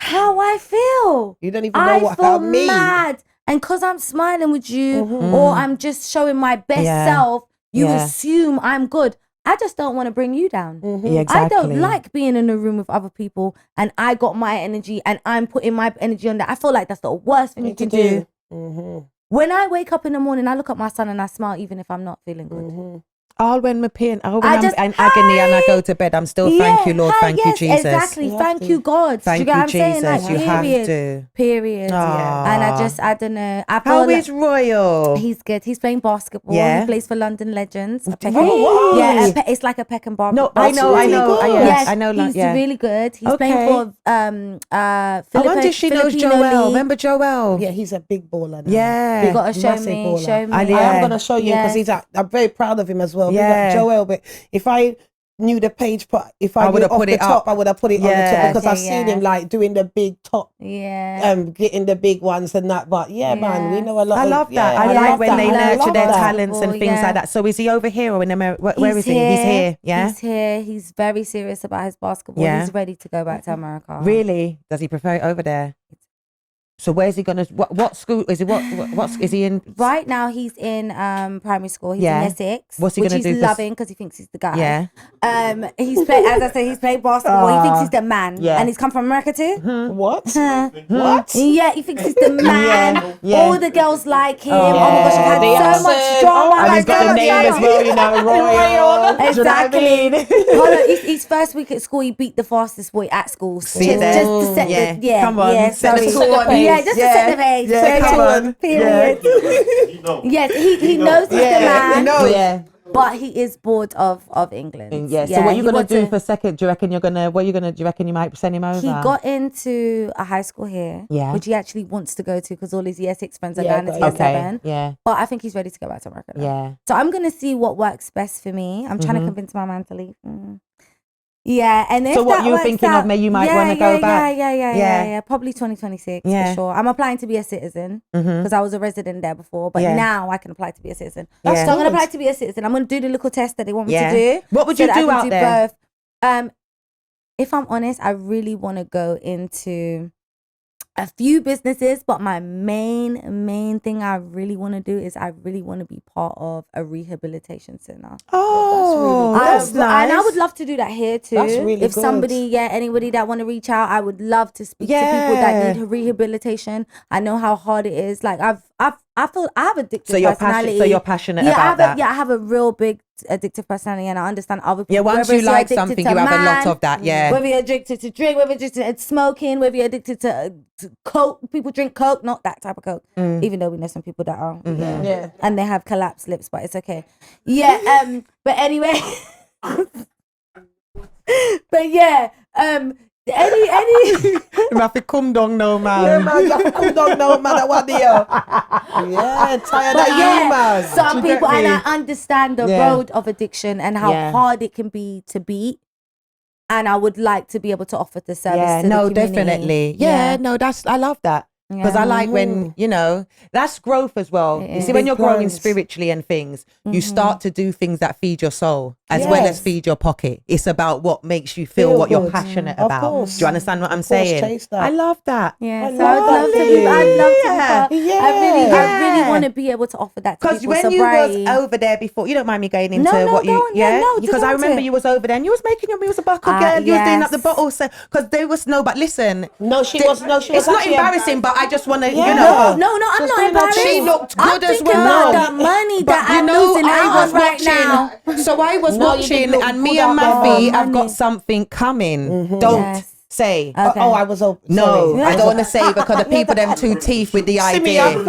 Speaker 4: You
Speaker 3: don't even know what I mean.
Speaker 4: Mad. And because I'm smiling with you or I'm just showing my best self, you assume I'm good. I just don't want to bring you down. I don't like being in a room with other people and I got my energy and I'm putting my energy on that. I feel like that's the worst thing you can do. When I wake up in the morning, I look at my son and I smile even if I'm not feeling good.
Speaker 2: All when I'm in agony and I go to bed, I'm still thank you, Lord, thank you, Jesus.
Speaker 4: Exactly, thank you, God.
Speaker 2: Thank you,
Speaker 4: I'm
Speaker 2: Jesus.
Speaker 4: saying? Like,
Speaker 2: you have to.
Speaker 4: Period. And I don't know.
Speaker 2: How is Royal?
Speaker 4: He's good. He's playing basketball.
Speaker 2: Yeah.
Speaker 4: He plays for London Legends. It's like a Peck and Bar.
Speaker 2: No, I know.
Speaker 4: Yes,
Speaker 2: I know.
Speaker 4: He's really good. He's playing for
Speaker 2: I wonder if she knows Joel. Remember Joel?
Speaker 3: Yeah, he's a big baller now.
Speaker 2: Yeah.
Speaker 4: You got to show me. I
Speaker 3: am going to show you because I'm very proud of him as well. Yeah. Joel, but if I knew the page, if I would have put it up, I would have put it on the top because I've seen him like doing the big top, getting the big ones and that. But man, we know a lot.
Speaker 2: I love that. I like when they nurture their talents and things like that. So is he over here or in America? Where is he? He's here. Yeah,
Speaker 4: he's here. He's very serious about his basketball. Yeah. He's ready to go back to America.
Speaker 2: Really? Does he prefer it over there? So where's he gonna? What school is he? What is he in?
Speaker 4: Right now he's in primary school. He's in Essex.
Speaker 2: What's he gonna do?
Speaker 4: He's loving because he thinks he's the guy.
Speaker 2: Yeah.
Speaker 4: He's played, as I said, he's played basketball. He thinks he's the man. Yeah. And he's come from America too.
Speaker 3: What? What?
Speaker 4: Yeah, he thinks he's the man. All the girls like him. Oh my gosh, I've had so much drama.
Speaker 2: And he's got the name as well, you know, Royal.
Speaker 4: Exactly. Hold on, his first week at school, he beat the fastest boy at school.
Speaker 2: See
Speaker 4: just to set the
Speaker 2: come on.
Speaker 4: Yeah,
Speaker 2: sorry.
Speaker 4: Yeah, just to set the page.
Speaker 2: Yeah, come on.
Speaker 4: Period. Yes, he knows he's the man.
Speaker 2: He knows. Yeah.
Speaker 4: But he is bored of England.
Speaker 2: Yeah. So what are you gonna do for second? Do you reckon do you reckon you might send him over?
Speaker 4: He got into a high school here, which he actually wants to go to because all his year 6 friends are going to year 7.
Speaker 2: Yeah.
Speaker 4: But I think he's ready to go back to America now.
Speaker 2: Yeah.
Speaker 4: So I'm gonna see what works best for me. I'm trying to convince my man to leave. Yeah, and if
Speaker 2: so what you thinking
Speaker 4: out,
Speaker 2: of? Maybe you might want to go back.
Speaker 4: Yeah. Probably 2026 for sure. I'm applying to be a citizen because I was a resident there before, but now I can apply to be a citizen. So I'm going to apply to be a citizen. I'm going to do the little test that they want me to do.
Speaker 2: What would you do out there?
Speaker 4: Both. If I'm honest, I really want to go into a few businesses, but my main thing I really want to do is I really want to be part of a rehabilitation center.
Speaker 2: Oh, that's nice.
Speaker 4: And I would love to do that here too.
Speaker 3: That's really
Speaker 4: if
Speaker 3: good.
Speaker 4: anybody that want to reach out, I would love to speak to people that need rehabilitation. I know how hard it is. Like I have addictive personality.
Speaker 2: So you're passionate about that.
Speaker 4: I have a real big addictive personality, and I understand other people.
Speaker 2: Yeah, once you like something, you have a lot of that. Yeah.
Speaker 4: Whether you're addicted to drink, whether you're addicted to smoking, whether you're addicted to coke. People drink coke, not that type of coke. Even though we know some people that are.
Speaker 3: Yeah.
Speaker 4: And they have collapsed lips, but it's okay. Yeah. But anyway. But yeah. any.
Speaker 2: You have to come down now,
Speaker 3: Yeah,
Speaker 2: man.
Speaker 3: man, you have to come down now, man. That what they are. Yeah, tired
Speaker 4: But
Speaker 3: of
Speaker 4: yeah,
Speaker 3: you, man.
Speaker 4: some
Speaker 3: Do you
Speaker 4: people,
Speaker 3: get
Speaker 4: and
Speaker 3: me?
Speaker 4: I understand the
Speaker 3: Yeah.
Speaker 4: road of addiction and how
Speaker 2: Yeah.
Speaker 4: hard it can be to beat. And I would like to be able to offer the service
Speaker 2: Yeah,
Speaker 4: to
Speaker 2: no,
Speaker 4: the community.
Speaker 2: definitely. Yeah, no, I love that. Because I like when, that's growth as well.
Speaker 4: It
Speaker 2: You
Speaker 4: is.
Speaker 2: see, when
Speaker 3: Big
Speaker 2: you're growing
Speaker 3: plans.
Speaker 2: spiritually and things, you start to do things that feed your soul as well as
Speaker 3: Yes.
Speaker 2: feed your pocket. It's about what makes you feel what you're
Speaker 3: good.
Speaker 2: passionate
Speaker 3: Of
Speaker 2: about.
Speaker 3: course.
Speaker 2: Do you understand what I'm
Speaker 3: Of course,
Speaker 2: saying?
Speaker 3: chase that.
Speaker 2: I love that.
Speaker 4: Yeah,
Speaker 3: I
Speaker 4: so
Speaker 3: love
Speaker 4: I'd love to be.
Speaker 3: that.
Speaker 4: I'd love to be.
Speaker 2: Yeah.
Speaker 4: part- I really
Speaker 2: Yeah.
Speaker 4: want to be able to offer that to
Speaker 2: Because
Speaker 4: people.
Speaker 2: when
Speaker 4: sobriety.
Speaker 2: you was over there before, you don't mind me going into
Speaker 4: No,
Speaker 2: what
Speaker 4: go
Speaker 2: you,
Speaker 4: on, yeah, no,
Speaker 2: because
Speaker 4: go
Speaker 2: I
Speaker 4: into
Speaker 2: remember
Speaker 4: it.
Speaker 2: you was over there and you was making your meals a buckle, girl. You was doing up the
Speaker 4: yes.
Speaker 2: bottle, because there was no. But listen,
Speaker 3: No, she
Speaker 2: there-
Speaker 3: was. No, she was.
Speaker 2: it's not
Speaker 3: actually
Speaker 2: embarrassing, but I just want to,
Speaker 3: Yeah.
Speaker 2: you know.
Speaker 4: No, I'm
Speaker 3: Just
Speaker 4: not
Speaker 3: doing her
Speaker 4: embarrassed.
Speaker 2: She
Speaker 3: thing.
Speaker 2: looked
Speaker 4: I'm
Speaker 2: good as
Speaker 4: thinking
Speaker 2: well.
Speaker 4: about the money
Speaker 2: But
Speaker 4: that
Speaker 2: you
Speaker 4: I'm
Speaker 2: know,
Speaker 4: losing
Speaker 2: I
Speaker 4: out
Speaker 2: was
Speaker 4: on right now.
Speaker 2: watching. So I was
Speaker 3: No, you
Speaker 2: watching,
Speaker 3: did look
Speaker 2: and me
Speaker 3: good
Speaker 2: and
Speaker 3: out there,
Speaker 2: Mafi
Speaker 3: though.
Speaker 2: have got
Speaker 4: Money.
Speaker 2: something coming. Don't
Speaker 4: Yes.
Speaker 2: say.
Speaker 4: Okay.
Speaker 3: Oh, I was open.
Speaker 2: No,
Speaker 3: Sorry.
Speaker 2: I don't want to say because the people them two teeth with the
Speaker 3: See me
Speaker 2: idea.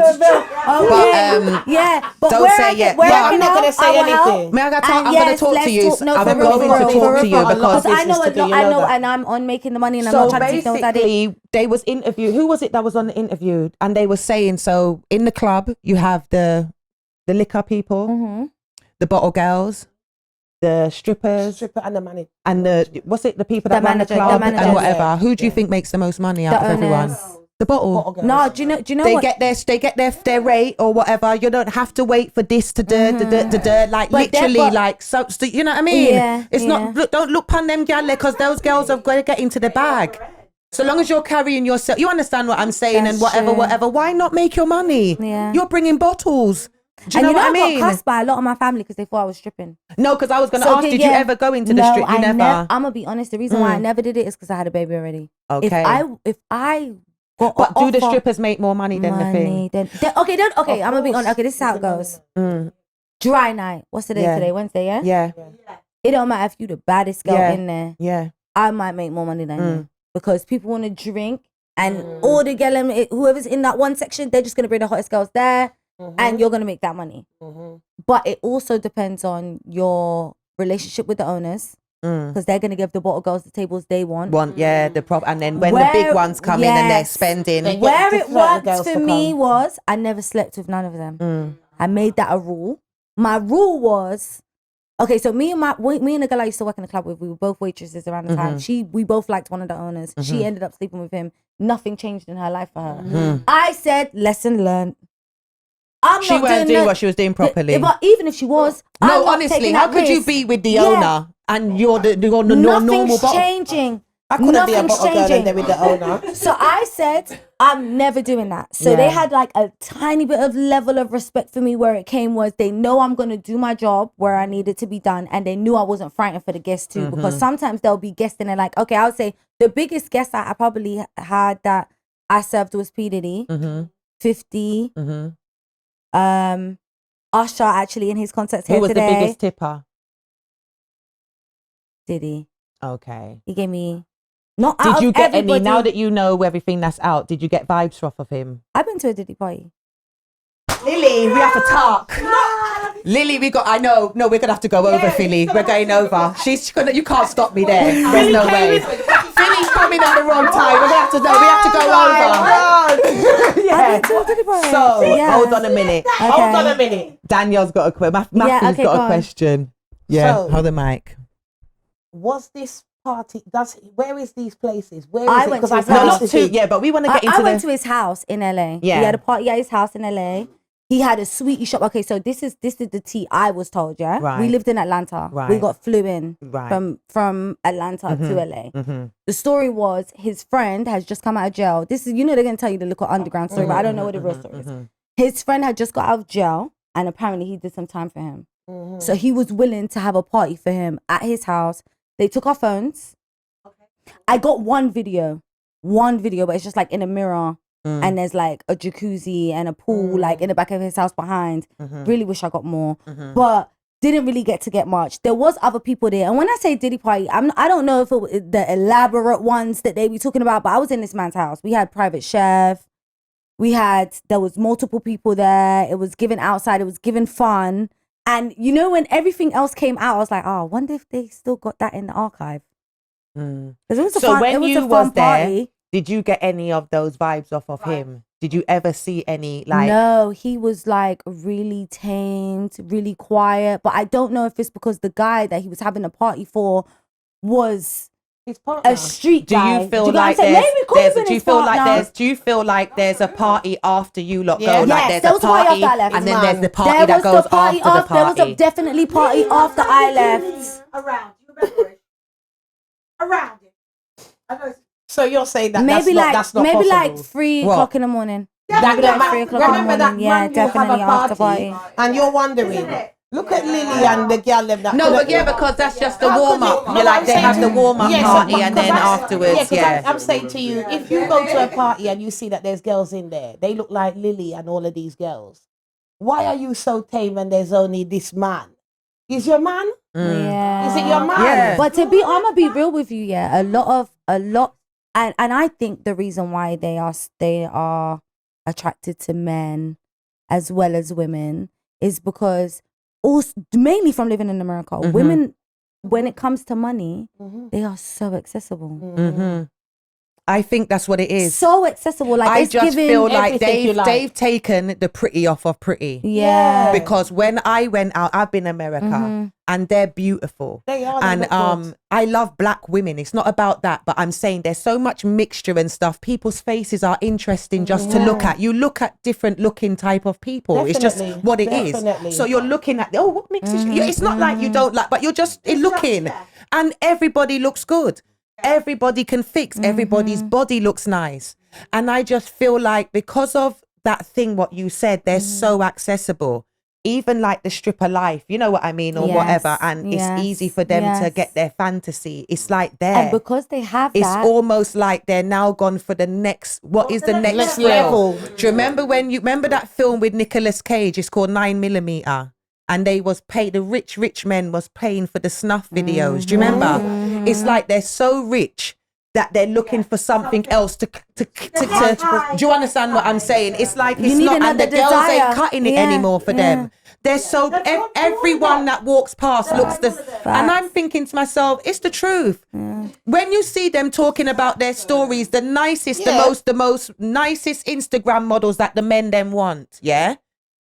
Speaker 4: Okay. Yeah, but
Speaker 2: don't
Speaker 4: where
Speaker 2: say
Speaker 4: I can,
Speaker 2: yet.
Speaker 4: where
Speaker 2: But
Speaker 4: I
Speaker 2: I'm
Speaker 4: can
Speaker 3: not
Speaker 4: help,
Speaker 3: gonna say
Speaker 4: I will help.
Speaker 3: anything.
Speaker 2: May I gotta talk-
Speaker 4: And
Speaker 2: I'm gonna
Speaker 4: yes,
Speaker 2: talk to
Speaker 4: let's
Speaker 2: you.
Speaker 4: talk- no,
Speaker 2: I'm
Speaker 4: for real,
Speaker 2: going
Speaker 4: for
Speaker 2: to
Speaker 4: real,
Speaker 2: talk
Speaker 4: for real,
Speaker 2: to you
Speaker 4: for real.
Speaker 2: because
Speaker 4: I know,
Speaker 3: business to do, you
Speaker 4: I
Speaker 3: know
Speaker 4: know,
Speaker 3: that.
Speaker 4: and I'm on making the money, and I'm
Speaker 2: so
Speaker 4: not trying to teach no one that it.
Speaker 2: basically, they was interviewed. Who was it that was on the interview? And they were saying, so in the club, you have the liquor people, the bottle girls, the strippers,
Speaker 3: Stripper and the manager.
Speaker 2: and the people that
Speaker 4: The
Speaker 2: run the
Speaker 4: manager, the
Speaker 2: club
Speaker 4: manager.
Speaker 2: and whatever.
Speaker 3: Yeah.
Speaker 2: Who do you think makes the most money out
Speaker 4: The
Speaker 2: of everyone?
Speaker 4: owners.
Speaker 2: The bottle.
Speaker 3: Bottle girls.
Speaker 4: No, do you know
Speaker 2: They
Speaker 4: what?
Speaker 2: get their rate or whatever. You don't have to wait for this to like
Speaker 4: But they're-
Speaker 2: literally
Speaker 4: but-
Speaker 2: like so you know what I mean?
Speaker 4: Yeah,
Speaker 2: It's
Speaker 4: yeah.
Speaker 2: not don't look pon them gal because those girls are going to get into the bag. So long as you're carrying yourself, you understand what I'm saying,
Speaker 4: That's
Speaker 2: and whatever,
Speaker 4: true.
Speaker 2: whatever. Why not make your money?
Speaker 4: Yeah.
Speaker 2: You're bringing bottles. Do you know
Speaker 4: And
Speaker 2: what I
Speaker 4: I
Speaker 2: mean?
Speaker 4: got cussed by a lot of my family because they thought I was stripping.
Speaker 2: No, because I was going to
Speaker 4: So
Speaker 2: ask, did you ever go into the strip? You never.
Speaker 4: I'm gonna be honest. The reason why I never did it is because I had a baby already.
Speaker 2: Okay.
Speaker 4: If I got
Speaker 2: But
Speaker 4: a
Speaker 2: do the
Speaker 4: offer-
Speaker 2: strippers make more money than the thing?
Speaker 4: then okay. I'm gonna be honest. Okay, this is how it goes. Dry night. What's the day
Speaker 2: Yeah.
Speaker 4: today? Wednesday. Yeah.
Speaker 2: Yeah,
Speaker 4: It don't matter if you the baddest girl
Speaker 2: Yeah.
Speaker 4: in there.
Speaker 2: yeah.
Speaker 4: I might make more money than you because people want to drink and all the girl, whoever's in that one section, they're just gonna bring the hottest girls there, and you're gonna make that money. But it also depends on your relationship with the owners because they're gonna give the bottle girls the tables they want.
Speaker 2: And then when the
Speaker 4: Where-
Speaker 2: big ones come in and they're
Speaker 4: yes.
Speaker 2: spending.
Speaker 3: They-
Speaker 4: Where
Speaker 3: to
Speaker 4: it
Speaker 3: flirt the
Speaker 4: worked
Speaker 3: girls
Speaker 4: for
Speaker 3: to
Speaker 4: me
Speaker 3: come.
Speaker 4: was I never slept with none of them. I made that a rule. My rule was, okay, so me and the girl I used to work in the club with, we were both waitresses around the time. We both liked one of the owners. She ended up sleeping with him. Nothing changed in her life for her. I said, lesson learned. I'm
Speaker 2: She
Speaker 4: not
Speaker 2: weren't doing
Speaker 4: that-
Speaker 2: what she was doing properly.
Speaker 4: But even if she was, I'm
Speaker 2: No,
Speaker 4: not
Speaker 2: honestly,
Speaker 4: taking
Speaker 2: how
Speaker 4: that
Speaker 2: could you
Speaker 4: risk.
Speaker 2: be with the
Speaker 4: Yeah.
Speaker 2: owner and you're the normal
Speaker 4: Nothing's
Speaker 2: bottle?
Speaker 4: changing.
Speaker 3: I couldn't be a
Speaker 4: Nothing's
Speaker 3: bottle girl
Speaker 4: changing.
Speaker 3: and then with the owner.
Speaker 4: So I said, I'm never doing that. So they had like a tiny bit of level of respect for me where it came was they know I'm going to do my job where I needed to be done. And they knew I wasn't frightened for the guests too. Because sometimes there'll be guests and they're like, okay, I would say the biggest guest that I probably had that I served was P. Diddy, 50. Usher actually in his concerts here
Speaker 2: Who was
Speaker 4: today.
Speaker 2: the biggest tipper?
Speaker 4: Diddy.
Speaker 2: Okay.
Speaker 4: He gave me... Not out
Speaker 2: Did
Speaker 4: of
Speaker 2: you get any,
Speaker 4: everybody.
Speaker 2: now that you know everything that's out, did you get vibes off of him?
Speaker 4: I've been to a Diddy party.
Speaker 2: Lily, we have to talk. Lily, we're going to have to go over Philly. We're going over. You can't stop me there. There's no way. Philly's coming at the wrong time. We have to go over.
Speaker 4: I've been to a Diddy party.
Speaker 2: So,
Speaker 4: Yeah.
Speaker 2: hold on a minute.
Speaker 3: Hold on a minute.
Speaker 2: Danielle's got a question. Matthew's
Speaker 4: okay,
Speaker 2: got
Speaker 4: go
Speaker 2: a
Speaker 4: on.
Speaker 2: question. Yeah,
Speaker 3: So-
Speaker 2: hold the mic.
Speaker 3: Was this party? Where is these places? Where is
Speaker 4: I
Speaker 3: it?
Speaker 4: went
Speaker 3: Because
Speaker 4: to
Speaker 3: I've
Speaker 4: his house.
Speaker 2: No,
Speaker 3: noticed
Speaker 2: not
Speaker 3: this
Speaker 2: too. Yeah, but we want to get
Speaker 4: I
Speaker 2: into
Speaker 4: went to his house in LA.
Speaker 2: Yeah.
Speaker 4: He had a party at his house in LA. He had a sweetie shop. Okay, so this is the tea I was told, yeah?
Speaker 2: Right.
Speaker 4: We lived in Atlanta.
Speaker 2: Right.
Speaker 4: We got flew in
Speaker 2: Right.
Speaker 4: from Atlanta to LA. The story was his friend has just come out of jail. This is, they're going to tell you the little underground story, but I don't know what the real story is. His friend had just got out of jail and apparently he did some time for him. So he was willing to have a party for him at his house. They took our phones. I got one video, but it's just like in a mirror and there's like a jacuzzi and a pool like in the back of his house behind. Really wish I got more, but didn't really get much. There was other people there. And when I say Diddy party, I don't know if it was the elaborate ones that they be talking about, but I was in this man's house. We had private chef. There was multiple people there. It was given outside. It was given fun. And when everything else came out, I was like, oh, I wonder if they still got that in the archive. 'Cause it was a
Speaker 2: So
Speaker 4: fun,
Speaker 2: when
Speaker 4: it was
Speaker 2: you
Speaker 4: a fun
Speaker 2: was there,
Speaker 4: party.
Speaker 2: did you get any of those vibes off of him? Did you ever see any like?
Speaker 4: No, he was like really tamed, really quiet. But I don't know if it's because the guy that he was having a party for was
Speaker 3: His partner.
Speaker 4: a street
Speaker 2: Do
Speaker 4: guy.
Speaker 2: you feel
Speaker 4: know what I'm
Speaker 2: like
Speaker 4: saying?
Speaker 2: there's,
Speaker 4: Maybe it could have been
Speaker 2: do you
Speaker 4: his
Speaker 2: feel like
Speaker 4: partner.
Speaker 2: there's, do you feel like there's a party after you lot
Speaker 3: Yeah.
Speaker 2: go? Like
Speaker 4: Yes,
Speaker 2: there's
Speaker 4: there
Speaker 2: a
Speaker 4: was a party
Speaker 2: party,
Speaker 4: after I left.
Speaker 2: and then
Speaker 3: Man.
Speaker 2: there's the party
Speaker 4: There
Speaker 2: that
Speaker 4: was
Speaker 2: goes
Speaker 4: the party
Speaker 2: after the
Speaker 4: after. There was
Speaker 2: party.
Speaker 4: a definitely party after I left.
Speaker 5: Around. You remember it? Around it. I know.
Speaker 3: So you're saying that
Speaker 4: Maybe
Speaker 3: that's not
Speaker 4: maybe
Speaker 3: possible.
Speaker 4: like 3
Speaker 2: What?
Speaker 4: o'clock in the morning.
Speaker 3: That-
Speaker 4: Maybe
Speaker 3: that
Speaker 4: like 3 o'clock in the
Speaker 3: remember that
Speaker 4: morning. Yeah,
Speaker 3: man, you have a
Speaker 4: definitely after
Speaker 3: party,
Speaker 4: party.
Speaker 3: and you're wondering,
Speaker 5: Isn't it?
Speaker 3: look at Lily and the girl them that
Speaker 2: No,
Speaker 3: could've-
Speaker 2: but yeah, because that's just the
Speaker 3: How could
Speaker 2: warm up.
Speaker 3: you-
Speaker 2: You're
Speaker 3: no,
Speaker 2: like
Speaker 3: I'm
Speaker 2: they
Speaker 3: saying
Speaker 2: have
Speaker 3: to
Speaker 2: the
Speaker 3: you-
Speaker 2: warm up
Speaker 3: yes,
Speaker 2: party,
Speaker 3: but-
Speaker 2: and then
Speaker 3: 'cause
Speaker 2: afterwards,
Speaker 3: yeah. I'm saying to you, if you go to a party and you see that there's girls in there, they look like Lily and all of these girls. Why are you so tame when there's only this man? Is your man?
Speaker 4: Yeah.
Speaker 3: Is it your man?
Speaker 2: Yeah.
Speaker 4: But I'm gonna be real with you, yeah. A lot, and I think the reason why they are attracted to men as well as women is because also mainly from living in America,
Speaker 2: Mhm.
Speaker 4: women, when it comes to money,
Speaker 3: Mhm.
Speaker 4: they are so accessible.
Speaker 2: hmm I think that's what it is.
Speaker 4: So accessible, like
Speaker 2: I
Speaker 4: it's
Speaker 2: just
Speaker 4: giving
Speaker 2: feel like
Speaker 3: everything you like.
Speaker 2: they've taken the pretty off of pretty.
Speaker 4: yeah.
Speaker 2: Because when I went out, I've been in America,
Speaker 4: Mhm.
Speaker 2: and they're beautiful.
Speaker 3: They are. They
Speaker 2: And
Speaker 3: look good.
Speaker 2: I love black women. It's not about that, but I'm saying there's so much mixture and stuff. People's faces are interesting just to look at. You look at different looking type of people. It's just
Speaker 3: Definitely,
Speaker 2: what it is.
Speaker 3: definitely.
Speaker 2: So you're looking at what mixes. It's not like you don't like, but you're just looking, and everybody looks good. Everybody can fix. Everybody's body looks nice, and I just feel like because of that thing, what you said, they're so accessible. Even like the stripper life, you know what I mean, or
Speaker 4: Yes,
Speaker 2: whatever, and
Speaker 4: yes,
Speaker 2: it's easy for them to
Speaker 4: yes.
Speaker 2: get their fantasy. It's like there.
Speaker 4: And because they have
Speaker 2: It's
Speaker 4: that,
Speaker 2: almost like they're now gone for the next. What is the next
Speaker 3: next
Speaker 2: level?
Speaker 3: level.
Speaker 2: Do you remember that film with Nicolas Cage? It's called 9mm, and they was paid. The rich men was paying for the snuff videos. Do you remember? It's like they're so rich that they're looking for something else to. Do you understand what I'm saying? It's like it's
Speaker 4: need
Speaker 2: not, and
Speaker 4: another
Speaker 2: the girls
Speaker 4: desire.
Speaker 2: ain't cutting it
Speaker 4: Yeah,
Speaker 2: anymore for them. They're so everyone that walks past looks the, and I'm thinking to myself, it's the truth. When you see them talking about their stories, the nicest, the most nicest Instagram models that the men them want,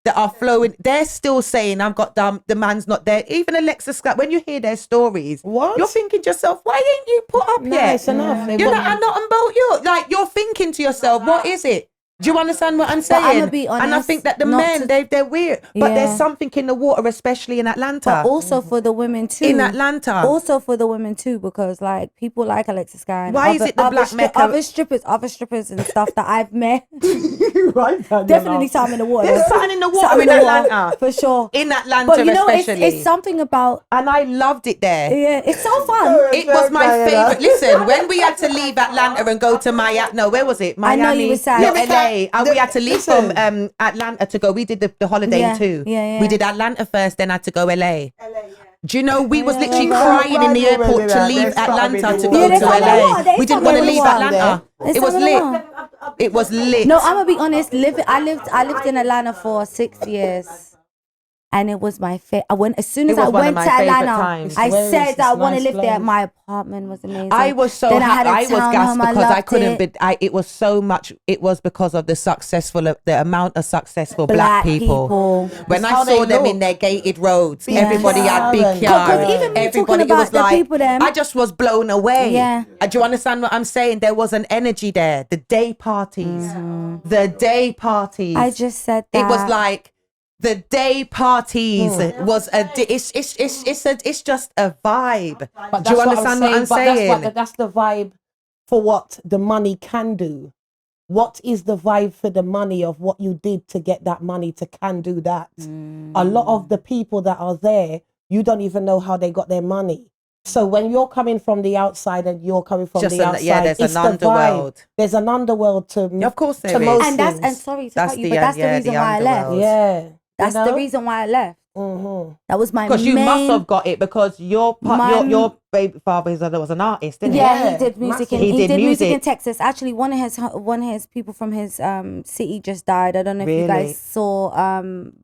Speaker 2: that are flowing, they're still saying, I've got the man's not there. Even Alexa Scott, when you hear their stories, you're thinking to yourself, why ain't you put up yet?
Speaker 3: Nice enough.
Speaker 2: You're not, I'm not about you. Like, you're thinking to yourself, what is it? Do you understand what I'm saying?
Speaker 4: I'ma be
Speaker 2: and I
Speaker 4: honest,
Speaker 2: think that the
Speaker 4: not
Speaker 2: men,
Speaker 4: to-
Speaker 2: they're weird. But
Speaker 4: Yeah.
Speaker 2: there's something in the water, especially in Atlanta.
Speaker 4: but also for the women too.
Speaker 2: in Atlanta.
Speaker 4: Also for the women too, because like people like Alexis Sky and
Speaker 2: Why is it the Black Mecca?
Speaker 4: other strippers and stuff that I've met.
Speaker 3: right.
Speaker 4: Definitely something in the water.
Speaker 2: There's something in the water
Speaker 4: Something
Speaker 2: in
Speaker 4: in the water,
Speaker 2: Atlanta.
Speaker 4: for sure.
Speaker 2: In Atlanta,
Speaker 4: But you know,
Speaker 2: especially.
Speaker 4: it's something about
Speaker 2: And I loved it there.
Speaker 4: it's so fun.
Speaker 2: It was my favorite. Listen, when we had to leave Atlanta and go to Miami, no, where was it?
Speaker 4: I
Speaker 2: Miami,
Speaker 4: know you were sad.
Speaker 2: no,
Speaker 4: Yeah,
Speaker 2: LA. And we had to leave
Speaker 3: listen.
Speaker 2: from Atlanta to go. We did the holiday
Speaker 4: Yeah,
Speaker 2: too.
Speaker 4: yeah.
Speaker 2: We did Atlanta first, then had to go LA.
Speaker 5: LA, yeah.
Speaker 2: Do you know we was literally
Speaker 3: yeah.
Speaker 2: crying in the
Speaker 3: Yeah,
Speaker 2: airport
Speaker 3: yeah,
Speaker 2: to
Speaker 3: yeah.
Speaker 2: leave
Speaker 3: There's something
Speaker 2: Atlanta
Speaker 3: in
Speaker 2: to
Speaker 3: the
Speaker 2: go
Speaker 3: water.
Speaker 2: to
Speaker 4: There's something in the
Speaker 2: LA.
Speaker 4: water. There's
Speaker 2: We didn't
Speaker 4: something
Speaker 2: want to
Speaker 4: in the
Speaker 2: leave
Speaker 4: water.
Speaker 2: Atlanta.
Speaker 4: There's
Speaker 2: It was
Speaker 4: something in the
Speaker 2: lit.
Speaker 4: water.
Speaker 2: It was lit.
Speaker 4: No, I'm gonna be honest. I lived in Atlanta for 6 years, and it was my favorite. As soon as
Speaker 2: It
Speaker 4: I
Speaker 2: was one of
Speaker 4: went
Speaker 2: my
Speaker 4: to
Speaker 2: favorite
Speaker 4: Atlanta,
Speaker 2: times.
Speaker 4: I
Speaker 3: Where is
Speaker 4: said
Speaker 3: this
Speaker 4: that I want to
Speaker 3: nice
Speaker 4: live there.
Speaker 3: place?
Speaker 4: My apartment was amazing.
Speaker 2: I was so
Speaker 4: Then
Speaker 2: happy. I was gassed
Speaker 4: townhome,
Speaker 2: because I
Speaker 4: loved
Speaker 2: couldn't
Speaker 4: it.
Speaker 2: be. It was so much. It was because of the amount of successful black people. When
Speaker 3: It's
Speaker 2: I
Speaker 3: how
Speaker 2: saw
Speaker 3: they
Speaker 2: them
Speaker 3: look.
Speaker 2: in their gated roads,
Speaker 4: Yeah.
Speaker 2: everybody had big
Speaker 3: Because
Speaker 2: yards.
Speaker 4: even me
Speaker 2: Everybody,
Speaker 4: talking
Speaker 2: it was
Speaker 4: about the
Speaker 2: like
Speaker 4: people them-
Speaker 2: I just was blown away.
Speaker 4: Yeah.
Speaker 2: Do you understand what I'm saying? There was an energy there. The day parties, the day parties.
Speaker 4: I just said that.
Speaker 2: It was like. The day parties was it's just a vibe.
Speaker 3: But
Speaker 2: Do you
Speaker 3: that's
Speaker 2: understand what I'm
Speaker 3: But
Speaker 2: saying?
Speaker 3: that's the vibe for what the money can do. What is the vibe for the money of what you did to get that money to can do that? A lot of the people that are there, you don't even know how they got their money. So when you're coming from the outside and you're coming from the outside,
Speaker 2: there's
Speaker 3: it's
Speaker 2: an
Speaker 3: the
Speaker 2: underworld.
Speaker 3: vibe. There's an underworld to
Speaker 2: Of course there
Speaker 3: to
Speaker 2: is.
Speaker 3: most
Speaker 4: and that's
Speaker 3: things.
Speaker 4: and sorry to
Speaker 2: That's
Speaker 4: cut you,
Speaker 2: the,
Speaker 4: but that's the
Speaker 2: yeah,
Speaker 4: reason
Speaker 2: the
Speaker 4: why I left.
Speaker 2: underworld.
Speaker 3: yeah.
Speaker 4: That's
Speaker 3: you
Speaker 4: the
Speaker 3: know?
Speaker 4: reason why I left.
Speaker 3: Mm-hmm.
Speaker 4: That was my
Speaker 2: Because
Speaker 4: main.
Speaker 2: you must have got it because your
Speaker 4: My-
Speaker 2: baby father was an artist, didn't
Speaker 4: Yeah,
Speaker 2: he?
Speaker 4: he did music.
Speaker 3: massive.
Speaker 4: He did music in
Speaker 2: music.
Speaker 4: Texas. Actually, one of his people from his city just died. I don't know if you
Speaker 2: Really?
Speaker 4: guys saw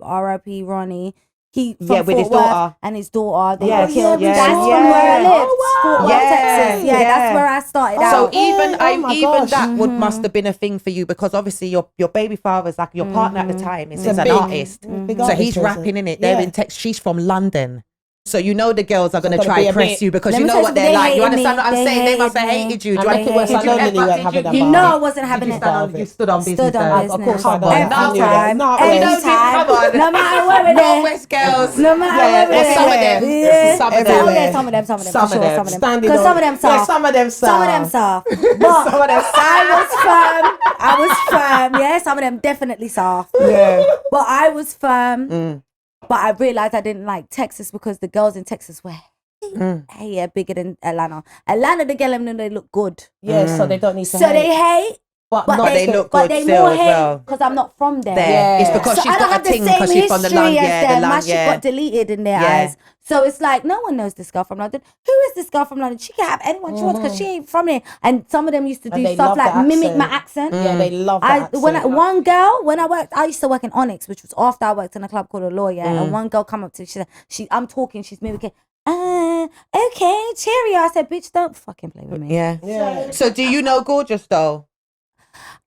Speaker 4: R.I.P. Ronnie. He
Speaker 2: Yeah,
Speaker 4: from
Speaker 2: with his
Speaker 4: Fort Worth
Speaker 2: daughter.
Speaker 4: and his daughter. They
Speaker 2: Yes,
Speaker 4: were killed.
Speaker 2: yes,
Speaker 4: That's
Speaker 2: yes.
Speaker 4: from where I lived.
Speaker 3: Oh, wow.
Speaker 4: Fort Worth, Texas. Yeah, that's where I started
Speaker 2: So
Speaker 4: out.
Speaker 2: even
Speaker 3: Oh my
Speaker 2: even
Speaker 3: gosh.
Speaker 2: that would must have been a thing for you, because obviously your baby father's like your partner at the time is an artist.
Speaker 3: Big
Speaker 2: So
Speaker 3: artist
Speaker 2: he's
Speaker 3: person.
Speaker 2: rapping in it. They're in Texas. She's from London. So you know the girls are going to
Speaker 3: gotta
Speaker 2: try
Speaker 3: be a
Speaker 2: press
Speaker 3: bit-
Speaker 2: you because
Speaker 4: Let
Speaker 2: you
Speaker 4: me
Speaker 2: know
Speaker 4: tell
Speaker 2: what
Speaker 4: you,
Speaker 2: they're
Speaker 4: they
Speaker 2: like. You
Speaker 4: hated
Speaker 2: understand
Speaker 4: me.
Speaker 2: what I'm
Speaker 4: They
Speaker 2: saying? They must have
Speaker 4: hated
Speaker 2: hated you.
Speaker 3: And
Speaker 2: Do
Speaker 3: make it worse, I know Lily weren't having a
Speaker 4: You
Speaker 3: bar.
Speaker 4: know I wasn't having
Speaker 2: you
Speaker 4: it.
Speaker 2: stand on, you stood on business.
Speaker 4: Stood on
Speaker 2: there.
Speaker 4: business.
Speaker 3: Of course I
Speaker 2: Come
Speaker 3: know.
Speaker 2: on.
Speaker 3: I
Speaker 4: Every
Speaker 3: knew that.
Speaker 4: time.
Speaker 3: No,
Speaker 4: Every
Speaker 2: don't do-
Speaker 4: time.
Speaker 2: come on.
Speaker 4: No matter where we're there.
Speaker 2: Northwest girls.
Speaker 4: No matter
Speaker 3: Yeah,
Speaker 4: where we're
Speaker 3: there's
Speaker 4: there.
Speaker 3: some of them.
Speaker 4: Yeah.
Speaker 2: Some of
Speaker 3: Everywhere.
Speaker 2: them.
Speaker 4: Oh, yeah, some of them.
Speaker 2: Some
Speaker 4: For
Speaker 2: of
Speaker 4: sure,
Speaker 2: them.
Speaker 4: some of them.
Speaker 3: Standing
Speaker 4: Because
Speaker 3: on-
Speaker 4: some of them soft.
Speaker 3: Yeah, some of them soft.
Speaker 4: Some of them soft. But
Speaker 2: Some of them soft.
Speaker 4: I was firm. Yeah, some of them definitely soft.
Speaker 3: Yeah.
Speaker 4: But I was firm. But I realized I didn't like Texas because the girls in Texas were bigger than Atlanta. Atlanta, the girl them know they look good.
Speaker 3: Yeah, so they don't need to
Speaker 4: So
Speaker 3: hate.
Speaker 4: they hate.
Speaker 3: But
Speaker 4: But
Speaker 3: not
Speaker 2: they look
Speaker 4: but
Speaker 2: good
Speaker 4: they
Speaker 2: still
Speaker 4: more
Speaker 2: as
Speaker 4: hate
Speaker 2: well.
Speaker 4: because I'm not from there.
Speaker 2: There.
Speaker 3: Yeah.
Speaker 2: It's because
Speaker 4: So
Speaker 2: she's
Speaker 4: I don't
Speaker 2: got
Speaker 4: have
Speaker 2: a
Speaker 4: the
Speaker 2: ting
Speaker 4: same
Speaker 2: because she's from the
Speaker 4: history
Speaker 2: land.
Speaker 4: as
Speaker 2: Yeah,
Speaker 4: them.
Speaker 2: the
Speaker 4: My
Speaker 2: land.
Speaker 4: shit
Speaker 2: Yeah.
Speaker 4: got deleted in their
Speaker 2: Yeah.
Speaker 4: eyes. So it's like no one knows this girl from London. Who is this girl from London? She can have anyone she wants because she ain't from here. And some of them used to
Speaker 3: And
Speaker 4: do
Speaker 3: they
Speaker 4: stuff
Speaker 3: love
Speaker 4: like
Speaker 3: the
Speaker 4: mimic my
Speaker 3: accent.
Speaker 4: accent.
Speaker 3: Yeah, they love that accent.
Speaker 4: One girl, when I used to work in Onyx, which was after I worked in a club called A Lawyer, and one girl come up to me, I'm talking, she's mimicking, okay, cheerio. I said, bitch, don't fucking play with me.
Speaker 2: Yeah.
Speaker 3: Yeah.
Speaker 2: So do you know Gorgeous though?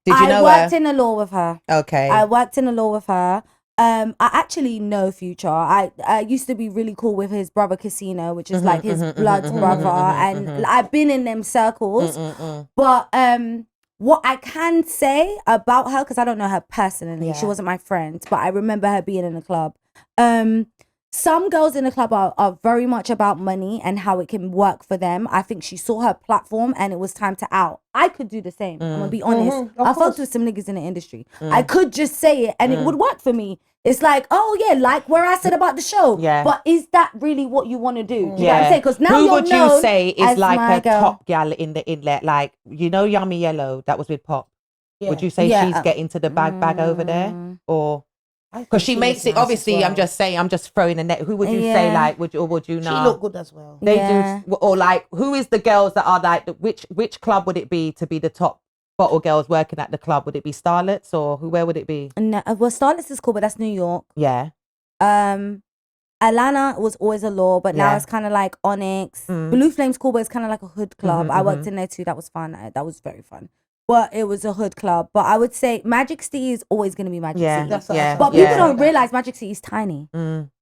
Speaker 2: Did you know
Speaker 4: I worked
Speaker 2: her?
Speaker 4: in the law with her.
Speaker 2: Okay.
Speaker 4: I worked in the law with her. I actually know Future. I used to be really cool with his brother Casino, which is like his blood brother, and I've been in them circles. But what I can say about her, because I don't know her personally, she wasn't my friend, but I remember her being in the club. Some girls in the club are very much about money and how it can work for them. I think she saw her platform and it was time to out. I could do the same. I'm gonna be honest. I fucked with some niggas in the industry. I could just say it and it would work for me. It's like, oh yeah, like where I said about the show.
Speaker 2: Yeah.
Speaker 4: But is that really what you want to do? Do you know what I'm saying? Because now
Speaker 2: who
Speaker 4: you're
Speaker 2: would you
Speaker 4: known
Speaker 2: say is
Speaker 4: as
Speaker 2: like
Speaker 4: my
Speaker 2: a
Speaker 4: girl.
Speaker 2: top gal in the inlet? Like, you know, Yummy Yellow that was with Pop.
Speaker 3: Yeah.
Speaker 2: Would you say
Speaker 4: Yeah.
Speaker 2: she's getting to the bag over there, or
Speaker 3: I think
Speaker 2: because she
Speaker 3: was
Speaker 2: makes it?
Speaker 3: nice as
Speaker 2: Obviously,
Speaker 3: well.
Speaker 2: I'm just saying. I'm just throwing a net. Who would you say
Speaker 4: Yeah.
Speaker 2: like? Would you
Speaker 3: She
Speaker 2: not?
Speaker 3: looked good as well.
Speaker 2: They
Speaker 4: Yeah.
Speaker 2: do, or like who is the girls that are like which club would it be to be the top bottle girls working at the club? Would it be Starlets or where would it be?
Speaker 4: No, well, Starlets is cool, but that's New York.
Speaker 2: Yeah.
Speaker 4: Atlanta was always a law, but now
Speaker 2: Yeah.
Speaker 4: it's kind of like Onyx. Blue Flame's cool, but it's kind of like a hood club. I worked in there too. That was fun. That was very fun. But it was a hood club. But I would say Magic City is always going to be Magic
Speaker 2: Yeah.
Speaker 4: City.
Speaker 3: That's what I
Speaker 2: Yeah.
Speaker 3: said.
Speaker 4: But
Speaker 2: Yeah.
Speaker 4: people don't realize Magic City is tiny.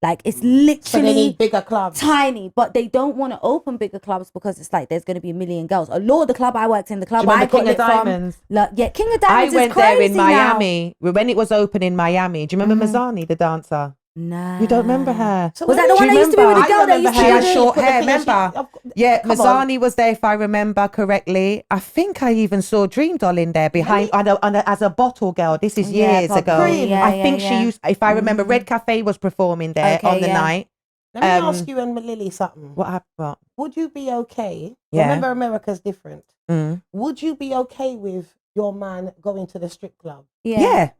Speaker 4: Like it's
Speaker 3: So they
Speaker 4: literally
Speaker 3: need bigger clubs.
Speaker 4: tiny. But they don't want to open bigger clubs because it's like there's going to be a million girls. A law, the club I worked in, the club
Speaker 2: Do you
Speaker 4: I
Speaker 2: remember
Speaker 4: got
Speaker 2: King of
Speaker 4: lit from.
Speaker 2: Diamonds?
Speaker 4: Yeah, King of
Speaker 2: I
Speaker 4: Diamonds
Speaker 2: went
Speaker 4: is crazy
Speaker 2: there in
Speaker 4: now.
Speaker 2: Miami when it was open in Miami. Do you remember Mazzani, the dancer?
Speaker 4: Nah.
Speaker 2: You don't remember her?
Speaker 3: So
Speaker 4: Was
Speaker 3: when
Speaker 4: that the
Speaker 3: you-
Speaker 4: one that used to be with the
Speaker 3: I
Speaker 4: girl that
Speaker 3: remember
Speaker 4: used to
Speaker 2: She
Speaker 3: her.
Speaker 2: had
Speaker 4: do
Speaker 2: short
Speaker 3: Put the
Speaker 2: hair,
Speaker 3: thing-
Speaker 2: remember? Yeah,
Speaker 3: Come on.
Speaker 2: Mazzani was there if I remember correctly. I think I even saw Dream Doll in there behind as a bottle girl. This is
Speaker 4: Yeah,
Speaker 2: years ago.
Speaker 4: probably. Yeah,
Speaker 2: I think
Speaker 4: yeah,
Speaker 2: she
Speaker 4: yeah.
Speaker 2: used, if I remember, Red Cafe was performing there
Speaker 4: Okay,
Speaker 2: on the
Speaker 4: yeah.
Speaker 2: night.
Speaker 3: Let me ask you and Lily something.
Speaker 2: What happened? What?
Speaker 3: Would you be okay?
Speaker 2: Yeah.
Speaker 3: Remember, America's different.
Speaker 2: Mm.
Speaker 3: Would you be okay with your man going to the strip club?
Speaker 2: Yeah.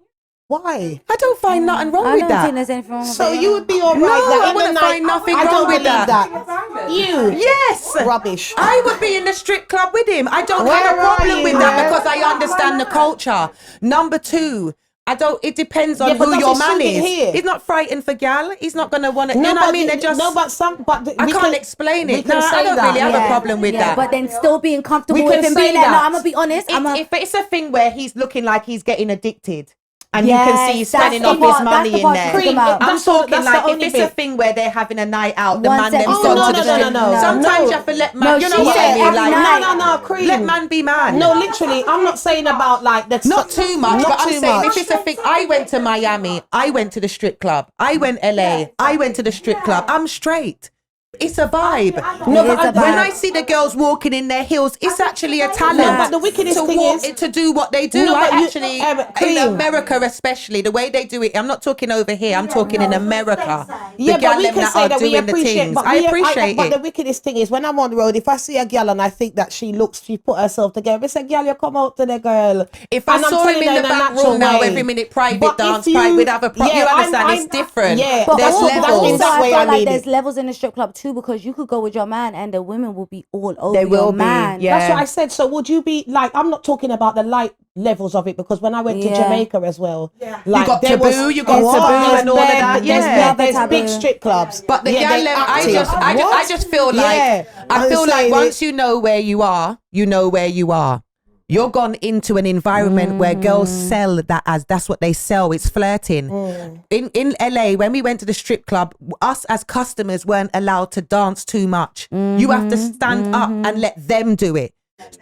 Speaker 3: Why?
Speaker 2: I don't find nothing wrong
Speaker 4: I
Speaker 2: with
Speaker 4: don't
Speaker 2: that.
Speaker 4: think there's anything wrong with
Speaker 3: So
Speaker 4: it.
Speaker 3: you would be all right.
Speaker 2: No,
Speaker 3: that
Speaker 2: I
Speaker 3: in
Speaker 2: wouldn't
Speaker 3: the night,
Speaker 2: find nothing
Speaker 3: I
Speaker 2: wrong
Speaker 3: don't
Speaker 2: with
Speaker 3: believe
Speaker 2: that.
Speaker 3: You?
Speaker 2: Yes.
Speaker 3: Rubbish.
Speaker 2: I would be in the strip club with him. I don't have a
Speaker 3: Where are
Speaker 2: problem
Speaker 3: you,
Speaker 2: with that
Speaker 3: man?
Speaker 2: because I understand the culture. Number two, it depends on
Speaker 3: Yeah, but
Speaker 2: who
Speaker 3: does
Speaker 2: your
Speaker 3: it
Speaker 2: man
Speaker 3: suit it
Speaker 2: is.
Speaker 3: here?
Speaker 2: He's not frightened for gal. He's not going to want to, you know what I mean? They're just, I can't explain it. No, I don't really have a problem with that.
Speaker 4: But then still being comfortable
Speaker 3: We
Speaker 4: with
Speaker 3: can
Speaker 4: him
Speaker 3: say
Speaker 4: being there. No,
Speaker 3: that.
Speaker 4: I'm gonna be honest.
Speaker 2: If it's a thing where he's looking like he's getting addicted, and you can see he's spending
Speaker 4: that's
Speaker 2: off
Speaker 4: the
Speaker 2: his
Speaker 4: part-
Speaker 2: money
Speaker 4: that's the
Speaker 2: in
Speaker 4: part
Speaker 2: there.
Speaker 4: she's talking about.
Speaker 2: I'm
Speaker 3: That's
Speaker 2: talking
Speaker 3: the
Speaker 2: like if
Speaker 3: only
Speaker 2: it's a
Speaker 3: bit.
Speaker 2: thing where they're having a night out, the
Speaker 4: One
Speaker 2: man
Speaker 4: second.
Speaker 2: them's
Speaker 4: Oh,
Speaker 2: gone
Speaker 3: no,
Speaker 2: to the
Speaker 3: no,
Speaker 2: strip.
Speaker 3: no, no.
Speaker 2: Sometimes
Speaker 3: No.
Speaker 2: you have to let
Speaker 4: No,
Speaker 2: man, you know
Speaker 4: she
Speaker 2: what
Speaker 4: said
Speaker 2: I mean?
Speaker 4: every
Speaker 2: Like,
Speaker 4: night.
Speaker 3: No, Cream.
Speaker 2: let man be man.
Speaker 3: No, literally, I'm not saying about like the
Speaker 2: Not too much,
Speaker 3: Not
Speaker 2: but I'm
Speaker 3: too
Speaker 2: saying
Speaker 3: much.
Speaker 2: if it's a thing, I went to Miami, I went to the strip club, I went LA, I went to the strip club. I'm straight. It's a vibe.
Speaker 3: No,
Speaker 4: It
Speaker 3: but
Speaker 4: is a
Speaker 2: When
Speaker 4: vibe.
Speaker 2: I see the girls walking in their heels, it's actually a talent.
Speaker 3: No, but the wickedest
Speaker 2: to
Speaker 3: thing
Speaker 2: walk,
Speaker 3: is-
Speaker 2: to do what they do.
Speaker 3: No,
Speaker 2: I
Speaker 3: but you-
Speaker 2: actually, in
Speaker 3: Cream.
Speaker 2: America especially, the way they do it. I'm not talking over here. I'm talking in America.
Speaker 3: Yeah,
Speaker 2: the gal
Speaker 3: but we
Speaker 2: them
Speaker 3: can
Speaker 2: that
Speaker 3: say
Speaker 2: are
Speaker 3: that we
Speaker 2: doing the
Speaker 3: appreciate.
Speaker 2: things.
Speaker 3: But
Speaker 2: I appreciate
Speaker 3: But
Speaker 2: it.
Speaker 3: the wickedest thing is when I'm on the road, if I see a gal and I think that she put herself together, I say, "Gal, you come out to the girl."
Speaker 2: If I
Speaker 3: And I'm
Speaker 2: saw him
Speaker 3: telling
Speaker 2: in
Speaker 3: her
Speaker 2: the
Speaker 3: a
Speaker 2: back
Speaker 3: natural
Speaker 2: room now,
Speaker 3: way.
Speaker 2: every minute private
Speaker 3: But
Speaker 2: dance,
Speaker 3: if you-
Speaker 2: private other
Speaker 3: yeah,
Speaker 2: you understand?
Speaker 3: I'm-
Speaker 2: It's different.
Speaker 3: yeah,
Speaker 4: But
Speaker 2: There's
Speaker 3: also-
Speaker 2: levels.
Speaker 3: that's in
Speaker 4: also,
Speaker 3: that
Speaker 4: I
Speaker 3: way
Speaker 4: feel
Speaker 3: I
Speaker 4: like
Speaker 3: mean
Speaker 4: there's
Speaker 3: it.
Speaker 4: levels in the strip club too, because you could go with your man and the women will be all over
Speaker 2: They will
Speaker 4: your
Speaker 2: be,
Speaker 4: man.
Speaker 2: yeah.
Speaker 3: That's what I said. So would you be like? I'm not talking about the light levels of it, because when I went to Jamaica as well, like
Speaker 2: you got Taboo, you got Taboo and all of that.
Speaker 3: There's big strip clubs.
Speaker 2: But the I just feel like once you know where you are, you know where you are. You're gone into an environment where girls sell that as that's what they sell. It's flirting. In LA, when we went to the strip club, us as customers weren't allowed to dance too much. You have to stand up and let them do it.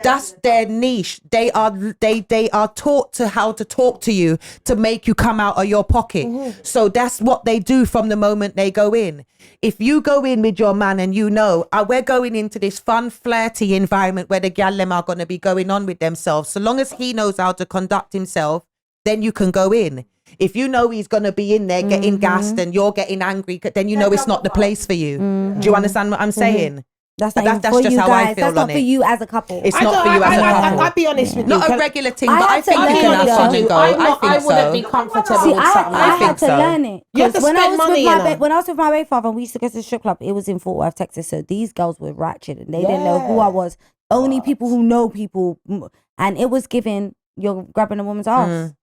Speaker 2: That's their niche. They are taught to how to talk to you to make you come out of your pocket. So that's what they do from the moment they go in. If you go in with your man and you know, we're going into this fun, flirty environment where the gal them are going to be going on with themselves. So long as he knows how to conduct himself, then you can go in. If you know he's going to be in there getting gassed and you're getting angry, then you know it's not the place for you. Do you understand what I'm saying?
Speaker 4: That's
Speaker 2: just how I feel
Speaker 4: that's not for you as a couple.
Speaker 2: It's not for you as a couple.
Speaker 3: I'll be honest with you.
Speaker 2: Not a regular thing, but I think you can have fun and go. I
Speaker 3: wouldn't be comfortable with something.
Speaker 4: I had to learn it.
Speaker 3: You have to
Speaker 4: when
Speaker 3: spend money,
Speaker 4: when I was with my baby father and we used to go to the strip club, it was in Fort Worth, Texas. So these girls were ratchet and they didn't know who I was. Only people who know people. And it was giving, you're grabbing a woman's ass.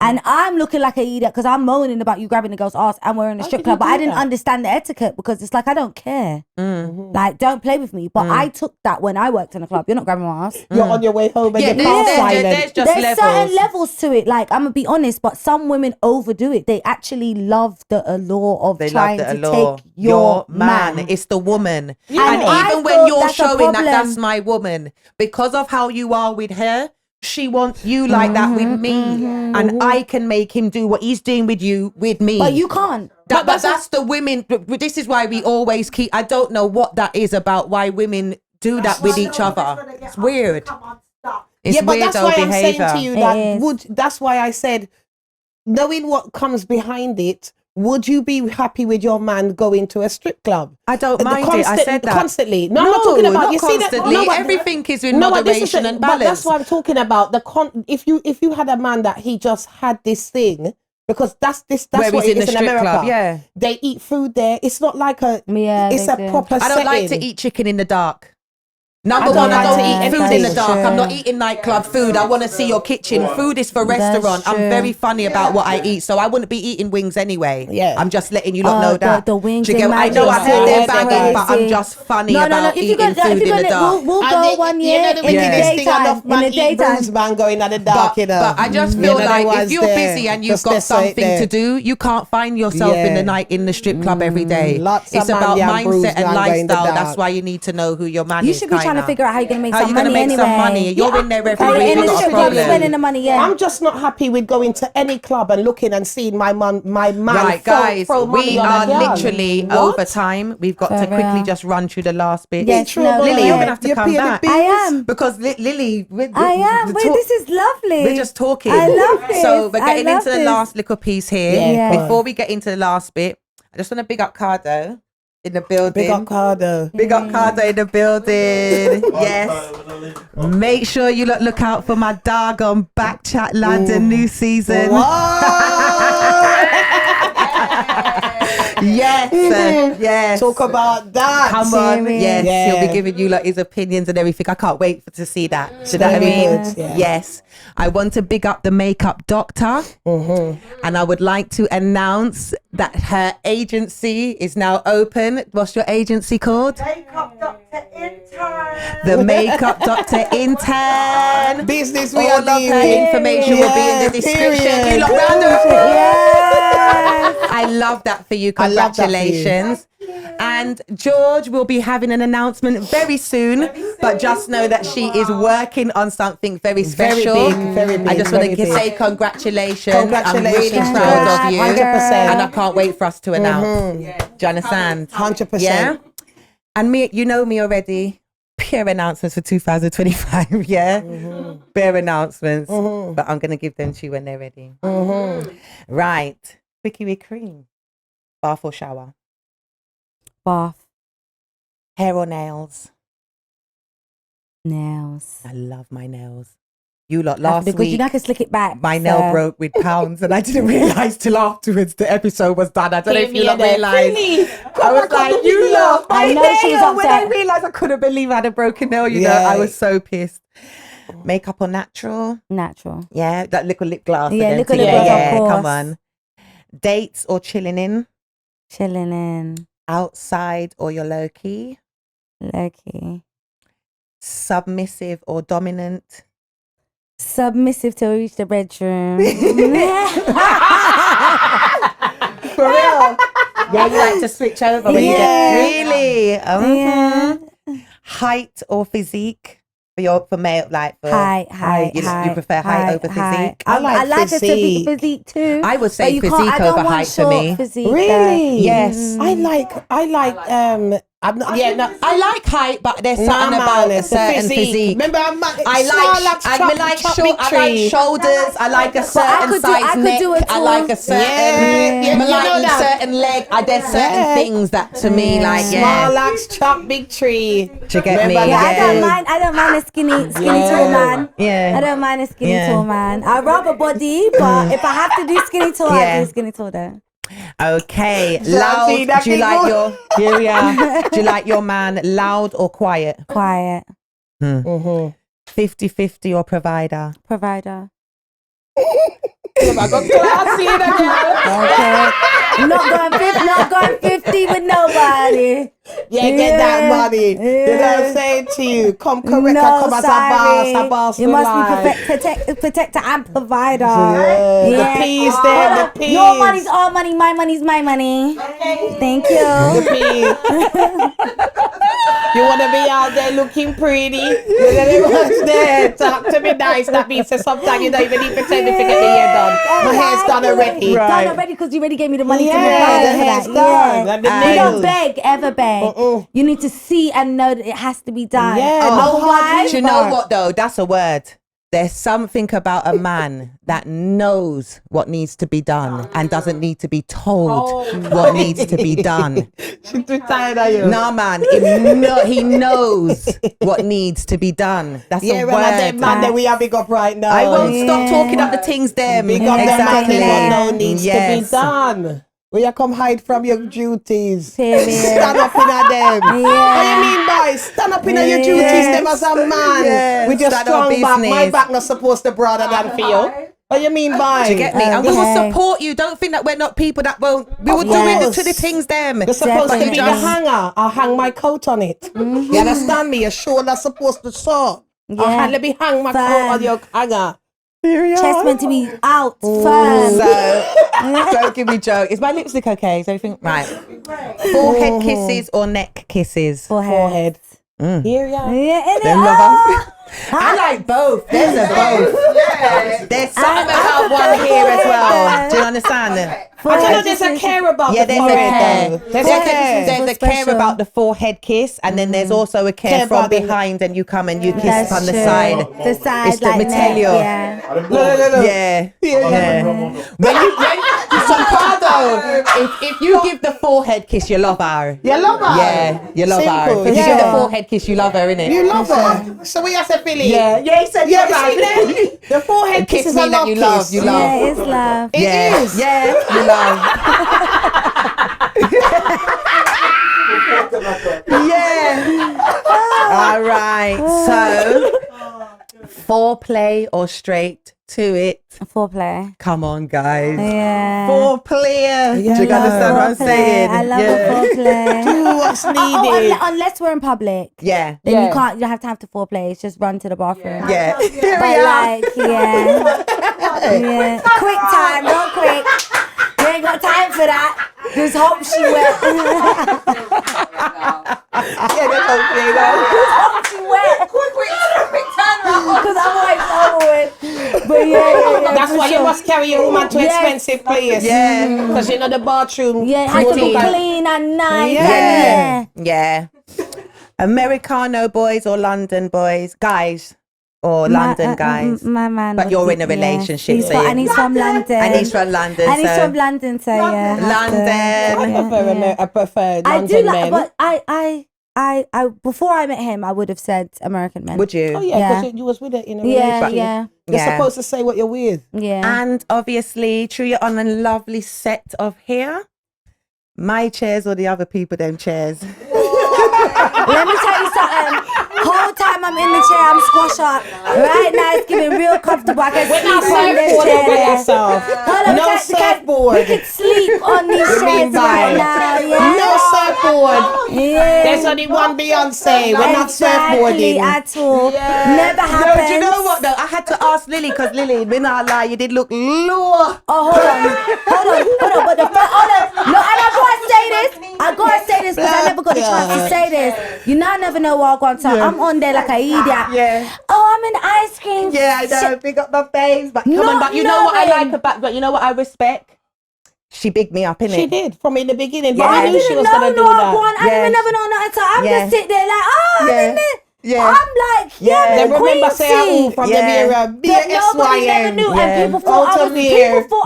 Speaker 4: And I'm looking like an idiot because I'm moaning about you grabbing the girl's ass and we're in a strip club. But I didn't understand the etiquette because it's like, I don't care. Like, don't play with me. But I took that when I worked in a club. You're not grabbing my ass.
Speaker 3: You're on your way home and your car's silent.
Speaker 4: There's certain levels to it. Like, I'm going to be honest, but some women overdo it. They actually love the allure of trying to take your man.
Speaker 2: It's the woman. And even when you're showing that that's my woman, because of how you are with her, she wants you like that with me, and I can make him do what he's doing with you with me.
Speaker 4: But you can't.
Speaker 2: But that's the women. This is why we always keep. I don't know what that is about. Why women do that with each other. It's weird. It's
Speaker 3: but that's why I'm saying to you that that's why I said, knowing what comes behind it. Would you be happy with your man going to a strip club?
Speaker 2: I don't mind it. I said that.
Speaker 3: Constantly. No, I'm not talking about, you see that?
Speaker 2: No, everything is in moderation and balance.
Speaker 3: But that's what I'm talking about. If you had a man that he just had this thing, because that's what it is in America.
Speaker 2: Club,
Speaker 3: they eat food there. It's not like it's a proper setting.
Speaker 2: I don't like to eat chicken in the dark. Number one, I don't eat food in the dark. I'm not eating nightclub food. I want to see your kitchen. Food is for restaurant. I'm very funny about what I eat, so I wouldn't be eating wings anyway. I'm just letting you lot know that.
Speaker 4: The wings.
Speaker 2: I know I've heard they're banging, but I'm just funny about eating food in the dark.
Speaker 4: We'll go 1 year in the daytime. In the daytime,
Speaker 3: man going in the dark.
Speaker 2: But I just feel like if you're busy and you've got something to do, you can't find yourself in the night in the strip club every day. It's about mindset and lifestyle. That's why you need to know who your man is.
Speaker 4: You should be trying to figure out how you're going to make some money anyway.
Speaker 2: Some money. You're in there every week.
Speaker 4: In the strip club, spending the money,
Speaker 3: I'm just not happy with going to any club and looking and seeing my man
Speaker 2: right, guys, we are literally over time. We've got to quickly just run through the last bit.
Speaker 4: Yes,
Speaker 2: Lily, you're going to have to come back.
Speaker 4: I am.
Speaker 2: Because Lily,
Speaker 4: I am. Wait, this is lovely.
Speaker 2: We're just talking.
Speaker 4: I love this.
Speaker 2: So we're getting into the last little piece here. Before we get into the last bit, I just want to big up Cardo in the building.
Speaker 3: Big up Cardo.
Speaker 2: Big up Cardo in the building. Yes. Make sure you look out for my dog on Back Chat London new season. Yes.
Speaker 3: Talk about that.
Speaker 2: Come on. Yes. He'll be giving you his opinions and everything. I can't wait to see that. Do you know what I mean? Yes. I want to big up the makeup doctor. And I would like to announce that her agency is now open. What's your agency called?
Speaker 5: Makeup Doctor Intern.
Speaker 2: The Makeup Doctor Intern.
Speaker 3: Business
Speaker 2: we all of her information will be in the description. You look round I love that for you. Congratulations. And George will be having an announcement very soon, but just know that she is working on something very special.
Speaker 3: Very big.
Speaker 2: I just want to say congratulations. I'm really proud of you.
Speaker 3: 100%.
Speaker 2: And I can't wait for us to announce. Do you understand?
Speaker 3: 100%.
Speaker 2: Yeah. And me, you know me already. Bare announcements for 2025, bare announcements, but I'm going to give them to you when they're ready. Right. Quickie with cream. Bath or shower?
Speaker 4: Bath.
Speaker 2: Hair or nails?
Speaker 4: Nails.
Speaker 2: I love my nails. You lot last week,
Speaker 4: you know I can slick it back.
Speaker 2: my nail broke with pounds and I didn't realise till afterwards the episode was done. I don't know if you lot realised. I was like, you lot, my
Speaker 4: I know she was
Speaker 2: nail. When I
Speaker 4: upset.
Speaker 2: realised I couldn't believe I had a broken nail, you know, I was so pissed. Makeup or natural?
Speaker 4: Natural.
Speaker 2: Yeah, that little lip gloss.
Speaker 4: Yeah,
Speaker 2: again
Speaker 4: little
Speaker 2: too.
Speaker 4: lip gloss,
Speaker 2: Yeah,
Speaker 4: of course.
Speaker 2: come on. Dates or chilling in?
Speaker 4: Chilling in.
Speaker 2: Outside or you're low key?
Speaker 4: Low key.
Speaker 2: Submissive or dominant?
Speaker 4: Submissive till we reach the bedroom.
Speaker 2: For real? Yeah, you like to switch over when you get really.
Speaker 4: Yeah.
Speaker 2: Height or physique for male, like for
Speaker 4: Height.
Speaker 2: You prefer height over physique?
Speaker 3: I like physique.
Speaker 4: Physique too.
Speaker 2: I would say
Speaker 4: But you can't-
Speaker 2: physique
Speaker 4: I don't
Speaker 2: over
Speaker 4: want
Speaker 2: height for
Speaker 4: short
Speaker 2: me.
Speaker 4: Physique,
Speaker 3: Really?
Speaker 2: Yes.
Speaker 3: I like I'm not, yeah, no.
Speaker 2: I like height, but there's something
Speaker 3: Nah,
Speaker 2: about
Speaker 3: man,
Speaker 2: a
Speaker 3: it's the
Speaker 2: certain physique.
Speaker 3: Remember,
Speaker 2: I like shoulders. I like a certain size neck. I like a certain.
Speaker 3: you know
Speaker 2: like
Speaker 3: that.
Speaker 2: certain leg. There's certain things that to me like
Speaker 3: Small axe, chop big tree.
Speaker 2: Do you get me?
Speaker 3: Remember
Speaker 4: Yeah,
Speaker 3: that?
Speaker 4: I don't mind a skinny tall man.
Speaker 2: Yeah.
Speaker 4: I don't mind a skinny
Speaker 2: Yeah.
Speaker 4: tall man. I rather body, but if I have to do skinny tall, I do skinny tall though.
Speaker 2: Okay, loud. Do you like your? Here we are. Do you like your man loud or quiet?
Speaker 4: Quiet.
Speaker 2: 50-50 or provider?
Speaker 4: Provider.
Speaker 3: I got classy in again.
Speaker 4: Okay. Not going 50 with nobody.
Speaker 3: Yeah, get that money. You know what I'm saying to you? Come correct,
Speaker 4: No,
Speaker 3: come as a boss
Speaker 4: You
Speaker 3: for
Speaker 4: must
Speaker 3: life.
Speaker 4: be protector and provider.
Speaker 3: Yeah. The peas there, the peas.
Speaker 4: Your money's all money, my money's my money. Okay. Thank you.
Speaker 3: The peas. You want to be out there looking pretty? You know what's there? Talk to me nice. That means that sometimes you don't even need to tell me to get the hair done. My hair's done already.
Speaker 4: Done already because you already gave me the money to
Speaker 3: Yeah,
Speaker 4: provide
Speaker 3: the
Speaker 4: for
Speaker 3: hair's
Speaker 4: that.
Speaker 3: done.
Speaker 4: Yeah.
Speaker 3: And the
Speaker 4: You don't
Speaker 3: nails.
Speaker 4: beg, ever beg. You need to see and know that it has to be done.
Speaker 3: Yeah,
Speaker 4: Otherwise,
Speaker 2: Do you know what though? That's a word. There's something about a man that knows what needs to be done and doesn't need to be told what needs to be done.
Speaker 3: She's too tired of you.
Speaker 2: No, man, he knows what needs to be done. That's a word.
Speaker 3: Man, that we are big up right now.
Speaker 2: I won't stop talking up the things them.
Speaker 3: Big up them man,
Speaker 2: Exactly.
Speaker 3: they don't know needs to be
Speaker 2: Yes.
Speaker 3: done. Will you come hide from your duties?
Speaker 4: Period.
Speaker 3: Stand up in a them.
Speaker 4: Yeah.
Speaker 3: What you mean, boys? Stand up in your duties, them as a man.
Speaker 2: Yes.
Speaker 3: With your
Speaker 2: Stand
Speaker 3: strong
Speaker 2: up
Speaker 3: back. My
Speaker 2: business.
Speaker 3: back not supposed to broader than for you. What you mean, boys?
Speaker 2: Do you get me? And we
Speaker 4: Okay.
Speaker 2: will support you. Don't think that we're not people that won't. We will do it to the things them.
Speaker 3: You're supposed to be the
Speaker 4: Definitely.
Speaker 3: hanger. I'll hang my coat on it. You understand me? Your shoulder's supposed to sew.
Speaker 4: Yeah.
Speaker 3: Let me hang my coat
Speaker 4: Firm.
Speaker 3: on your hanger.
Speaker 4: chest meant to be out, firm.
Speaker 2: So, don't give me joke. Is my lipstick okay? Is everything right? Forehead kisses or neck kisses?
Speaker 3: Forehead. Here you are.
Speaker 4: Yeah, innit?
Speaker 2: Them lovers. I like both. There's a both. There's something about one here as well. Do you understand?
Speaker 3: I don't know there's a care about
Speaker 2: Yeah,
Speaker 3: the
Speaker 2: there's a
Speaker 3: forehead
Speaker 2: care.
Speaker 3: though. There's a care.
Speaker 2: There's a care
Speaker 4: special.
Speaker 2: about the forehead kiss, and then there's also a care
Speaker 3: Care
Speaker 2: from
Speaker 3: about the-
Speaker 2: behind, and you come and you kiss
Speaker 4: That's
Speaker 2: on the
Speaker 4: true.
Speaker 2: side.
Speaker 4: The side,
Speaker 2: It's let
Speaker 4: like
Speaker 2: me tell
Speaker 4: neck,
Speaker 2: you.
Speaker 4: yeah.
Speaker 3: No.
Speaker 2: Yeah. When if you give the forehead kiss, you love her.
Speaker 3: You love her?
Speaker 2: Yeah, you love her.
Speaker 3: Simple,
Speaker 2: If you give
Speaker 3: yeah.
Speaker 2: the forehead kiss, you love her, innit?
Speaker 3: You love her. So we have to feel it.
Speaker 2: Yeah, he said
Speaker 3: Yeah, right. The forehead
Speaker 2: Kiss
Speaker 3: kiss is
Speaker 2: me
Speaker 3: a
Speaker 2: that
Speaker 3: love
Speaker 2: you
Speaker 3: kiss.
Speaker 2: love, you love.
Speaker 4: Yeah, it's love.
Speaker 3: It
Speaker 2: Yeah,
Speaker 3: is.
Speaker 2: yeah, you love. Yeah. All right. So, foreplay or straight to it?
Speaker 4: Foreplay.
Speaker 2: Come on, guys.
Speaker 4: Yeah.
Speaker 2: Foreplay. Do you
Speaker 3: Yeah.
Speaker 2: understand what I'm
Speaker 4: Foreplay.
Speaker 2: saying?
Speaker 4: I love
Speaker 2: yeah.
Speaker 4: a foreplay.
Speaker 3: Do what's needed.
Speaker 4: Unless we're in public.
Speaker 2: Yeah.
Speaker 4: Then
Speaker 3: Yeah.
Speaker 4: you can't. You have to have the foreplay. It's just run to the bathroom.
Speaker 2: Yeah. Here
Speaker 4: But
Speaker 2: we are.
Speaker 4: like, yeah. Quick time, real quick. You ain't got time for that. Just hope she wet.
Speaker 2: Yeah, that's okay, though.
Speaker 4: Hope she wet. Quick turnaround. Because otherwise it's over with. But yeah.
Speaker 3: That's
Speaker 4: for
Speaker 3: why you
Speaker 4: sure.
Speaker 3: must carry your woman to
Speaker 4: Yes.
Speaker 3: expensive place.
Speaker 2: Yeah.
Speaker 3: Because you know the bathroom.
Speaker 4: Yeah, it has to be
Speaker 3: pretty.
Speaker 4: clean and nice.
Speaker 3: Yeah.
Speaker 4: And
Speaker 2: Yeah. Americano boys or London boys? Guys or London guys?
Speaker 4: My man.
Speaker 2: But
Speaker 4: would
Speaker 2: you're
Speaker 4: be-
Speaker 2: in a relationship,
Speaker 4: He's
Speaker 2: so
Speaker 4: from,
Speaker 2: you-
Speaker 4: and he's from London.
Speaker 2: And he's from London.
Speaker 4: And he's
Speaker 2: so
Speaker 4: from London, so yeah. have to-
Speaker 2: London.
Speaker 3: I prefer
Speaker 4: I
Speaker 3: London
Speaker 4: do like,
Speaker 3: men.
Speaker 4: but I before I met him, I would have said American men.
Speaker 2: Would you?
Speaker 3: Oh yeah,
Speaker 4: Yeah.
Speaker 3: because you was with it in a
Speaker 4: Yeah,
Speaker 3: relationship.
Speaker 4: yeah,
Speaker 3: You're
Speaker 2: Yeah.
Speaker 3: supposed to say what you're with.
Speaker 4: yeah.
Speaker 2: And obviously, True, you're on a lovely set of hair. My chairs or the other people them chairs?
Speaker 4: Let me tell you something. whole time I'm in the chair, I'm squashed up. Right now, it's getting real comfortable. I can sleep on this chair.
Speaker 3: No surfboard.
Speaker 4: We can sleep on these chairs right now. Yeah.
Speaker 3: No surfboard.
Speaker 4: Yeah.
Speaker 3: There's only one Beyonce. We're not surfboarding
Speaker 4: at all. Never happens.
Speaker 2: No, do you know what though? I had to ask Lily because Lily, me not lie, you did look low.
Speaker 4: Oh, hold on. But no, and I gotta say this because I never got the chance to say this. You know, I never know what I'm going to. I'm on there like an idiot.
Speaker 2: Yeah.
Speaker 4: Oh, I'm in ice cream.
Speaker 2: Yeah, I know. Big up my babes, but come on, but you know what I like about, but you know what I respect. She bigged me up, innit?
Speaker 3: She did from in the beginning, but
Speaker 2: Yeah.
Speaker 3: I knew she was gonna do that.
Speaker 4: I didn't never know nothing. So I'm just sitting there like, I'm in there.
Speaker 2: Yeah.
Speaker 4: I'm like,
Speaker 3: They remember saying from the mirror,
Speaker 4: nobody never knew, and people thought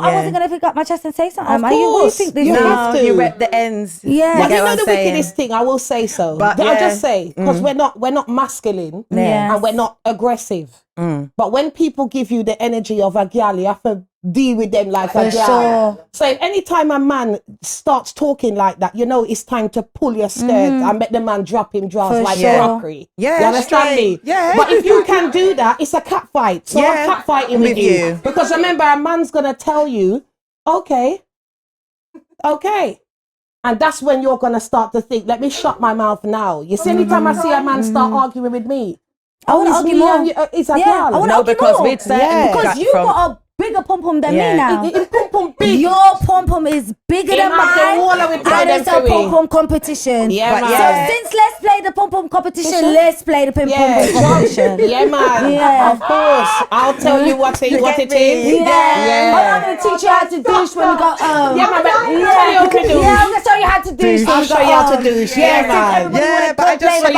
Speaker 4: I wasn't gonna pick up my chest and say something.
Speaker 3: Of course, you have to.
Speaker 2: You rep the ends.
Speaker 4: Yeah.
Speaker 3: But you know the wickedest thing, I will say so.
Speaker 2: But
Speaker 3: I'll just say, because we're not masculine and we're not aggressive. But when people give you the energy of a gal, you have to deal with them like a gal.
Speaker 4: Sure.
Speaker 3: So anytime a man starts talking like that, you know it's time to pull your skirt and make the man drop him drawers like crockery.
Speaker 2: Yeah,
Speaker 3: you understand me?
Speaker 2: Yeah.
Speaker 3: But if you can do that, it's a cat fight. So I'm cat fighting with you. Because remember, a man's gonna tell you, okay. And that's when you're gonna start to think, let me shut my mouth now. You see, anytime I see a man start arguing with me,
Speaker 4: I want to argue more.
Speaker 3: It's a gal.
Speaker 2: No, because we'd say
Speaker 4: because you got a bigger pom pom than me now.
Speaker 3: Your
Speaker 4: pom pom is bigger than mine, and it's a pom pom competition.
Speaker 3: Yeah, man.
Speaker 4: So since let's play the pom pom competition, let's play the pom pom competition.
Speaker 3: Yeah, man.
Speaker 4: Yeah.
Speaker 3: Of course. I'll tell you what it is.
Speaker 4: Yeah. I'm gonna teach you how to douche when we go.
Speaker 3: Yeah, man. Tell you how to douche.
Speaker 4: Yeah, I'm gonna show you how to douche.
Speaker 3: I'll show you how to douche. Yeah, man.
Speaker 2: Yeah, but I just want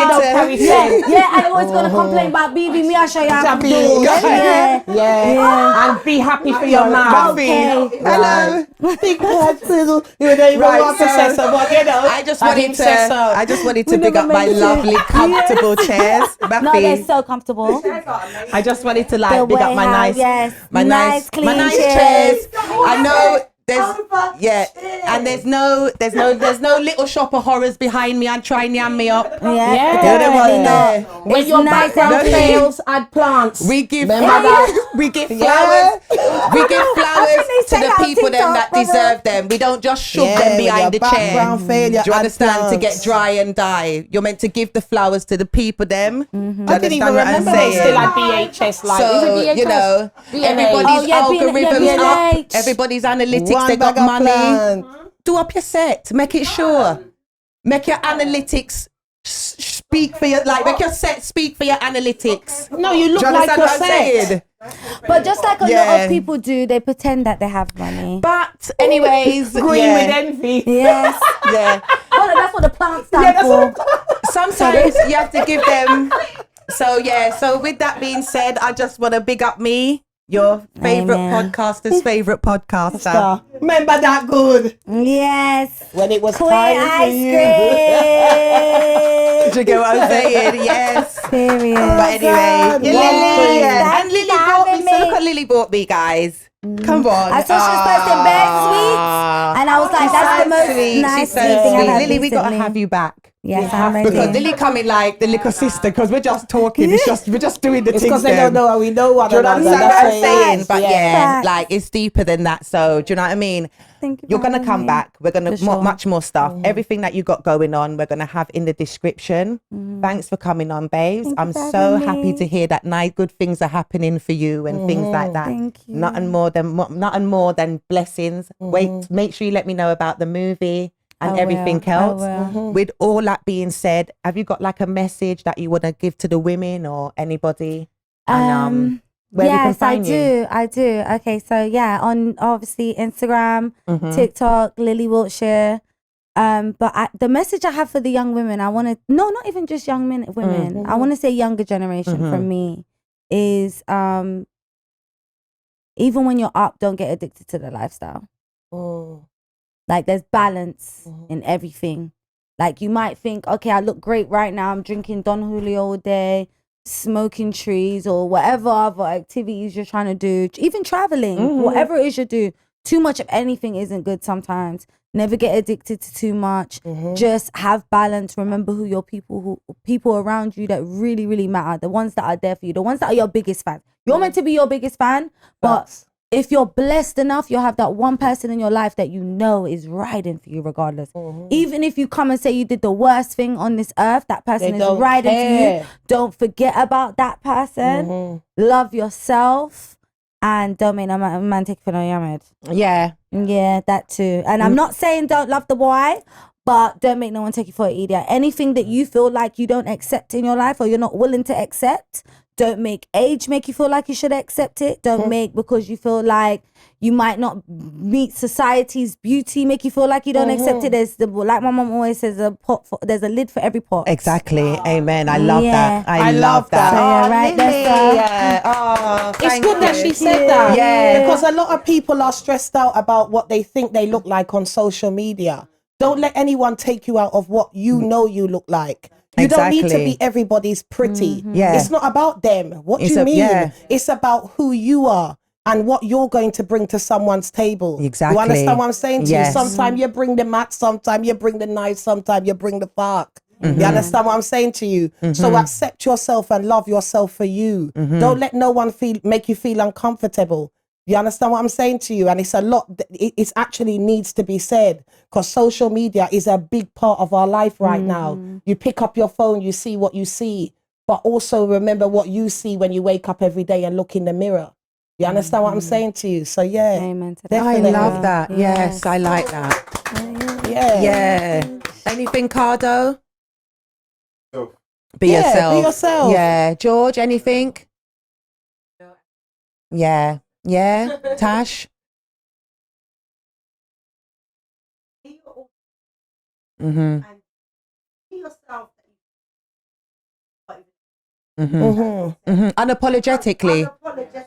Speaker 2: you to.
Speaker 4: Yeah, and always gonna complain about BB. Me, I'll show you how to douche.
Speaker 3: Yeah. And be happy for your man.
Speaker 4: Okay.
Speaker 2: Hello.
Speaker 3: Big bad fizzle. You don't even want to say so, but you know.
Speaker 2: I just wanted to big up my lovely comfortable chairs.
Speaker 4: No, they're so comfortable.
Speaker 2: I just wanted to like big up my nice
Speaker 4: clean
Speaker 2: chairs. I know there's no little shop of horrors behind me and try and yam me up.
Speaker 3: When your background fails, add plants.
Speaker 2: We give flowers. We give flowers to the people them that deserve them. We don't just shove them behind the chair. Do you understand? To get dry and die. You're meant to give the flowers to the people them.
Speaker 3: I didn't even remember they still had VHS live.
Speaker 2: So, you know, everybody's algorithms up, everybody's analytics, they got money. Do up your set, make it sure. Make your analytics speak for your, like, make your set speak for your analytics.
Speaker 3: No, you look like your set.
Speaker 4: But just like a lot of people do, they pretend that they have money.
Speaker 2: But anyways,
Speaker 3: green with envy.
Speaker 4: Yes. Oh, that's what the plants stand for.
Speaker 2: Sometimes you have to give them. So with that being said, I just want to big up me, your favorite podcaster's favorite podcaster.
Speaker 3: Remember that good?
Speaker 4: Yes.
Speaker 3: When it was
Speaker 4: Queen
Speaker 3: time for you.
Speaker 2: Do you get what I'm saying? Yes.
Speaker 4: Period.
Speaker 2: But anyway, Lily. And Lily bought me. So look what Lily bought me, guys. Come on.
Speaker 4: I saw she was posting bare sweets, and I was like, that's the most nice thing I've had
Speaker 2: Lily, we got to
Speaker 4: recently.
Speaker 2: have you back.
Speaker 4: Yes, I'm ready.
Speaker 2: Because Lily coming like the little sister, because we're just talking. We're just doing the things.
Speaker 3: Because they don't know how we know one another.
Speaker 2: That's what I'm saying. But like it's deeper than that. So do you know what I mean?
Speaker 4: Thank you.
Speaker 2: You're gonna come back. We're gonna much more stuff. Everything that you got going on, we're gonna have in the description. Thanks for coming on, babes. I'm so happy to hear that nice good things are happening for you and things like that.
Speaker 4: Thank you.
Speaker 2: Nothing more than blessings. Wait, make sure you let me know about the movie and everything else. With all that being said, have you got like a message that you want to give to the women or anybody? And where we can find you?
Speaker 4: I do. Okay, so on obviously Instagram, TikTok, Lilly Wiltshire. But the message I have for the young women, not even just young women. I want to say younger generation from me is even when you're up, don't get addicted to the lifestyle. Like there's balance in everything. Like you might think, okay, I look great right now. I'm drinking Don Julio all day, smoking trees or whatever other activities you're trying to do, even traveling, whatever it is you do. too much of anything isn't good sometimes. Never get addicted to too much. Just have balance. Remember who your people around you that really, really matter. The ones that are there for you. The ones that are your biggest fans. You're meant to be your biggest fan, but if you're blessed enough, you'll have that one person in your life that you know is riding for you regardless. Even if you come and say you did the worst thing on this earth, that person is riding for you. Don't forget about that person. Love yourself. And don't make no man take for no yammed.
Speaker 2: Yeah.
Speaker 4: Yeah, that too. And I'm not saying don't love the boy, but don't make no one take you for an idiot. Anything that you feel like you don't accept in your life or you're not willing to accept, don't make age make you feel like you should accept it. Don't make because you feel like you might not meet society's beauty make you feel like you don't accept it. There's like my mom always says, there's a lid for every pot.
Speaker 2: Exactly. Amen. I love that.
Speaker 3: I love that.
Speaker 4: So you're right,
Speaker 2: Lily. Yeah. Oh,
Speaker 3: It's good that she said that.
Speaker 2: Yeah.
Speaker 3: Because a lot of people are stressed out about what they think they look like on social media. Don't let anyone take you out of what you know you look like. You don't need to be everybody's pretty.
Speaker 2: Yeah.
Speaker 3: It's not about them. What do you mean? It's about who you are and what you're going to bring to someone's table.
Speaker 2: Exactly.
Speaker 3: You understand what I'm saying to you?
Speaker 2: Yes.
Speaker 3: Sometimes you bring the mat, sometimes you bring the knife, sometimes you bring the fuck. You understand what I'm saying to you? So accept yourself and love yourself for you. Don't let no one make you feel uncomfortable. You understand what I'm saying to you? And it's a lot, it actually needs to be said because social media is a big part of our life right now. You pick up your phone, you see what you see, but also remember what you see when you wake up every day and look in the mirror. You understand what I'm saying to you? So yeah.
Speaker 4: Amen to that.
Speaker 3: Definitely.
Speaker 2: I love that. Yes, I like that.
Speaker 3: Yeah.
Speaker 2: Yeah. Anything, Cardo? Be
Speaker 3: Yeah,
Speaker 2: yourself.
Speaker 3: be yourself.
Speaker 2: Yeah. George, anything? Yeah. Yeah. Tash?
Speaker 5: And be yourself.
Speaker 2: Unapologetically.
Speaker 5: Unapologetic.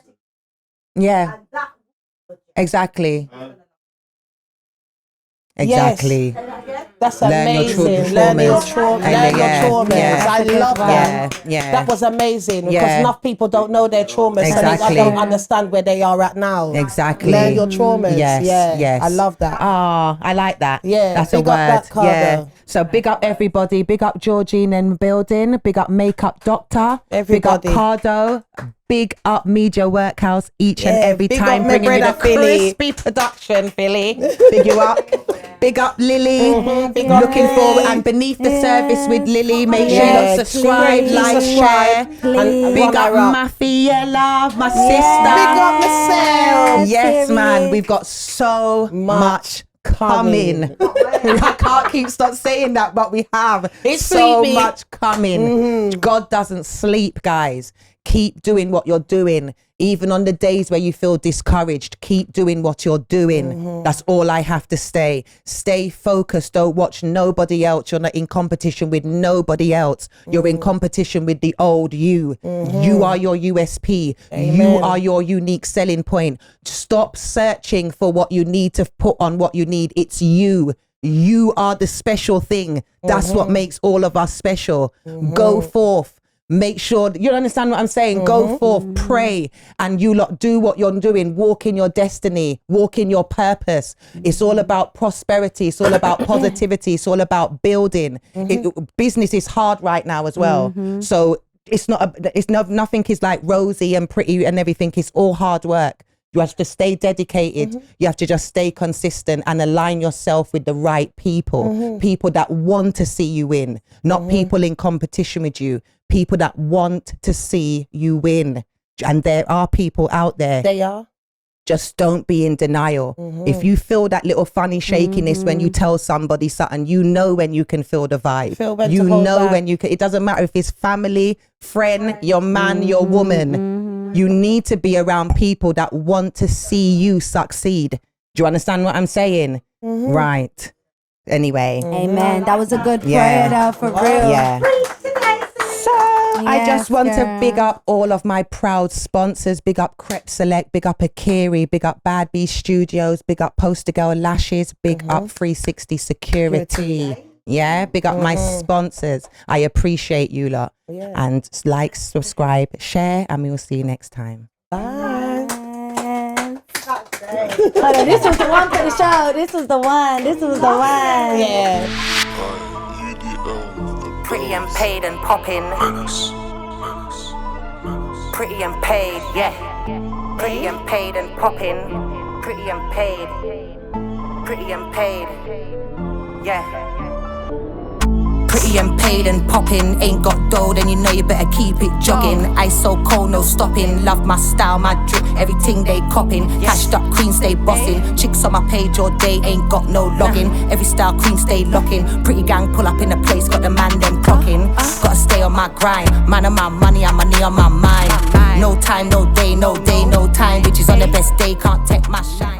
Speaker 2: Yeah.
Speaker 5: And that
Speaker 2: Exactly. Exactly.
Speaker 3: That's
Speaker 2: Learn your
Speaker 3: amazing. Learn your
Speaker 2: traumas.
Speaker 3: traumas.
Speaker 2: Yeah.
Speaker 3: I love that.
Speaker 2: Yeah.
Speaker 3: That was amazing because
Speaker 2: Yeah.
Speaker 3: enough people don't know their traumas,
Speaker 2: Exactly.
Speaker 3: so they don't understand where they are at now.
Speaker 2: Exactly.
Speaker 3: Learn your traumas.
Speaker 2: Yes.
Speaker 3: Yeah.
Speaker 2: Yes.
Speaker 3: I love that.
Speaker 2: Ah, I like that.
Speaker 3: Yeah,
Speaker 2: That's a
Speaker 3: big
Speaker 2: word.
Speaker 3: up that, Cardo.
Speaker 2: Yeah. So big up everybody. Big up Georgine in building. Big up Makeup Doctor.
Speaker 3: Everybody.
Speaker 2: Big up Cardo. Big up Media Workhouse each and every
Speaker 3: big
Speaker 2: time,
Speaker 3: up my
Speaker 2: bringing you the
Speaker 3: brother Philly.
Speaker 2: crispy production, Philly. Big you up. Big up Lily.
Speaker 3: Big up
Speaker 2: Looking
Speaker 3: Lily.
Speaker 2: forward and beneath the service with Lily. Make sure you subscribe,
Speaker 3: Please
Speaker 2: like, share.
Speaker 3: subscribe. And
Speaker 2: Big
Speaker 3: run
Speaker 2: up
Speaker 3: her up.
Speaker 2: Mafiella, my sister.
Speaker 3: Big up yourself.
Speaker 2: Yes, man. We've got so much coming. I can't stop saying that, but we have
Speaker 3: It's
Speaker 2: so
Speaker 3: sleepy.
Speaker 2: much coming. God doesn't sleep, guys. Keep doing what you're doing. Even on the days where you feel discouraged, keep doing what you're doing. That's all I have to say. Stay focused. Don't watch nobody else. You're not in competition with nobody else. You're in competition with the old you. You are your USP. You are your unique selling point. Stop searching for what you need to put on what you need. It's you. You are the special thing. That's what makes all of us special. Go forth. Make sure you understand what I'm saying. Go forth, pray, and you lot do what you're doing. Walk in your destiny, walk in your purpose. It's all about prosperity. It's all about positivity. It's all about building. Business is hard right now as well. So nothing is like rosy and pretty and everything. It's all hard work. You have to stay dedicated. You have to just stay consistent and align yourself with the right people. People that want to see you win, not people in competition with you. People that want to see you win. And there are people out there.
Speaker 3: They are.
Speaker 2: Just don't be in denial. If you feel that little funny shakiness when you tell somebody something, you know when you can feel the vibe. You know when you can. It doesn't matter if it's family, friend, your man, your woman. You need to be around people that want to see you succeed. Do you understand what I'm saying? Right. Anyway.
Speaker 4: Amen. That was a good prayer though, for real.
Speaker 2: Yeah. So I just want to big up all of my proud sponsors. Big up Crep Select, big up Akiri, big up Bad Bee Studios, big up Poster Girl Lashes, big up 360 Security. Yeah, big up my sponsors. I appreciate you lot. And like, subscribe, share, and we will see you next time.
Speaker 3: Bye.
Speaker 4: Yes. Hold on, this was the one for the show. This was the one.
Speaker 3: Yeah.
Speaker 1: Pretty and paid and popping. Pretty and paid, yeah. Pretty and paid and popping. Pretty and paid. Pretty and paid, yeah. Pretty and paid and popping. Ain't got dough, then you know you better keep it jogging. Ice so cold, no stopping. Love my style, my drip, everything they copping. Cashed up queen, stay bossing. Chicks on my page all day, ain't got no login. Every style queen, stay locking. Pretty gang pull up in the place, got the man them clocking. Gotta stay on my grind. Man on my money, and money on my mind. No time, no day, no time. Bitches on the best day, can't take my shine.